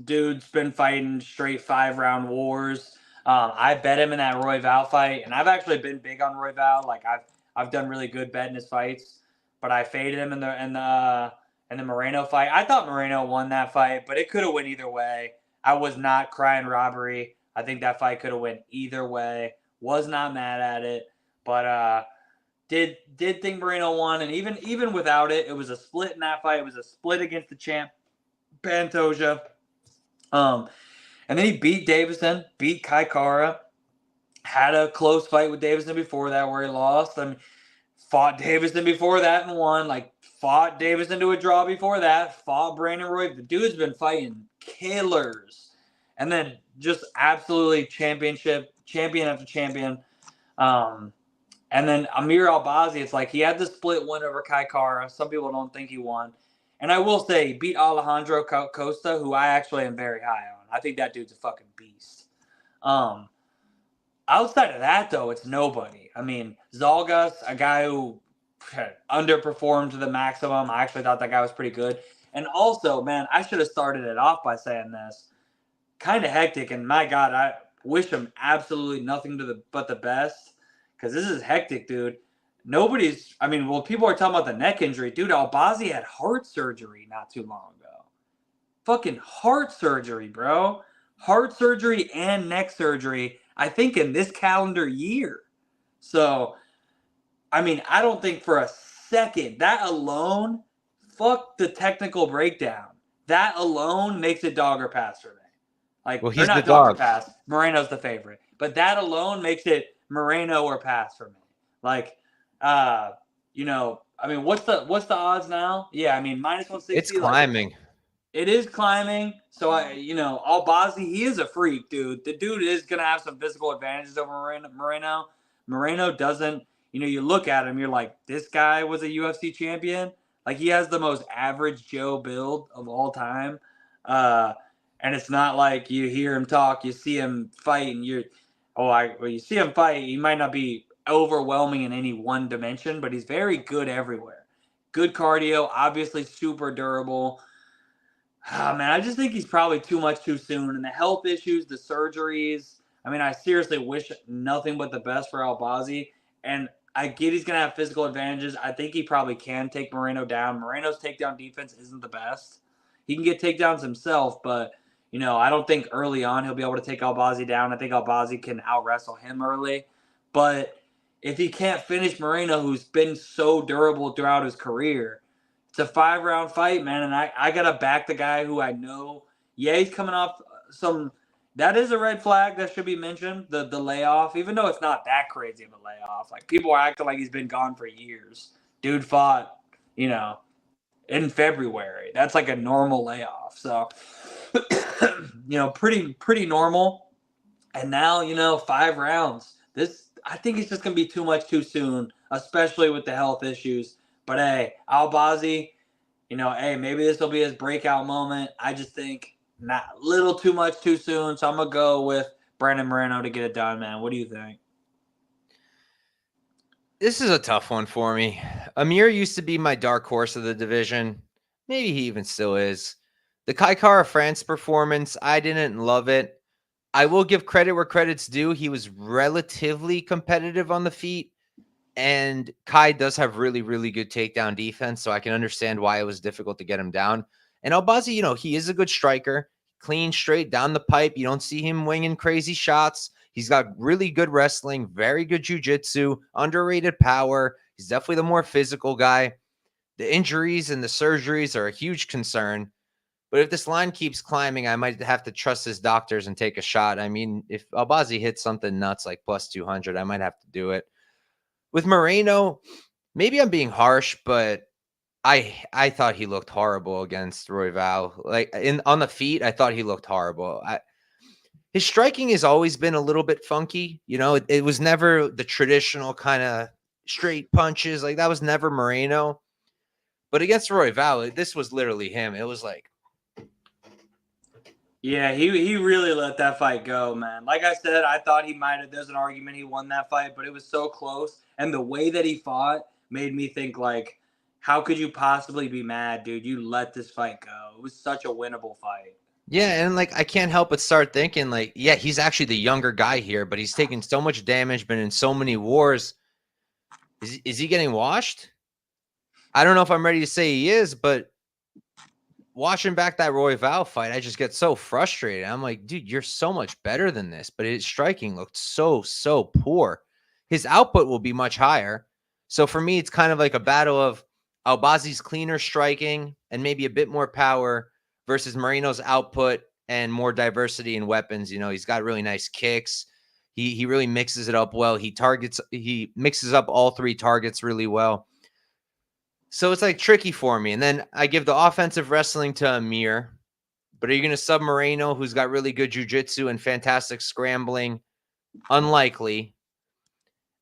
Dude's been fighting straight 5-round wars. I bet him in that Royval fight, and I've actually been big on Royval. Like I've done really good betting his fights, but I faded him in the Moreno fight. I thought Moreno won that fight, but it could have went either way. I was not crying robbery. I think that fight could have went either way. Was not mad at it, but did think Moreno won, and even without it, it was a split in that fight. It was a split against the champ Pantoja. And then he beat Davison, beat Kai Kara, had a close fight with Davison before that where he lost. I mean, fought Davison before that and won. Like, fought Davison to a draw before that. Fought Brandon Roy. The dude's been fighting killers. And then just absolutely champion after champion. And then Amir Albazi, it's like he had the split win over Kai Kara. Some people don't think he won. And I will say, he beat Alejandro Costa, who I actually am very high on. I think that dude's a fucking beast. Outside of that, though, it's nobody. I mean, Zalgas, a guy who underperformed to the maximum. I actually thought that guy was pretty good. And also, man, I should have started it off by saying this. Kind of hectic, and my God, I wish him absolutely nothing but the best, because this is hectic, dude. People are talking about the neck injury. Dude, Albazi had heart surgery not too long ago. Fucking heart surgery, bro. Heart surgery and neck surgery, I think, in this calendar year. So, I mean, I don't think for a second, that alone, fuck the technical breakdown. That alone makes it dog or pass for me. Like, well, he's not the dog or pass. Moreno's the favorite. But that alone makes it Moreno or pass for me. Like, what's the odds now? Yeah, I mean, minus 160. It's climbing. It is climbing. So, Albazi, he is a freak, dude. The dude is going to have some physical advantages over Moreno. Moreno doesn't, you look at him, you're like, this guy was a UFC champion. Like, he has the most average Joe build of all time. And it's not like you hear him talk, you see him fight, and you see him fight, he might not be overwhelming in any one dimension, but he's very good everywhere. Good cardio, obviously super durable. Man, I just think he's probably too much too soon. And the health issues, the surgeries, I mean, I seriously wish nothing but the best for Albazi. And I get he's going to have physical advantages. I think he probably can take Moreno down. Moreno's takedown defense isn't the best. He can get takedowns himself, but I don't think early on he'll be able to take Albazi down. I think Albazi can out-wrestle him early. But if he can't finish Moreno, who's been so durable throughout his career, it's a 5-round fight, man. And I got to back the guy who I know. Yeah, he's coming off some – that is a red flag that should be mentioned, the layoff, even though it's not that crazy of a layoff. Like, people are acting like he's been gone for years. Dude fought, in February. That's like a normal layoff. So – pretty normal. And now, 5 rounds. I think it's just going to be too much too soon, especially with the health issues. But, hey, Albazi, maybe this will be his breakout moment. I just think not a little too much too soon. So I'm going to go with Brandon Moreno to get it done, man. What do you think? This is a tough one for me. Amir used to be my dark horse of the division. Maybe he even still is. The Kai Kara France performance, I didn't love it. I will give credit where credit's due. He was relatively competitive on the feet, and Kai does have really, really good takedown defense, so I can understand why it was difficult to get him down. And Albazi, he is a good striker, clean, straight, down the pipe. You don't see him winging crazy shots. He's got really good wrestling, very good jiu-jitsu, underrated power. He's definitely the more physical guy. The injuries and the surgeries are a huge concern. But if this line keeps climbing, I might have to trust his doctors and take a shot. I mean, if Albazi hits something nuts like plus 200, I might have to do it. With Moreno, maybe I'm being harsh, but I thought he looked horrible against Royval. Like on the feet, I thought he looked horrible. His striking has always been a little bit funky. It was never the traditional kind of straight punches. Like, that was never Moreno. But against Royval, this was literally him. It was like, yeah, he really let that fight go, man. Like I said, I thought he might have. There's an argument he won that fight, but it was so close. And the way that he fought made me think, like, how could you possibly be mad, dude? You let this fight go. It was such a winnable fight. Yeah, and, like, I can't help but start thinking, like, yeah, he's actually the younger guy here, but he's taken so much damage, been in so many wars. Is he getting washed? I don't know if I'm ready to say he is, but watching back that Royval fight, I just get so frustrated. I'm like, dude, you're so much better than this. But his striking looked so poor. His output will be much higher. So for me, it's kind of like a battle of Albazi's cleaner striking and maybe a bit more power versus Moreno's output and more diversity in weapons. You know, he's got really nice kicks. He really mixes it up well. He mixes up all three targets really well. So it's like tricky for me. And then I give the offensive wrestling to Amir. But are you going to sub Moreno, who's got really good jiu-jitsu and fantastic scrambling? Unlikely.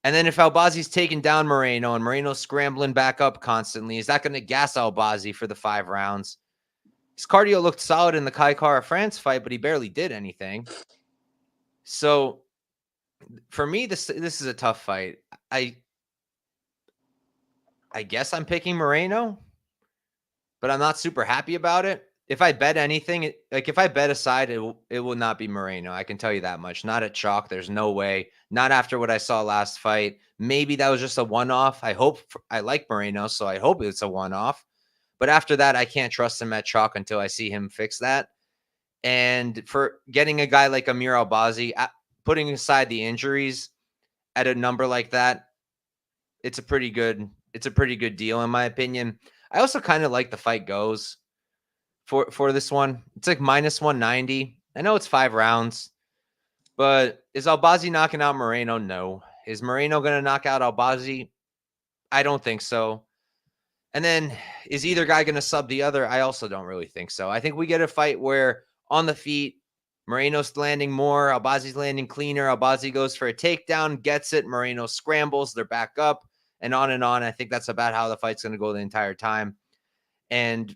And then if Albazi's taking down Moreno and Moreno's scrambling back up constantly, is that going to gas Albazi for the 5 rounds? His cardio looked solid in the Kai Kara-France fight, but he barely did anything. So for me, this is a tough fight. I guess I'm picking Moreno, but I'm not super happy about it. If I bet anything, like if I bet a side, it will not be Moreno. I can tell you that much. Not at chalk. There's no way. Not after what I saw last fight. Maybe that was just a one-off. I like Moreno, so I hope it's a one-off. But after that, I can't trust him at chalk until I see him fix that. And for getting a guy like Amir Albazi, putting aside the injuries at a number like that, it's a pretty good deal in my opinion. I also kind of like the fight goes for this one. It's like minus 190. I know it's 5 rounds, but is Albazi knocking out Moreno? No. Is Moreno going to knock out Albazi? I don't think so. And then is either guy going to sub the other? I also don't really think so. I think we get a fight where on the feet, Moreno's landing more, Albazi's landing cleaner. Albazi goes for a takedown, gets it. Moreno scrambles, they're back up, and on and on. I think that's about how the fight's going to go the entire time. And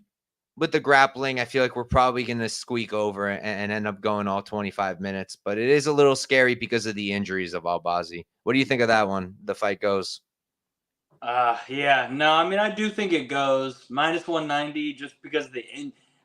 with the grappling, I feel like we're probably going to squeak over and end up going all 25 minutes. But it is a little scary because of the injuries of Albazi. What do you think of that one? The fight goes. Yeah, no, I mean, I do think it goes minus 190 just because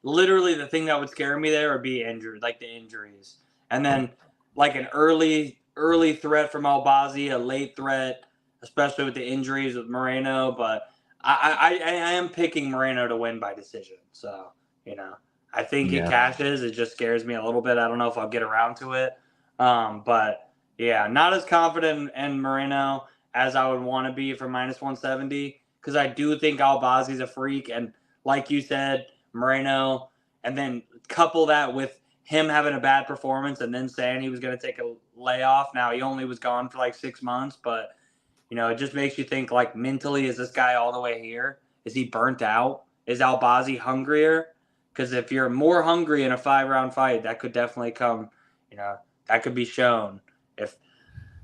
literally the thing that would scare me there would be injured, like the injuries. And then like an early threat from Albazi, a late threat, especially with the injuries with Moreno. But I am picking Moreno to win by decision. So, you know, I think it cashes. It just scares me a little bit. I don't know if I'll get around to it. But yeah, not as confident in Moreno as I would want to be for minus 170, because I do think Albazi's a freak. And like you said, Moreno, and then couple that with him having a bad performance and then saying he was going to take a layoff. Now, he only was gone for like 6 months, but, you know, it just makes you think, like, mentally, is this guy all the way here? Is he burnt out? Is Albazi hungrier? Because if you're more hungry in a 5-round fight, that could definitely come, you know, that could be shown. If,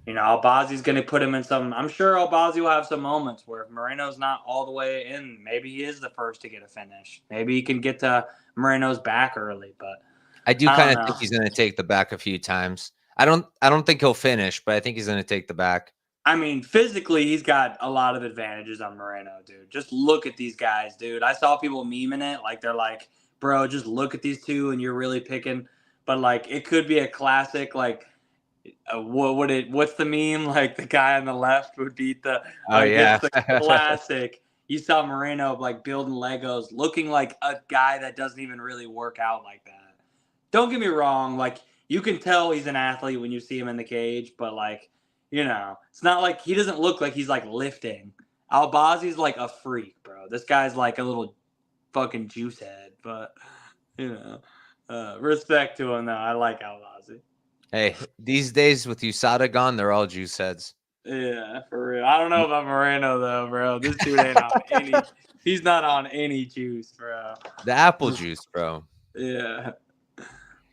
you know, Albazi's going to put him in some – I'm sure Albazi will have some moments where if Moreno's not all the way in, maybe he is the first to get a finish. Maybe he can get to Moreno's back early. But I do kind of think he's going to take the back a few times. I don't think he'll finish, but I think he's going to take the back. I mean, physically, he's got a lot of advantages on Moreno, dude. Just look at these guys, dude. I saw people memeing it. Like, they're like, bro, just look at these two and you're really picking. But, like, it could be a classic, like, what's the meme? Like, the guy on the left would beat the it's the classic. You saw Moreno like building Legos, looking like a guy that doesn't even really work out like that. Don't get me wrong, like, you can tell he's an athlete when you see him in the cage, but, like, you know, it's not like he doesn't look like he's like lifting. Albazi's like a freak, bro. This guy's like a little fucking juice head, but, you know, respect to him though. I like Albazi. Hey, these days with USADA gone, they're all juice heads. Yeah, for real. I don't know about Moreno though, bro. This dude ain't on any. He's not on any juice, bro. The apple juice, bro. Yeah.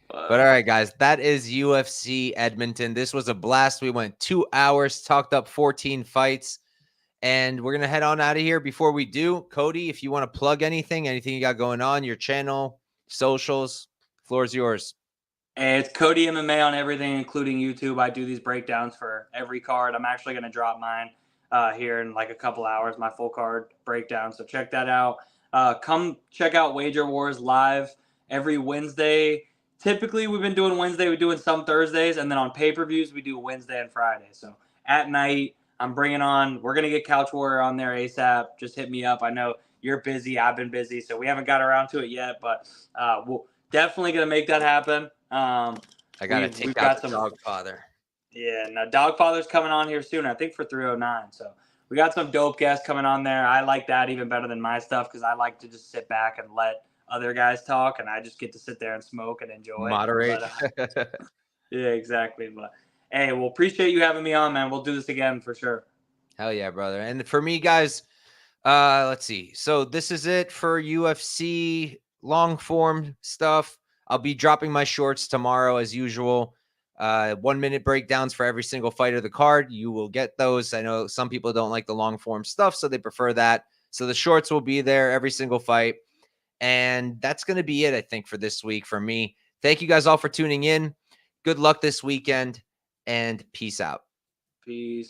But all right, guys, that is UFC Edmonton. This was a blast. We went 2 hours, talked up 14 fights, and we're gonna head on out of here. Before we do, Cody, if you want to plug anything you got going on, your channel, socials, floor is yours. Hey, it's Cody MMA on everything, including YouTube. I do these breakdowns for every card. I'm actually going to drop mine here in like a couple hours, my full card breakdown. So check that out. Come check out Wager Wars live every Wednesday. Typically, we've been doing Wednesday. We're doing some Thursdays. And then on pay-per-views, we do Wednesday and Friday. So at night, we're going to get Couch Warrior on there ASAP. Just hit me up. I know you're busy. I've been busy. So we haven't got around to it yet. But we'll definitely going to make that happen. I gotta take out the Dogfather. Yeah, now Dogfather's coming on here soon, I think for 309. So we got some dope guests coming on there. I like that even better than my stuff because I like to just sit back and let other guys talk, and I just get to sit there and smoke and enjoy. Moderate. But, yeah, exactly. But hey, we'll appreciate you having me on, man. We'll do this again for sure. Hell yeah, brother. And for me, guys, let's see. So this is it for UFC long form stuff. I'll be dropping my shorts tomorrow as usual. 1 minute breakdowns for every single fight of the card. You will get those. I know some people don't like the long form stuff, so they prefer that. So the shorts will be there every single fight. And that's going to be it, I think, for this week for me. Thank you guys all for tuning in. Good luck this weekend, and peace out. Peace.